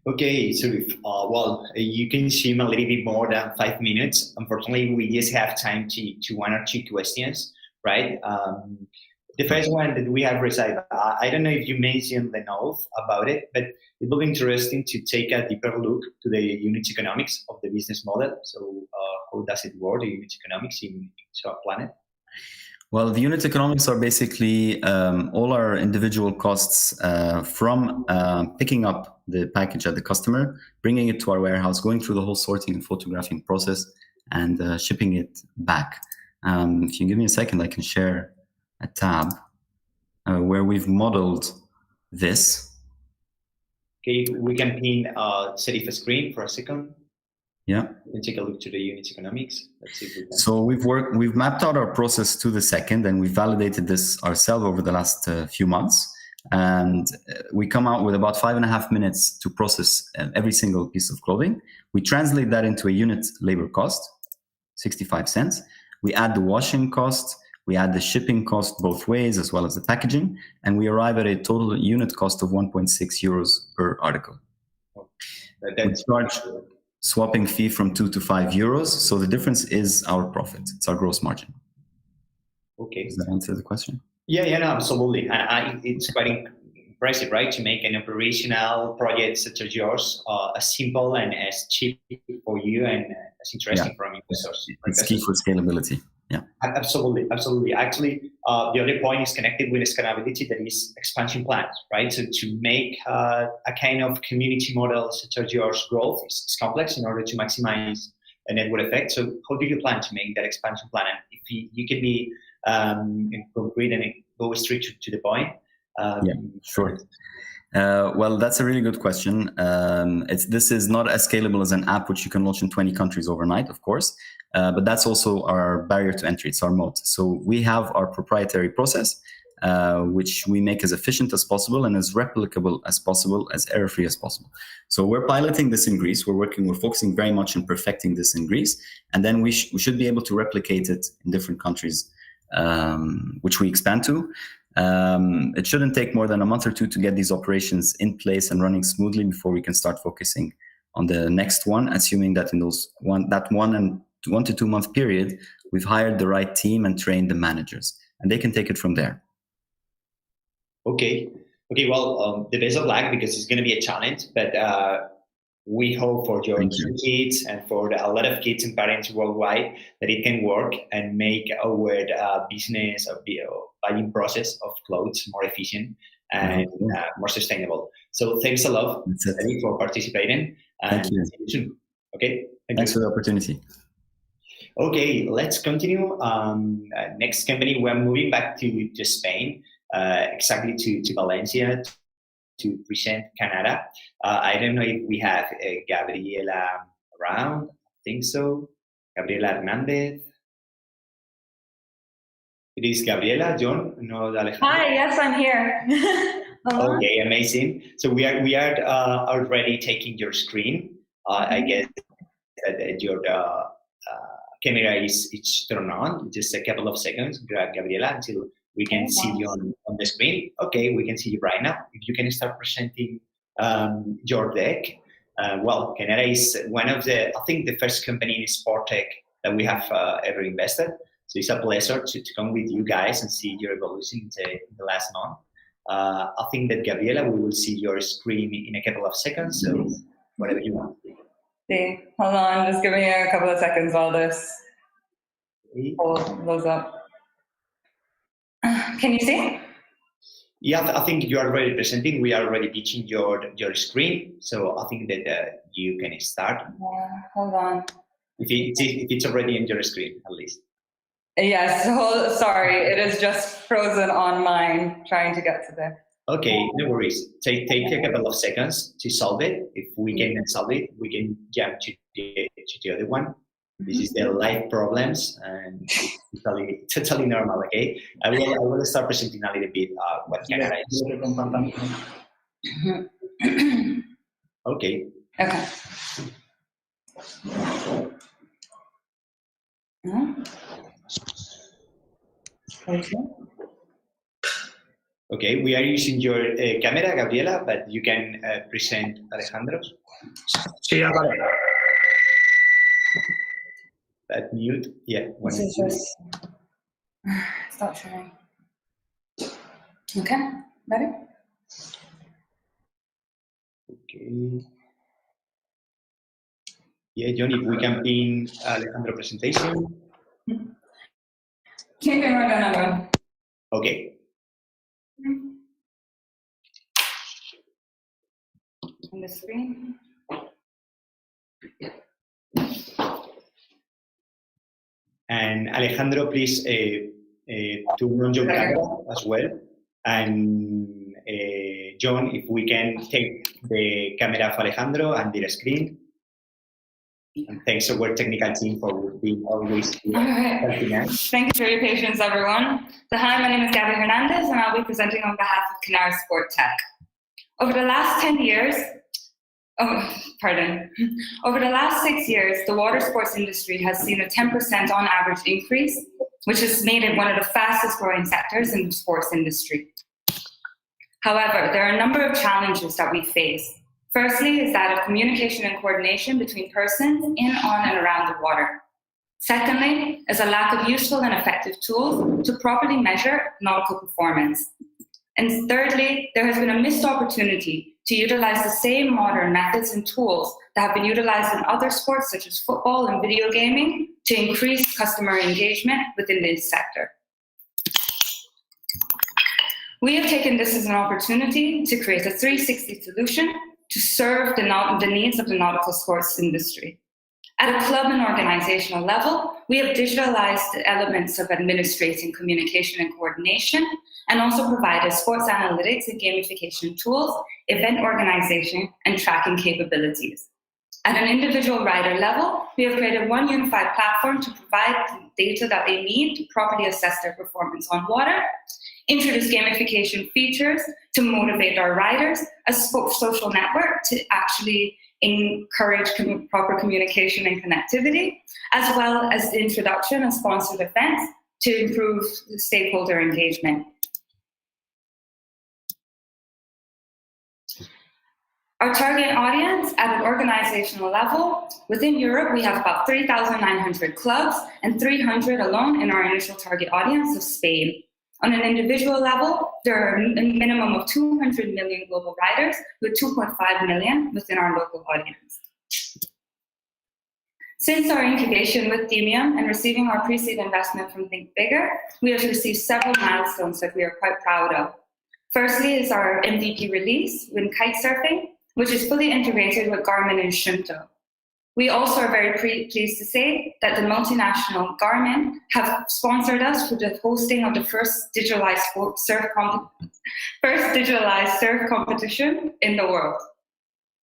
Okay, so well, you consume a little bit more than 5 minutes. Unfortunately, we just have time to one or two questions, right? The first one that we have received, I don't know if you mentioned the note about it, but it will be interesting to take a deeper look to the unit economics of the business model. So how does it work, the unit economics in SwapPlanet? Well, the unit economics are basically all our individual costs from picking up the package at the customer, bringing it to our warehouse, going through the whole sorting and photographing process, and shipping it back. If you give me a second, I can share a tab where we've modeled this. Okay, we can pin set it a screen for a second. Yeah. We can take a look to the unit economics. Let's see if we can. So we've mapped out our process to the second, and we validated this ourselves over the last few months. And we come out with about 5.5 minutes to process every single piece of clothing. We translate that into a unit labor cost, 65 cents. We add the washing cost, we add the shipping cost both ways, as well as the packaging, and we arrive at a total unit cost of 1.6 euros per article. We charge swapping fee from 2 to 5 euros. So the difference is our profit. It's our gross margin. Okay. Does that answer the question? Yeah, no, absolutely. It's quite impressive, right? To make an operational project such as yours as simple and as cheap for you and as interesting for investors. It's key for scalability. Yeah. Absolutely. Actually, the other point is connected with scalability, that is expansion plans, right? So to make a kind of community model such as yours growth is complex in order to maximize a network effect. So how do you plan to make that expansion plan? And if you can be concrete and go straight to the point. Yeah, sure. Well, that's a really good question. This is not as scalable as an app which you can launch in 20 countries overnight, of course, but that's also our barrier to entry. It's our moat. So we have our proprietary process, which we make as efficient as possible and as replicable as possible, as error-free as possible. So we're piloting this in Greece. We're focusing very much on perfecting this in Greece, and then we should be able to replicate it in different countries, which we expand to. It shouldn't take more than a month or two to get these operations in place and running smoothly before we can start focusing on the next one, assuming that in that 1 to 2 month period, we've hired the right team and trained the managers, and they can take it from there. Okay. Well, the best of luck, because it's going to be a challenge, but we hope for your kids and for a lot of kids and parents worldwide that it can work and make our business of the buying process of clothes more efficient and more sustainable. So thanks a lot for participating. And Thank you. See you soon. Okay. Thanks for the opportunity. Okay, let's continue. Next company, we're moving back to Spain, exactly to Valencia, to present Canada. I don't know if we have Gabriela around. I think so. Gabriela Hernandez. It is Gabriela, John, no Alejandro. Hi, yes, I'm here. Okay, amazing. So we are already taking your screen. I guess that your camera is turned on. Just a couple of seconds, Gabriela, until we can see you on the screen. Okay, we can see you right now. If you can start presenting your deck. Well, Canada is one of I think the first company in sport tech that we have ever invested. So it's a pleasure to come with you guys and see your evolution in the last month. I think that Gabriela, we will see your screen in a couple of seconds. So whatever you want. See, hold on, just give me a couple of seconds while this loads up. Can you see? Yeah, I think you are already presenting. We are already pitching your screen. So I think that you can start. Yeah, hold on. If it's already in your screen, at least. Yes, sorry, it is just frozen on mine, trying to get to there. Okay, no worries. Take a couple of seconds to solve it. If we can solve it, we can jump to the other one. This is the live problems, and it's totally normal. Okay, I will start presenting a little bit what Canada is. Okay. Okay. Okay. Okay, we are using your camera, Gabriela, but you can present Alejandro's. Sí, ya vale. That mute, yeah. This is just stop sharing. Okay, ready? Okay. Yeah, John, if we can pin Alejandro presentation. Keep it right on. Okay. On the screen. And Alejandro, please turn on your camera as well. And John, if we can take the camera of Alejandro and the screen. And thanks to our technical team for being always here. All right. Thank you for your patience, everyone. So hi, my name is Gabby Hernandez, and I'll be presenting on behalf of Canara Sport Tech. Over the last 10 years, over the last 6 years, the water sports industry has seen a 10% on average increase, which has made it one of the fastest growing sectors in the sports industry. However, there are a number of challenges that we face. Firstly is that of communication and coordination between persons in, on, and around the water. Secondly is a lack of useful and effective tools to properly measure nautical performance. And thirdly, there has been a missed opportunity to utilize the same modern methods and tools that have been utilized in other sports such as football and video gaming to increase customer engagement within this sector. We have taken this as an opportunity to create a 360 solution to serve the needs of the nautical sports industry. At a club and organizational level, we have digitalized the elements of administrating communication and coordination, and also provided sports analytics and gamification tools, event organization, and tracking capabilities. At an individual rider level, we have created one unified platform to provide the data that they need to properly assess their performance on water, introduce gamification features to motivate our riders, a social network to actually encourage proper communication and connectivity, as well as the introduction of sponsored events to improve stakeholder engagement. Our target audience at an organizational level, within Europe, we have about 3,900 clubs and 300 alone in our initial target audience of Spain. On an individual level, there are a minimum of 200 million global riders with 2.5 million within our local audience. Since our incubation with Demium and receiving our pre-seed investment from Think Bigger, we have received several milestones that we are quite proud of. Firstly is our MVP release with kitesurfing, which is fully integrated with Garmin and Shunto. We also are very pleased to say that the multinational Garmin have sponsored us for the hosting of the first digitalized surf competition in the world.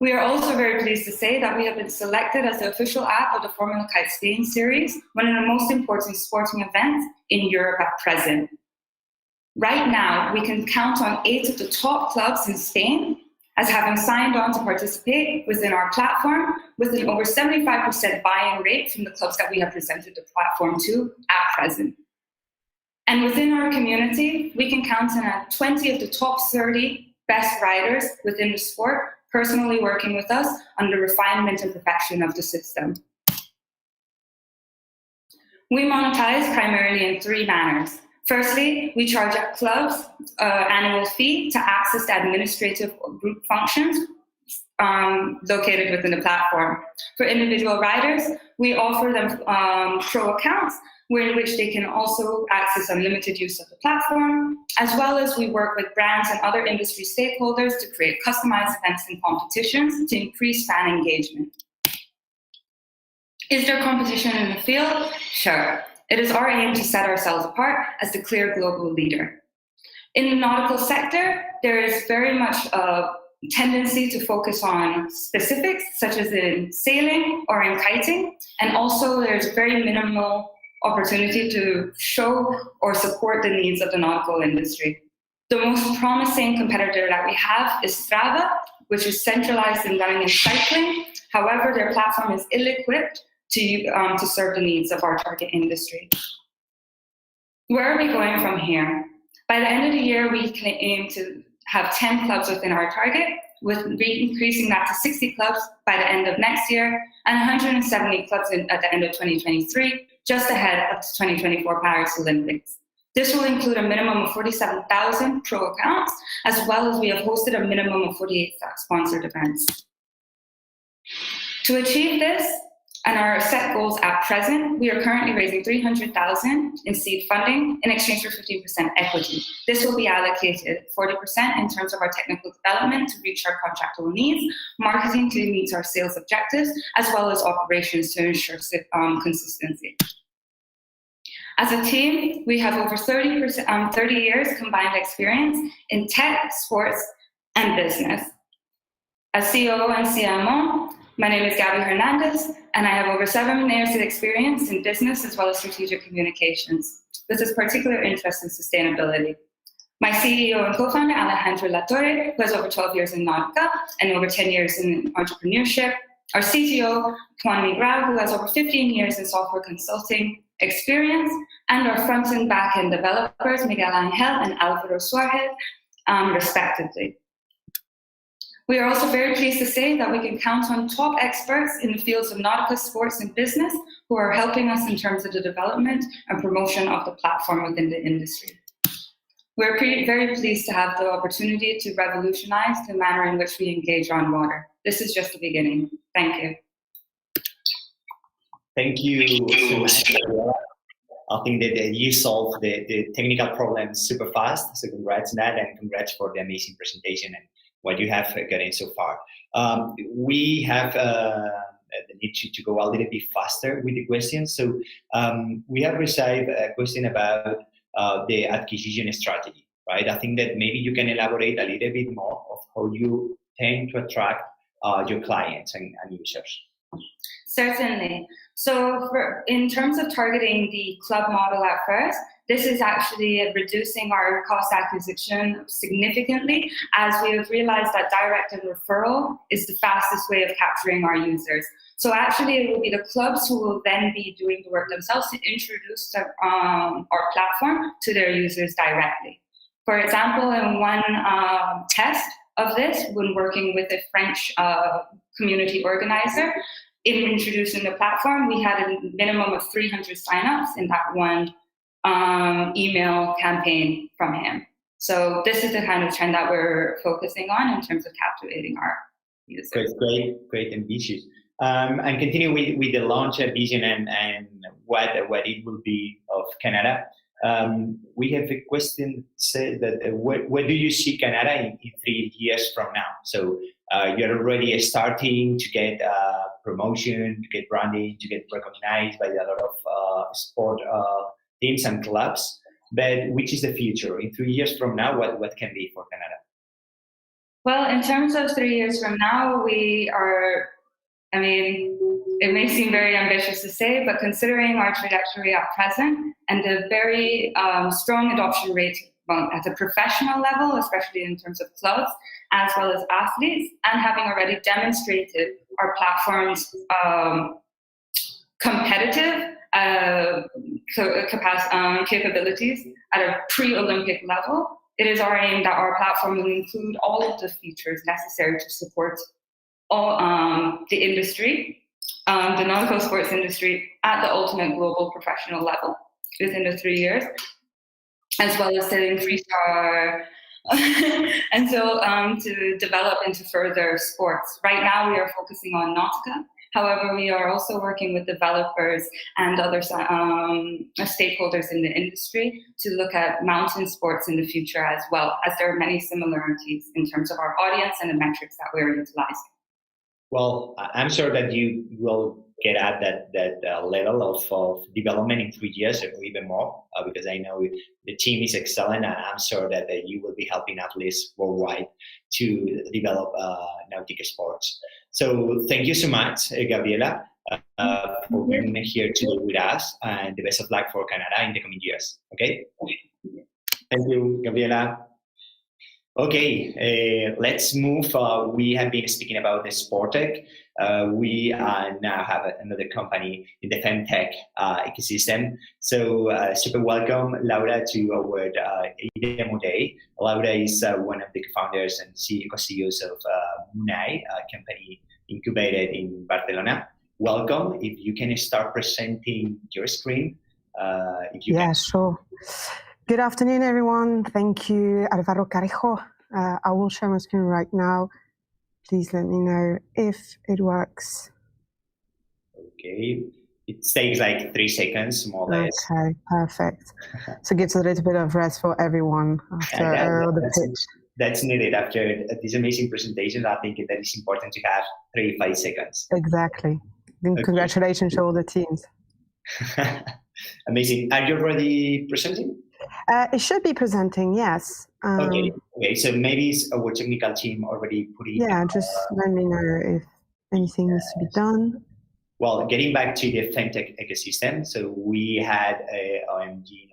We are also very pleased to say that we have been selected as the official app of the Formula Kite Spain series, one of the most important sporting events in Europe at present. Right now, we can count on 8 of the top clubs in Spain as having signed on to participate within our platform with an over 75% buy-in rate from the clubs that we have presented the platform to at present. And within our community, we can count on 20 of the top 30 best riders within the sport, personally working with us on the refinement and perfection of the system. We monetize primarily in 3 manners. Firstly, we charge clubs annual fee to access the administrative group functions located within the platform. For individual riders, we offer them pro accounts in which they can also access unlimited use of the platform, as well as we work with brands and other industry stakeholders to create customized events and competitions to increase fan engagement. Is there competition in the field? Sure. It is our aim to set ourselves apart as the clear global leader. In the nautical sector, there is very much a tendency to focus on specifics, such as in sailing or in kiting, and also there's very minimal opportunity to show or support the needs of the nautical industry. The most promising competitor that we have is Strava, which is centralized in running and cycling. However, their platform is ill-equipped to serve the needs of our target industry. Where are we going from here? By the end of the year, we can aim to have 10 clubs within our target, with increasing that to 60 clubs by the end of next year, and 170 clubs at the end of 2023, just ahead of the 2024 Paris Olympics. This will include a minimum of 47,000 pro accounts, as well as we have hosted a minimum of 48 sponsored events. To achieve this, and our set goals at present, we are currently raising 300,000 in seed funding in exchange for 15% equity. This will be allocated 40% in terms of our technical development to reach our contractual needs, marketing to meet our sales objectives, as well as operations to ensure consistency. As a team, we have over 30 years combined experience in tech, sports, and business. As COO and CMO, my name is Gabby Hernandez, and I have over 7 years of experience in business as well as strategic communications, with a particular interest in sustainability. My CEO and co-founder, Alejandro Latorre, who has over 12 years in Nautica and over 10 years in entrepreneurship. Our CTO, Juan Migral, who has over 15 years in software consulting experience, and our front and back end developers, Miguel Angel and Alvaro Suarez, respectively. We are also very pleased to say that we can count on top experts in the fields of nautical, sports, and business who are helping us in terms of the development and promotion of the platform within the industry. We're very pleased to have the opportunity to revolutionize the manner in which we engage on water. This is just the beginning. Thank you. Thank you so much. I think that you solved the technical problems super fast. So congrats on that, and congrats for the amazing presentation and what you have gotten so far. We have the need to go a little bit faster with the questions. So we have received a question about the acquisition strategy, right? I think that maybe you can elaborate a little bit more of how you tend to attract your clients and users. Certainly. So in terms of targeting the club model at first, this is actually reducing our cost acquisition significantly, as we have realized that direct and referral is the fastest way of capturing our users. So actually it will be the clubs who will then be doing the work themselves to introduce our platform to their users directly. For example, in one test of this, when working with a French community organizer, in introducing the platform, we had a minimum of 300 signups in that one email campaign from him. So this is the kind of trend that we're focusing on in terms of captivating our users. Great, ambitious. And continue with the launch vision and what it will be of Canada. We have a question said that where do you see Canada in 3 years from now? So you're already starting to get promotion, to get branding, to get recognized by a lot of sport teams and clubs. But which is the future? In 3 years from now, what can be for Canada? Well, in terms of 3 years from now, we are, I mean, it may seem very ambitious to say, but considering our trajectory at present and the very strong adoption rate at a professional level, especially in terms of clubs, as well as athletes, and having already demonstrated our platform's competitive capabilities at a pre-Olympic level, It is our aim that our platform will include all of the features necessary to support all the industry, the nautical sports industry at the ultimate global professional level within the 3 years, as well as to increase our and so to develop into further sports. Right now we are focusing on Nautica. However, we are also working with developers and other stakeholders in the industry to look at mountain sports in the future as well, as there are many similarities in terms of our audience and the metrics that we're utilizing. Well, I'm sure that you will get at that level of development in 3 years or even more, because I know the team is excellent, and I'm sure that you will be helping athletes worldwide to develop Nautica sports. So thank you so much, Gabriela, for being here today with us, and the best of luck for Canada in the coming years. Okay? Thank you, Gabriela. Okay, let's move. We have been speaking about the sport tech. We now have another company in the femtech ecosystem. So super welcome, Laura, to our Demo Day. Laura is one of the co-founders and co-CEOs of Munai, a company incubated in Barcelona. Welcome. If you can start presenting your screen. Sure. Good afternoon, everyone. Thank you, Alvaro Carejo. I will share my screen right now. Please let me know if it works. Okay. It takes like 3 seconds, more or less. Okay, perfect. So it gives a little bit of rest for everyone after the pitch. That's needed after this amazing presentation. I think that is important to have 3-5 seconds. Exactly. And congratulations to all the teams. Amazing. Are you already presenting? It should be presenting, yes. Okay, so maybe our technical team already put it. Yeah, just let me know if anything needs to be done. Well, getting back to the femtech ecosystem, so we had OMG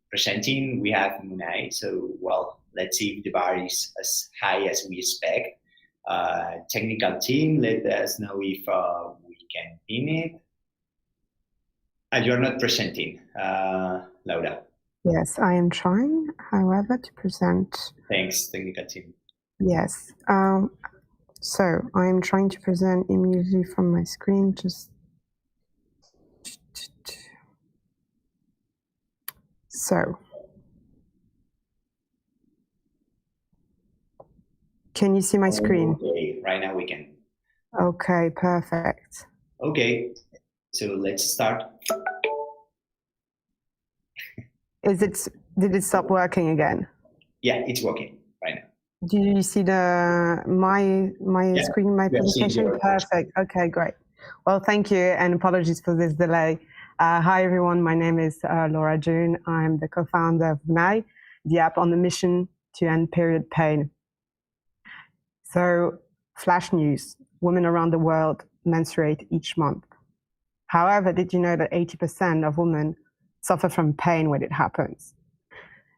presenting, we have Munai, so well, let's see if the bar is as high as we expect. Technical team, let us know if we can pin it. And you're not presenting, Laura. Yes, I am trying, however, to present. Thanks, technical team. Yes. So I am trying to present immediately from my screen. So. Can you see my screen? Okay, right now we can. Okay, perfect. Okay, so let's start. Did it stop working again? Yeah, it's working right now. Do you see my screen, my presentation? Perfect. Okay, great. Well, thank you, and apologies for this delay. Hi, everyone. My name is Laura June. I'm the co-founder of Munai, the app on the mission to end period pain. So, flash news: women around the world menstruate each month. However, did you know that 80% of women suffer from pain when it happens?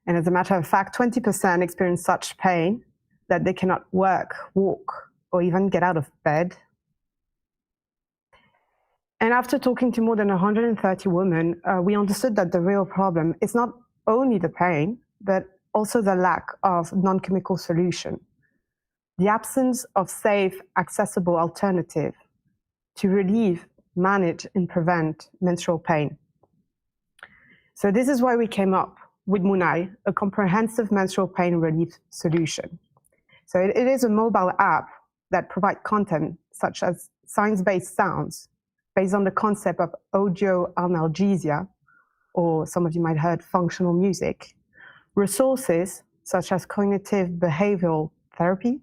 And as a matter of fact, 20% experience such pain that they cannot work, walk, or even get out of bed. And after talking to more than 130 women, we understood that the real problem is not only the pain, but also the lack of non-chemical solution, the absence of safe, accessible alternative to relieve, manage, and prevent menstrual pain. So this is why we came up with Munai, a comprehensive menstrual pain relief solution. So it is a mobile app that provides content such as science-based sounds based on the concept of audio analgesia, or some of you might have heard functional music, resources such as cognitive behavioral therapy,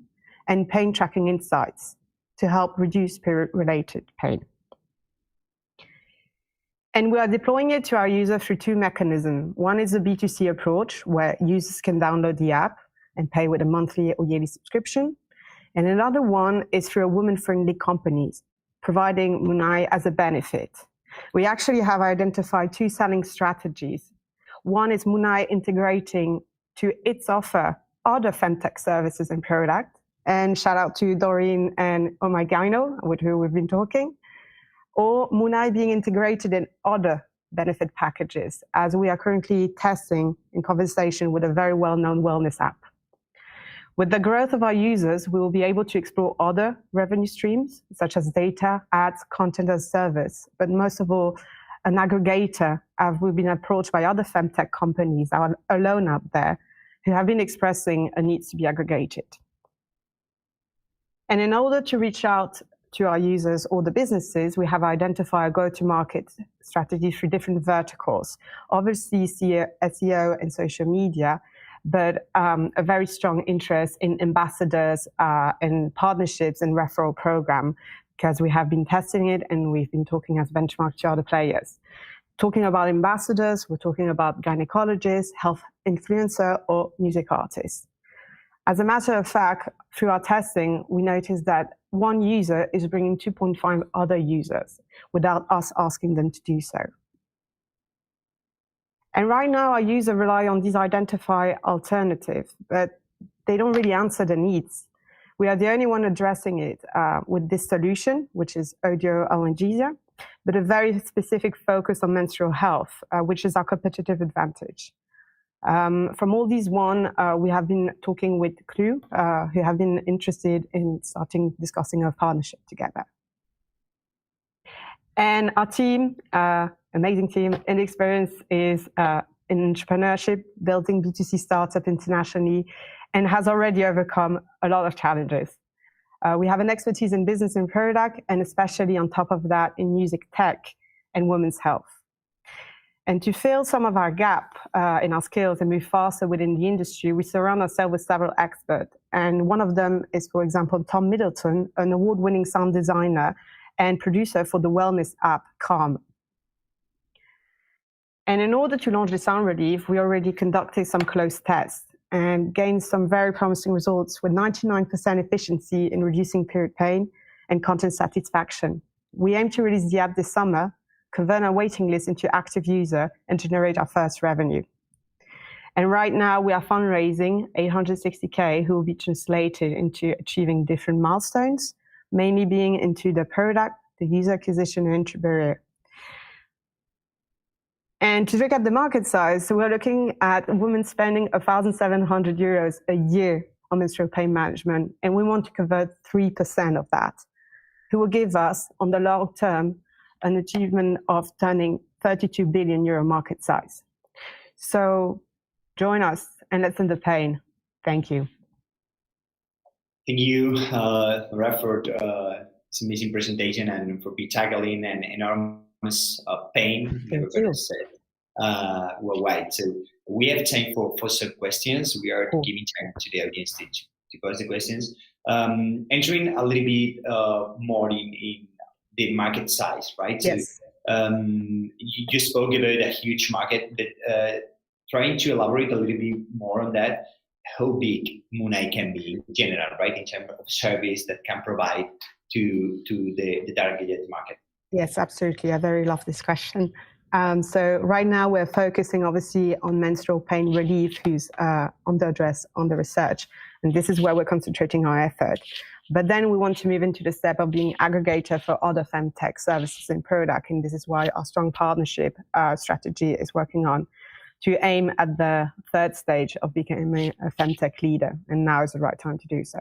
and pain tracking insights to help reduce period-related pain. And we are deploying it to our users through 2 mechanisms. One is a B2C approach, where users can download the app and pay with a monthly or yearly subscription. And another one is through a women-friendly companies, providing Munai as a benefit. We actually have identified 2 selling strategies. One is Munai integrating to its offer other femtech services and products. And shout out to Doreen and Omagaino, with who we've been talking. Or Munai being integrated in other benefit packages, as we are currently testing in conversation with a very well-known wellness app. With the growth of our users, we will be able to explore other revenue streams, such as data, ads, content as service, but most of all, an aggregator, as we've been approached by other femtech companies that are alone out there who have been expressing a need to be aggregated. And in order to reach out to our users or the businesses, we have identified a go-to-market strategy through different verticals. Obviously, SEO and social media, but a very talking interest in ambassadors and partnerships and referral program, because we have been testing it and we've been talking as benchmark to other players. Talking about ambassadors, we're talking about gynecologists, health influencer, or music artists. As a matter of fact, through our testing, we noticed that one user is bringing 2.5 other users without us asking them to do so. And right now, our users rely on these identified alternatives, but they don't really answer the needs. We are the only one addressing it with this solution, which is audio analgesia, but a very specific focus on menstrual health, which is our competitive advantage. From all these we have been talking with Crew, who have been interested in discussing a partnership together. And our team, amazing team, and experience is in entrepreneurship, building B2C startup internationally, and has already overcome a lot of challenges. We have an expertise in business and product, and especially on top of that in music tech and women's health. And to fill some of our gap in our skills and move faster within the industry, we surround ourselves with several experts. And one of them is, for example, Tom Middleton, an award-winning sound designer and producer for the wellness app Calm. And in order to launch the sound relief, we already conducted some closed tests and gained some very promising results with 99% efficiency in reducing period pain and content satisfaction. We aim to release the app this summer, convert our waiting list into active user, and generate our first revenue. And right now we are fundraising 860K, who will be translated into achieving different milestones, mainly being into the product, the user acquisition, and entry barrier. And to look at the market size, so we're looking at women spending 1,700 euros a year on menstrual pain management, and we want to convert 3% of that, who will give us, on the long term, an achievement of turning 32 billion euro market size. So join us and let's end the pain. Thank you. Thank you, Laura, for this amazing presentation and for tackling an enormous pain worldwide. So we have time for some questions. We are giving time to the audience to pose the questions. Entering a little bit more in the market size, right? Yes. So, you spoke about a huge market, but trying to elaborate a little bit more on that, how big Moonai can be in general, right? In terms of service that can provide to the targeted market. Yes, absolutely. I very love this question. So right now we're focusing obviously on menstrual pain relief, who's under research. And this is where we're concentrating our effort. But then we want to move into the step of being aggregator for other femtech services and product. And this is why our strong partnership strategy is working on to aim at the third stage of becoming a femtech leader. And now is the right time to do so.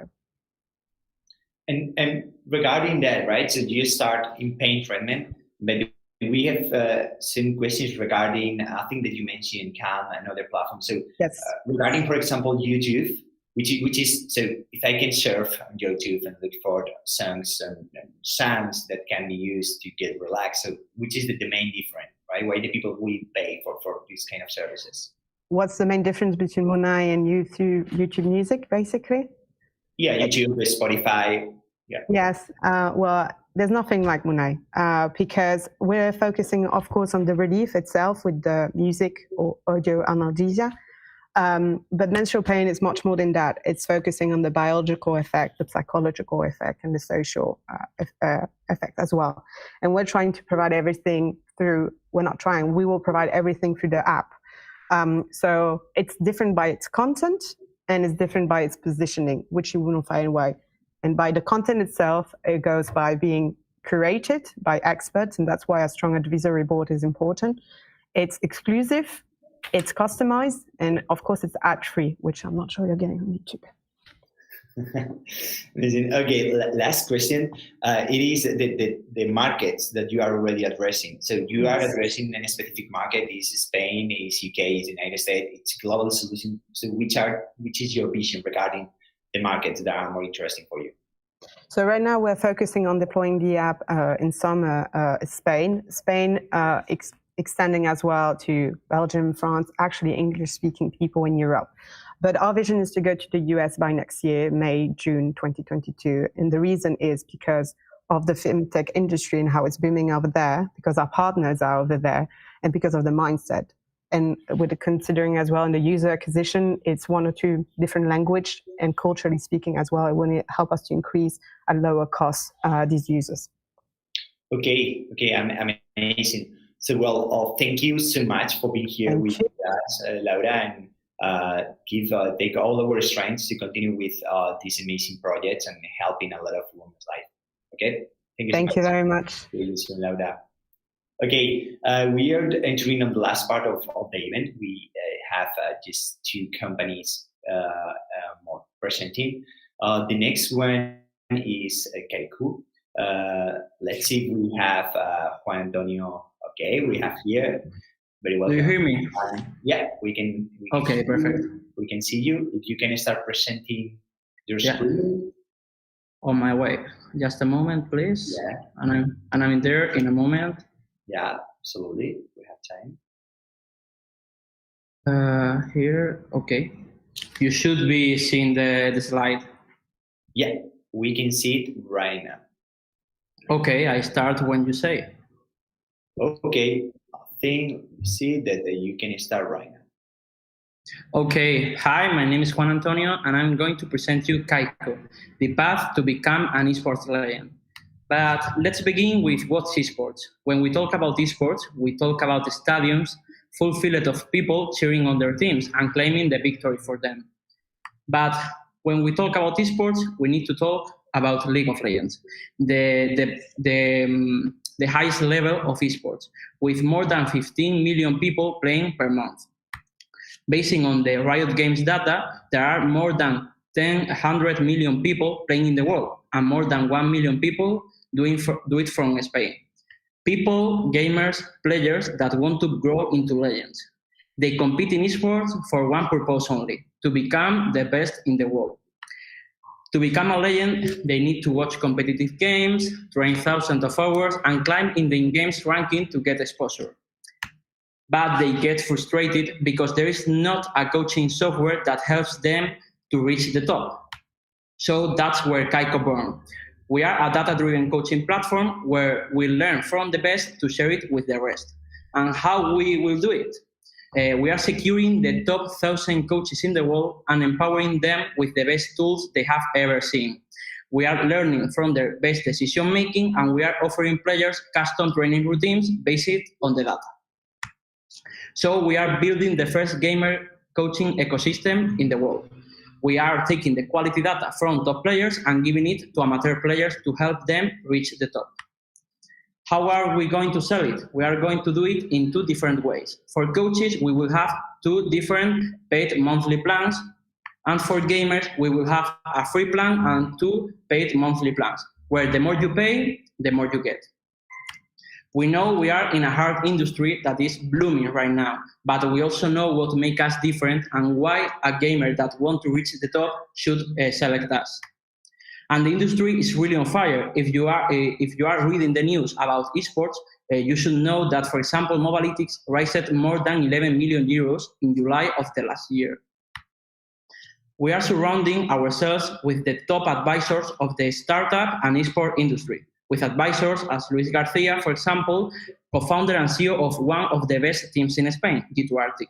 And regarding that, right? So you start in pain treatment, but we have some questions regarding, I think that you mentioned Calm and other platforms. So yes. Regarding, for example, YouTube, which is, so if I can surf on YouTube and look for songs and sounds that can be used to get relaxed, so which is the main difference, right? Why do people will pay for these kind of services? What's the main difference between Moonai and YouTube Music, basically? Yeah, YouTube, Spotify. Yeah. Yes. Well, there's nothing like Moonai because we're focusing, of course, on the relief itself with the music or audio analgesia. But menstrual pain is much more than that. It's focusing on the biological effect, the psychological effect, and the social effect as well. And we're trying to provide everything through, we will provide everything through the app. So it's different by its content and it's different by its positioning, which you wouldn't find away. And by the content itself, it goes by being curated by experts, and that's why a strong advisory board is important. It's exclusive, it's customized, and of course it's ad-free, which I'm not sure you're getting on YouTube. Amazing. Okay, last question. It is the markets that you are already addressing. So you are addressing a specific market. Is Spain, is UK, is United States. It's a global solution. So which is your vision regarding the markets that are more interesting for you? So right now we're focusing on deploying the app in some Spain. Extending as well to Belgium, France, actually English-speaking people in Europe. But our vision is to go to the US by next year, May, June 2022. And the reason is because of the fintech industry and how it's booming over there, because our partners are over there, and because of the mindset. And with considering as well in the user acquisition, it's 1 or 2 different language, and culturally speaking as well, it will help us to increase at lower cost these users. Okay, amazing. So, well, thank you so much for being here with us, Laura, and take all our strengths to continue with these amazing projects and helping a lot of women's life. Okay, thank you very much. See you soon, Laura. Okay, we are entering on the last part of the event. We have just 2 companies more presenting. The next one is Kaiku. Let's see if we have Juan Antonio. Okay, we have here. Very well. Do you hear me? Yeah, we can. Okay, perfect. We can see you. If you can start presenting your screen. On my way. Just a moment, please. Yeah. And I'm there in a moment. Yeah, absolutely. We have time. Here, okay. You should be seeing the slide. Yeah, we can see it right now. Okay, I start when you say. Okay, see that you can start right now. Okay, hi, my name is Juan Antonio, and I'm going to present you Kaiko, the path to become an esports legend. But let's begin with what's esports. When we talk about esports, we talk about the stadiums full filled of people cheering on their teams and claiming the victory for them. But when we talk about esports, we need to talk about League of Legends, the highest level of esports, with more than 15 million people playing per month. Basing on the Riot Games data, there are more than 100 million people playing in the world, and more than 1 million people do it from Spain. People, gamers, players that want to grow into legends. They compete in esports for one purpose only, to become the best in the world. To become a legend, they need to watch competitive games, train thousands of hours, and climb in the in-games ranking to get exposure. But they get frustrated because there is not a coaching software that helps them to reach the top. So that's where Kaiko born. We are a data-driven coaching platform where we learn from the best to share it with the rest. And how we will do it? We are securing the top 1,000 coaches in the world and empowering them with the best tools they have ever seen. We are learning from their best decision-making, and we are offering players custom training routines based on the data. So we are building the first gamer coaching ecosystem in the world. We are taking the quality data from top players and giving it to amateur players to help them reach the top. How are we going to sell it? We are going to do it in 2 different ways. For coaches, we will have 2 different paid monthly plans. And for gamers, we will have a free plan and 2 paid monthly plans, where the more you pay, the more you get. We know we are in a hard industry that is blooming right now, but we also know what makes us different and why a gamer that wants to reach the top should select us. And the industry is really on fire. If you are reading the news about esports, you should know that, for example, Mobalytics raised more than 11 million euros in July of the last year. We are surrounding ourselves with the top advisors of the startup and esport industry, with advisors as Luis Garcia, for example, co-founder and CEO of one of the best teams in Spain, G2 Arctic.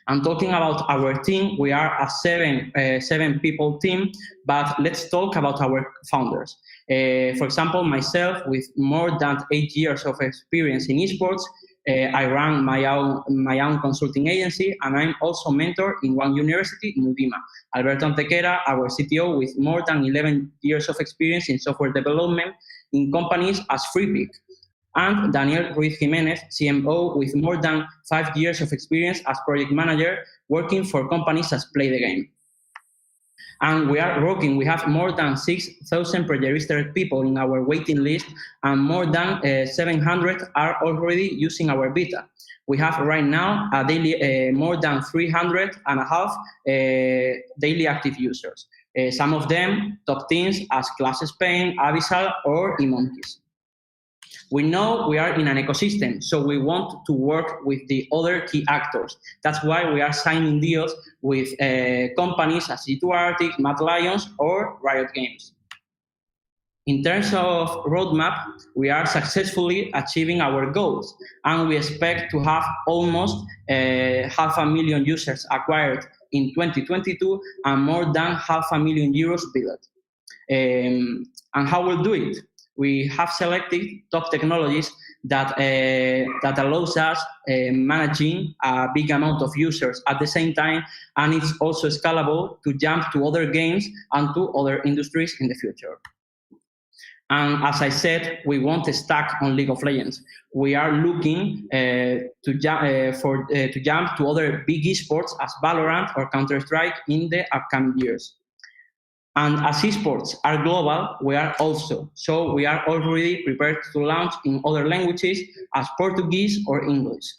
I'm talking about our team. We are a seven people team, but let's talk about our founders. For example, myself, with more than 8 years of experience in esports, I run my own consulting agency, and I'm also mentor in one university, Midiia. Alberto Antequera, our CTO, with more than 11 years of experience in software development in companies as FreePick. And Daniel Ruiz Jimenez, CMO, with more than 5 years of experience as project manager, working for companies as Play the Game. And we are working, we have more than 6,000 pre-registered people in our waiting list, and more than 700 are already using our beta. We have right now a daily, more than 300.5 daily active users. Some of them top teams as Class Spain, Abyssal, or eMonkeys. We know we are in an ecosystem, so we want to work with the other key actors. That's why we are signing deals with companies as G2 Arctic, Mad Lions, or Riot Games. In terms of roadmap, we are successfully achieving our goals, and we expect to have almost 500,000 users acquired in 2022 and more than 500,000 euros billed. And how we'll do it? We have selected top technologies that allows us managing a big amount of users at the same time, and it's also scalable to jump to other games and to other industries in the future. And as I said, we want a stack on League of Legends. We are looking to jump to other big esports as Valorant or Counter-Strike in the upcoming years. And as esports are global, we are also. So we are already prepared to launch in other languages as Portuguese or English.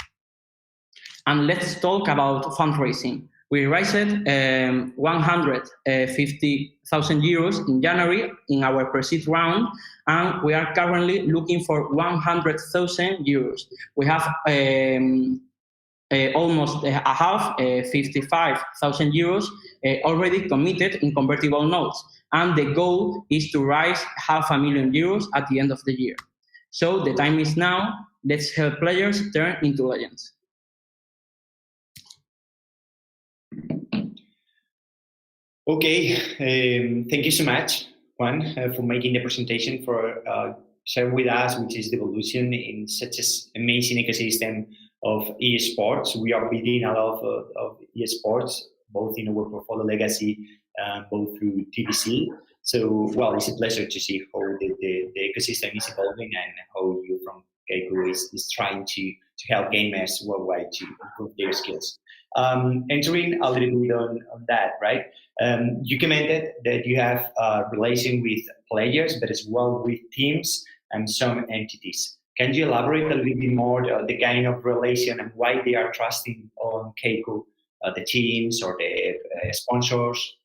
And let's talk about fundraising. We raised 150,000 euros in January in our pre-seed round, and we are currently looking for 100,000 euros. We have almost a half, 55,000 euros already committed in convertible notes. And the goal is to raise 500,000 euros at the end of the year. So the time is now. Let's help players turn into legends. Okay, thank you so much, Juan, for making the presentation, for sharing with us which is the evolution in such an amazing ecosystem of esports. We are building a lot of esports, both in our portfolio legacy, both through TBC. So, well, it's a pleasure to see how the ecosystem is evolving and how you from Keiko is trying to help gamers worldwide to improve their skills. Entering a little bit on that, right? You commented that you have a relation with players, but as well with teams and some entities. Can you elaborate a little bit more the kind of relation and why they are trusting on Keiko, the teams or the sponsors?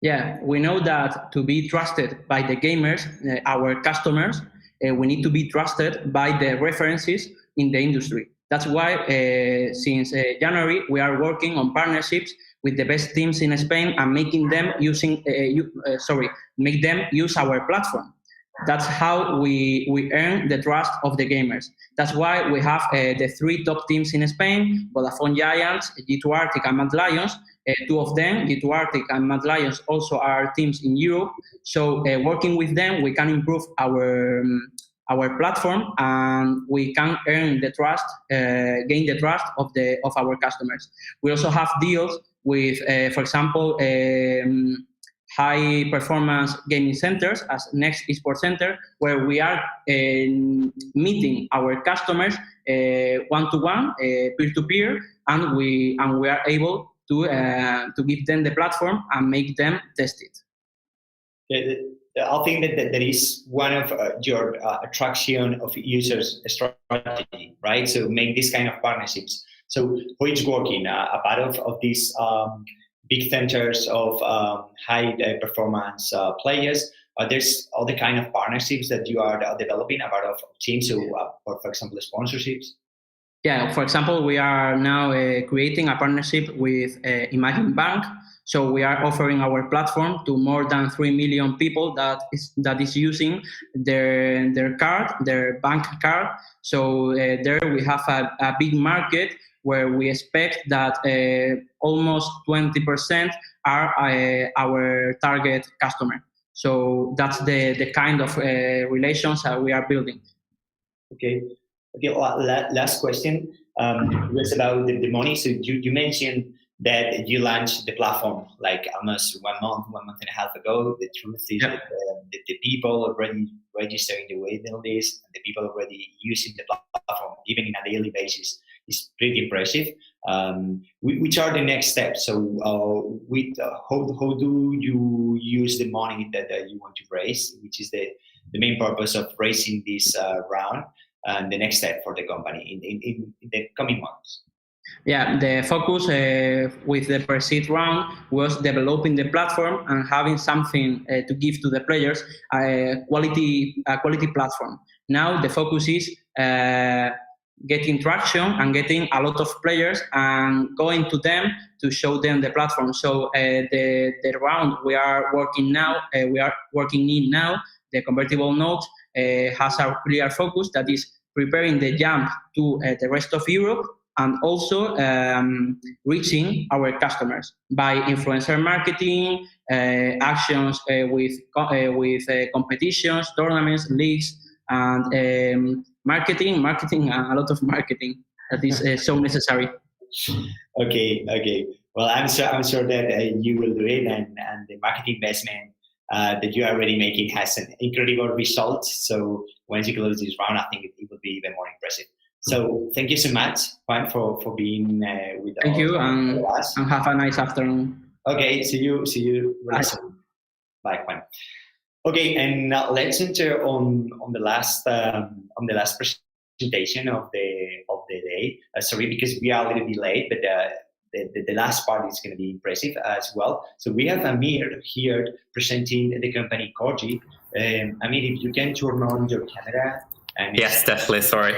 Yeah, we know that to be trusted by the gamers, our customers, we need to be trusted by the references in the industry. That's why since January, we are working on partnerships with the best teams in Spain and making them make them use our platform. That's how we earn the trust of the gamers. That's why we have the 3 top teams in Spain, Vodafone Giants, G2 Arctic and Mad Lions. 2 of them, G2 Arctic and Mad Lions, also are teams in Europe. So working with them, we can improve our platform, and we can earn the trust, gain the trust of our customers. We also have deals with, for example, high performance gaming centers as Next Esports Center, where we are meeting our customers one-to-one, peer-to-peer, and we are able to give them the platform and make them test it. I think that is one of your attraction of users strategy, right? So make this kind of partnerships. So how it's working? A part of these big centers of high performance players. There's all the kind of partnerships that you are developing, a part of teams, so for example, sponsorships. Yeah, for example, we are now creating a partnership with Imagine Bank. So we are offering our platform to more than 3 million people that is using their bank card. So there we have a big market where we expect that almost 20% are our target customer. So that's the kind of relations that we are building. Okay. Okay, last question was about the money. So you mentioned that you launched the platform like almost 1 month and a half ago. The truth is that the people already registering the waiting list, and the people already using the platform, even in a daily basis, is pretty impressive. Which are the next steps? So how do you use the money that you want to raise, which is the main purpose of raising this round, and the next step for the company in the coming months? Yeah, the focus with the pre-seed round was developing the platform and having something to give to the players, a quality platform. Now the focus is getting traction and getting a lot of players and going to them to show them the platform. So the round we are working in now, the convertible note has a clear focus that is preparing the jump to the rest of Europe, and also reaching our customers by influencer marketing, actions with competitions, tournaments, leagues, and marketing, a lot of marketing that is so necessary. Okay. Well, I'm sure that you will do it, and the marketing investment that you are already making has an incredible result. So once you close this round, I think it will be even more impressive. So thank you so much, Juan, for being with us. Thank you, and have a nice afternoon. Okay, see you really soon. Bye, Juan. Okay, and now let's enter on the last presentation of the day. Sorry, because we are a little bit late, but the last part is going to be impressive as well. So we have Amir here presenting the company Corgi. Amir, if you can turn on your camera. Yes, definitely. Sorry.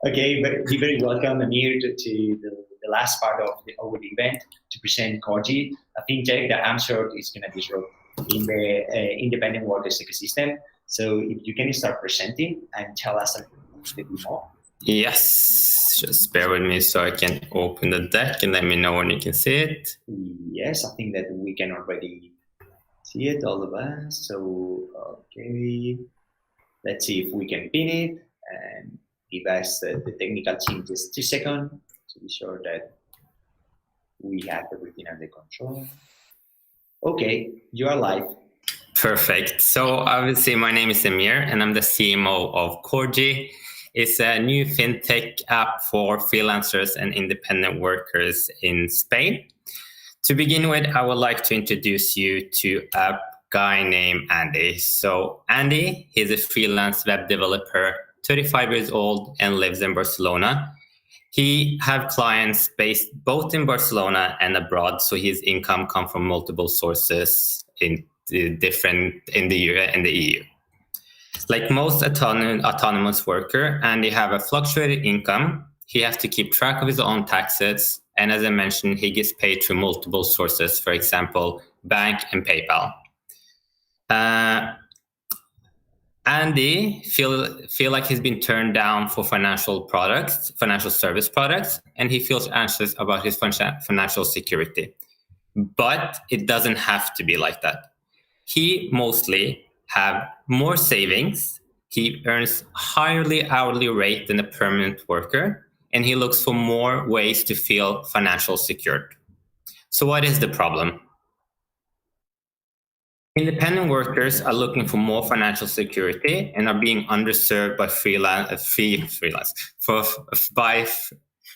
Okay, but you're very welcome, Amir, to the last part of the event to present Corgi, a fintech that I'm sure is going to disrupt in the independent workers ecosystem. So if you can start presenting and tell us a little bit more. Yes, just bear with me so I can open the deck and let me know when you can see it. Yes, I think that we can already see it, all of us. So, okay. Let's see if we can pin it and give us the technical team just 2 seconds to be sure that we have everything under control. Okay, you are live. Perfect. So obviously my name is Amir and I'm the CMO of Corgi. It's a new fintech app for freelancers and independent workers in Spain. To begin with, I would like to introduce you to a guy named Andy. So Andy, he's a freelance web developer, 35 years old, and lives in Barcelona. He have clients based both in Barcelona and abroad, so his income comes from multiple sources in the EU. Like most autonomous worker, Andy have a fluctuating income. He has to keep track of his own taxes, and as I mentioned, he gets paid through multiple sources, for example, bank and PayPal. Andy feel like he's been turned down for financial service products, and he feels anxious about his financial security. But it doesn't have to be like that. He mostly have more savings. He earns higher hourly rate than a permanent worker, and he looks for more ways to feel financial secured. So what is the problem? Independent workers are looking for more financial security and are being underserved by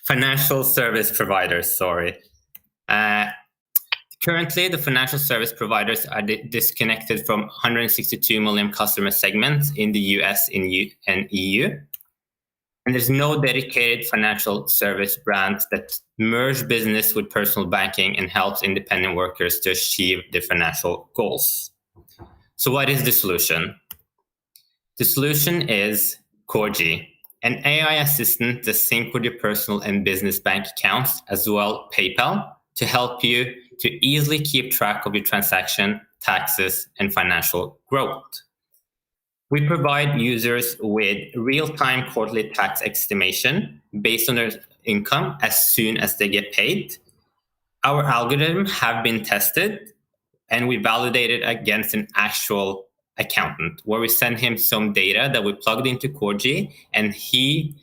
financial service providers. Currently, the financial service providers are disconnected from 162 million customer segments in the US and EU. And there's no dedicated financial service brands that merge business with personal banking and helps independent workers to achieve their financial goals. So what is the solution? The solution is Corgi, an AI assistant that syncs with your personal and business bank accounts, as well as PayPal, to help you to easily keep track of your transaction, taxes, and financial growth. We provide users with real-time quarterly tax estimation based on their income as soon as they get paid. Our algorithms have been tested, and we validated against an actual accountant, where we sent him some data that we plugged into Corgi, and he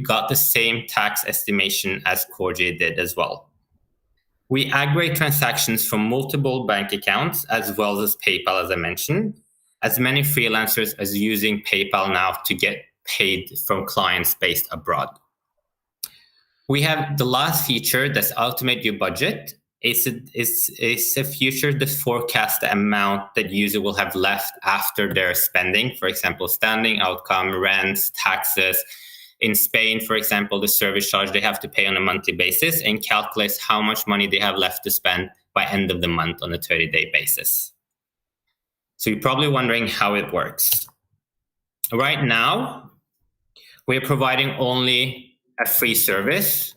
got the same tax estimation as Corgi did as well. We aggregate transactions from multiple bank accounts as well as PayPal, as I mentioned, as many freelancers as using PayPal now to get paid from clients based abroad. We have the last feature that's automate your budget. It's a feature that forecasts the amount that user will have left after their spending. For example, standing outcome, rents, taxes. In Spain, for example, the service charge they have to pay on a monthly basis, and calculates how much money they have left to spend by end of the month on a 30-day basis. So you're probably wondering how it works. Right now, we're providing only a free service.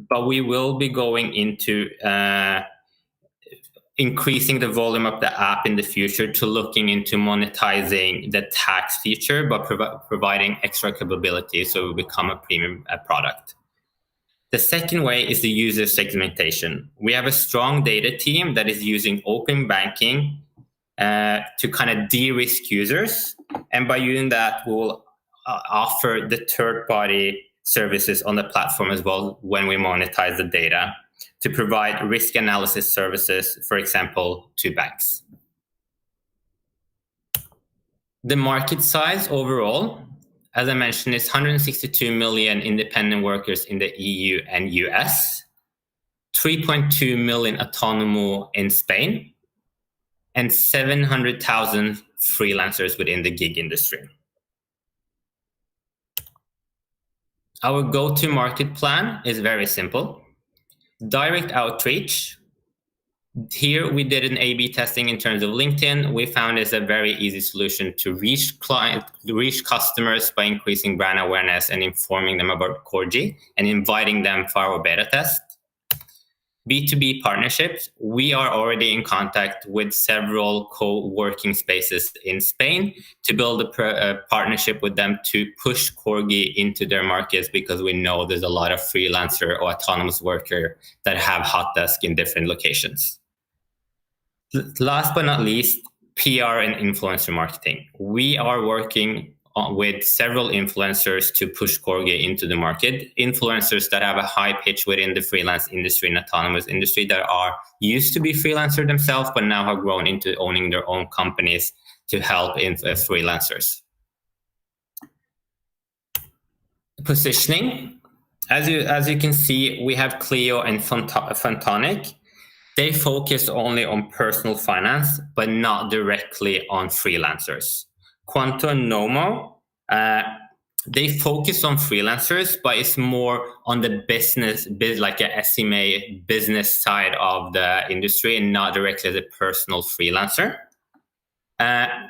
But we will be going into increasing the volume of the app in the future to looking into monetizing the tax feature, but providing extra capabilities so it will become a premium product. The second way is the user segmentation. We have a strong data team that is using open banking to kind of de-risk users. And by using that, we'll offer the third-party services on the platform as well when we monetize the data, to provide risk analysis services, for example, to banks. The market size overall, as I mentioned, is 162 million independent workers in the EU and US, 3.2 million autonomous in Spain, and 700,000 freelancers within the gig industry. Our go-to-market plan is very simple. Direct outreach. Here we did an A/B testing in terms of LinkedIn. We found it's a very easy solution to reach customers by increasing brand awareness and informing them about Corgi and inviting them for our beta test. B2B partnerships. We are already in contact with several co-working spaces in Spain to build a partnership with them to push Corgi into their markets, because we know there's a lot of freelancer or autonomous worker that have hot desk in different locations. Last but not least, PR and influencer marketing. We are working with several influencers to push Corgi into the market. Influencers that have a high pitch within the freelance industry and autonomous industry, that are used to be freelancer themselves, but now have grown into owning their own companies to help freelancers. Positioning. As you can see, we have Clio and Phantonic. They focus only on personal finance, but not directly on freelancers. Quanto and Nomo, they focus on freelancers, but it's more on the business, like a SMA business side of the industry, and not directly as a personal freelancer.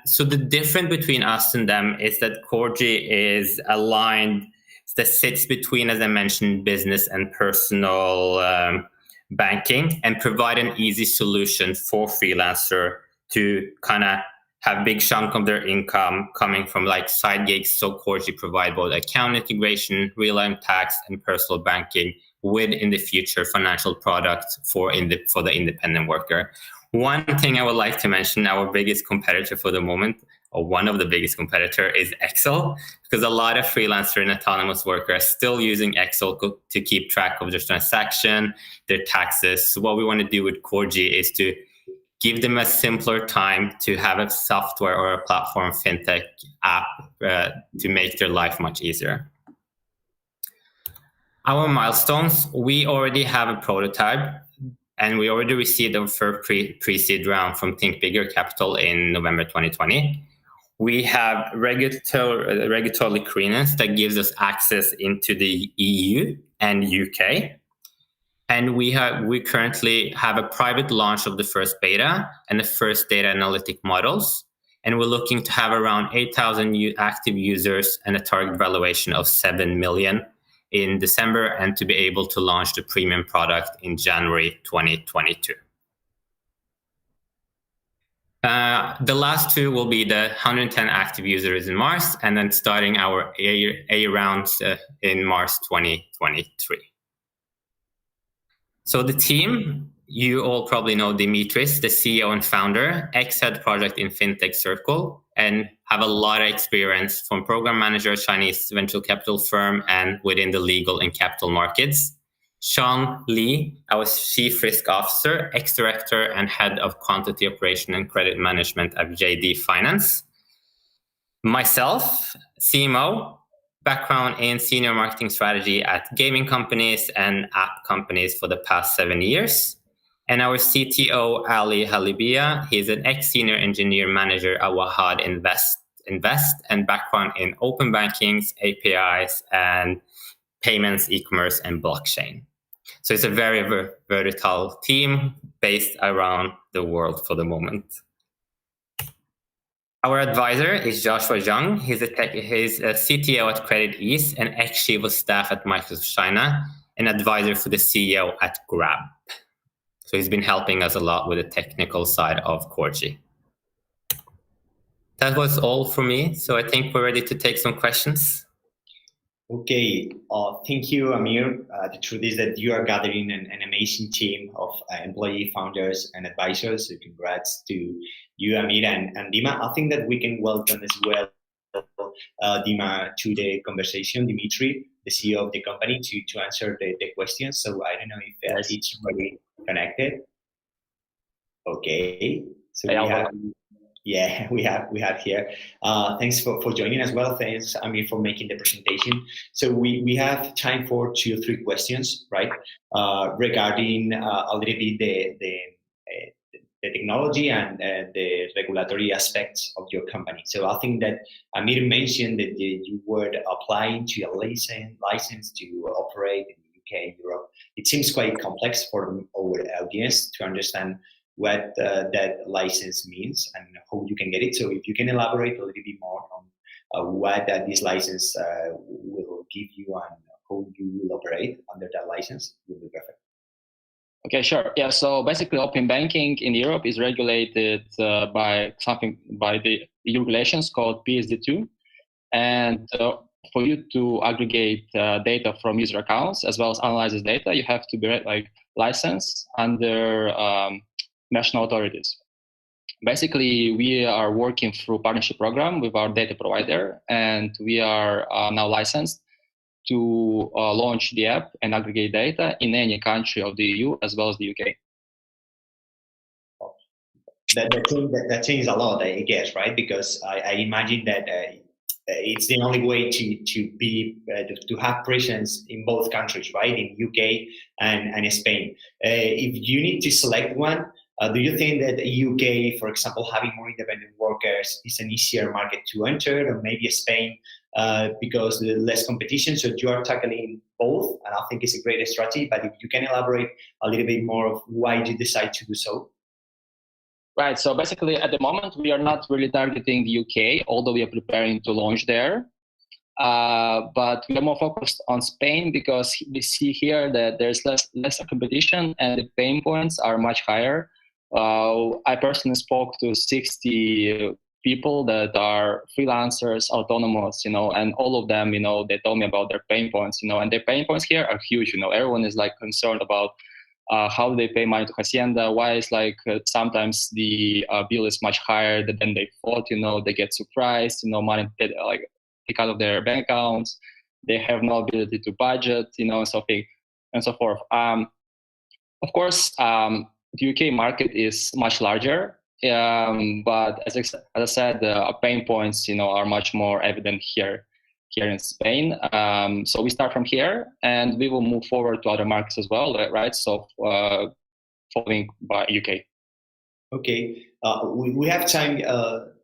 So the difference between us and them is that Corgi is aligned, that sits between, as I mentioned, business and personal banking, and provide an easy solution for freelancer to kind of have big chunk of their income coming from like side gigs. So Corgi provide both account integration, real-time tax, and personal banking with, in the future, financial products for the independent worker. One thing I would like to mention, our biggest competitor for the moment, or one of the biggest competitor, is Excel, because a lot of freelancer and autonomous workers are still using Excel to keep track of their transaction, their taxes. So what we want to do with Corgi is to give them a simpler time to have a software or a platform fintech app to make their life much easier. Our milestones, we already have a prototype, and we already received our first pre-seed round from Think Bigger Capital in November 2020. We have regulatory clearance that gives us access into the EU and UK. And we currently have a private launch of the first beta and the first data analytic models. And we're looking to have around 8,000 active users and a target valuation of 7 million in December, and to be able to launch the premium product in January 2022. The last two will be the 110 active users in March, and then starting our A rounds in March 2023. So the team, you all probably know Dimitris, the CEO and founder, ex-head project in FinTech Circle, and have a lot of experience from program manager, Chinese venture capital firm, and within the legal and capital markets. Sean Lee, our Chief Risk Officer, ex-director and head of quantity operation and credit management at JD Finance. Myself, CMO, background in senior marketing strategy at gaming companies and app companies for the past 7 years. And our CTO, Ali Halibia, he's an ex-senior engineer manager at Wahad Invest, and background in open bankings, APIs, and payments, e-commerce, and blockchain. So it's a very versatile team based around the world for the moment. Our advisor is Joshua Zhang. He's a CTO at Credit East and ex-chief of staff at Microsoft China, and advisor for the CEO at Grab. So he's been helping us a lot with the technical side of Corgi. That was all for me. So I think we're ready to take some questions. Okay, thank you, Amir. The truth is that you are gathering an amazing team of employee founders and advisors. So congrats to you, Amir, and Dima. I think that we can welcome as well Dima to the conversation, Dimitri, the CEO of the company, to answer the questions. So I don't know if it's already connected. Okay, so we have here. Thanks for joining as well. Thanks, Amir, for making the presentation. So we have time for 2 or 3 questions, right? Regarding a little bit the technology and the regulatory aspects of your company. So I think that Amir mentioned that you were applying to a license to operate in the UK, Europe. It seems quite complex for our audience to understand what that license means and how you can get it. So if you can elaborate a little bit more on what this license will give you and how you will operate under that license, will be perfect. Okay, sure. Yeah, so basically open banking in Europe is regulated by the EU regulations called PSD2. And for you to aggregate data from user accounts as well as analyze this data, you have to be licensed under national authorities. Basically, we are working through partnership program with our data provider, and we are now licensed to launch the app and aggregate data in any country of the EU as well as the UK. That changes a lot, I guess, right? Because I imagine that it's the only way to have presence in both countries, right? In UK and Spain. If you need to select one, do you think that the UK, for example, having more independent workers is an easier market to enter, or maybe Spain because there's less competition? So you are tackling both, and I think it's a great strategy. But if you can elaborate a little bit more of why you decide to do so. Right. So basically, at the moment, we are not really targeting the UK, although we are preparing to launch there. But we are more focused on Spain because we see here that there's less competition and the pain points are much higher. I personally spoke to 60 people that are freelancers, autonomous, and all of them, they told me about their pain points, and their pain points here are huge. Everyone is concerned about how they pay money to Hacienda, why is sometimes the bill is much higher than they thought, they get surprised, money take out of their bank accounts, they have no ability to budget, and so forth. Of course, the UK market is much larger, but as I said, the pain points, are much more evident here in Spain. So we start from here, and we will move forward to other markets as well, right? So following by UK. Okay, we have time,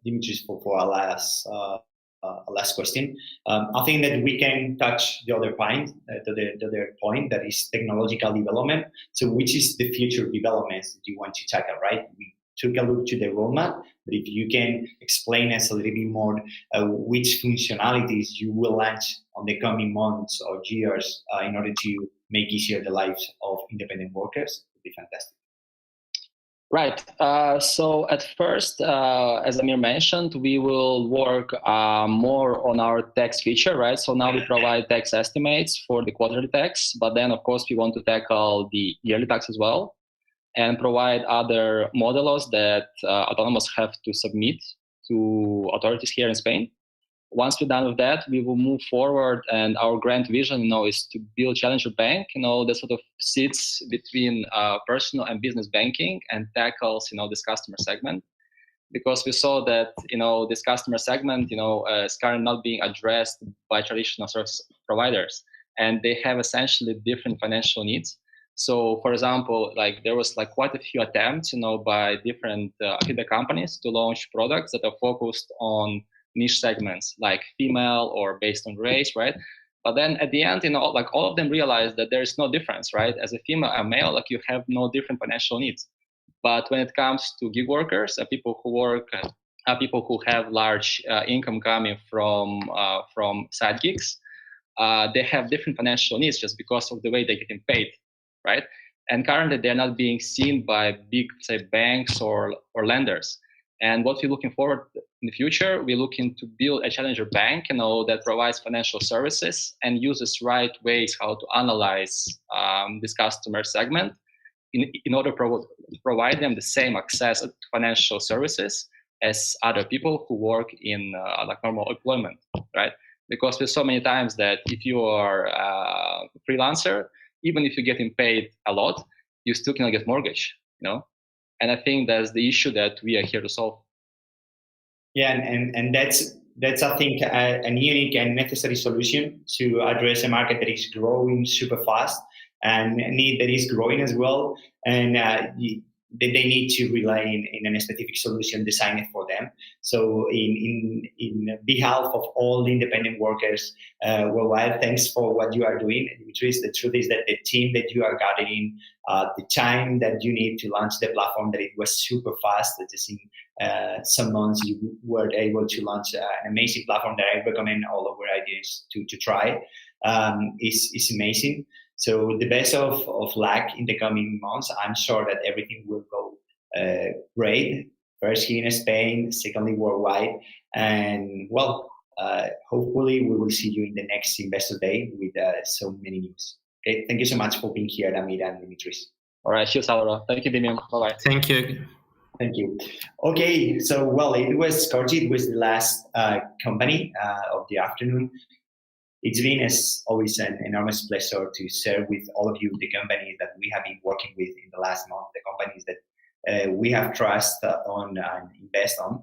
Dimitris, for our last question. I think that we can touch the other point, that is technological development. So which is the future developments that you want to tackle, right? We took a look to the roadmap, but if you can explain us a little bit more which functionalities you will launch on the coming months or years in order to make easier the lives of independent workers, it would be fantastic. Right. So at first, as Amir mentioned, we will work more on our tax feature, right? So now we provide tax estimates for the quarterly tax, but then of course we want to tackle the yearly tax as well. and provide other modules that autonomous have to submit to authorities here in Spain. Once we're done with that, we will move forward, and our grand vision, is to build challenger bank, that sort of sits between personal and business banking and tackles, this customer segment. Because we saw that, this customer segment, is currently not being addressed by traditional service providers, and they have essentially different financial needs. So, for example, there was quite a few attempts, by different fintech companies to launch products that are focused on niche segments, like female or based on race, right? But then at the end, all of them realized that there is no difference, right? As a female and male, you have no different financial needs. But when it comes to gig workers, people who work, people who have large income coming from side gigs, they have different financial needs just because of the way they're getting paid, right? And currently, they're not being seen by big, say, banks or lenders. And what we're looking forward in the future, we're looking to build a challenger bank, that provides financial services and uses right ways how to analyze this customer segment in order to provide them the same access to financial services as other people who work in normal employment, right? Because there's so many times that if you are a freelancer, even if you're getting paid a lot, you still cannot get mortgage, And I think that's the issue that we are here to solve. Yeah, and that's I think a unique and necessary solution to address a market that is growing super fast and a need that is growing as well, and they need to rely in a specific solution designed for them. So in behalf of all the independent workers worldwide, thanks for what you are doing, Dimitris. The truth is that the team that you are gathering, the time that you need to launch the platform, that it was super fast. Just in some months, you were able to launch an amazing platform that I recommend all of our ideas to try. Is amazing. So the best of luck in the coming months. I'm sure that everything will go great. First here in Spain, secondly worldwide, and hopefully we will see you in the next Investor Day with so many news. Okay, thank you so much for being here, Amir and Dimitris. All right, cheers, Salvador. Thank you, Demium. Bye-bye. Thank you. Thank you. Okay, so it was Scorgit was the last company of the afternoon. It's been, as always, an enormous pleasure to share with all of you the companies that we have been working with in the last month, the companies that we have trust on and invest on.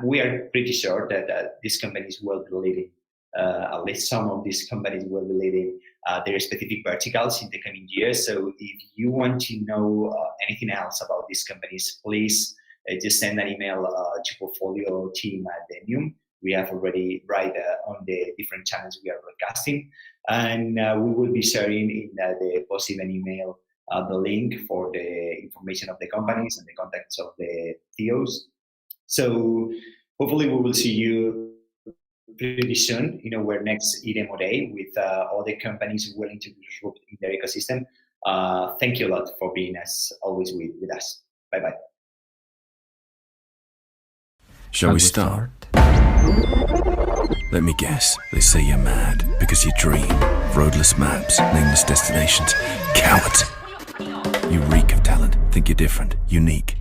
We are pretty sure that these companies will be leading, at least some of these companies will be leading their specific verticals in the coming years. So if you want to know anything else about these companies, please just send an email to portfolio team at Demium. We have already on the different channels we are broadcasting, and we will be sharing in the post-event email the link for the information of the companies and the contacts of the CEOs. So hopefully we will see you pretty soon in our next demo day with all the companies willing to disrupt in their ecosystem. Thank you a lot for being, as always, with us. Bye-bye. Shall we start? Let me guess, they say you're mad because you dream. Roadless maps, nameless destinations. Coward! You reek of talent, think you're different, unique.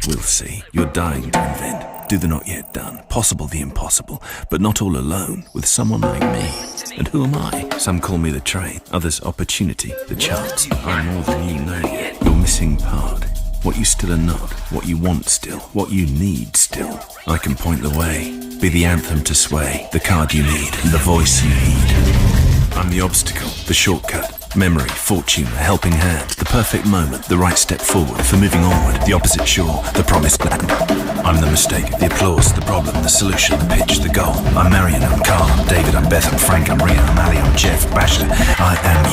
We'll see. You're dying to invent. Do the not yet done, possible the impossible, but not all alone, with someone like me. And who am I? Some call me the train, others opportunity, the chance. I'm more than you know yet. Your missing part. What you still are not, what you want still, what you need still. I can point the way, be the anthem to sway, the card you need, and the voice you heed. I'm the obstacle, the shortcut, memory, fortune, a helping hand, the perfect moment, the right step forward, for moving onward, the opposite shore, the promised land. I'm the mistake, the applause, the problem, the solution, the pitch, the goal. I'm Marion, I'm Carl, I'm David, I'm Beth, I'm Frank, I'm Ria, I'm Ali, I'm Jeff, Basher. I am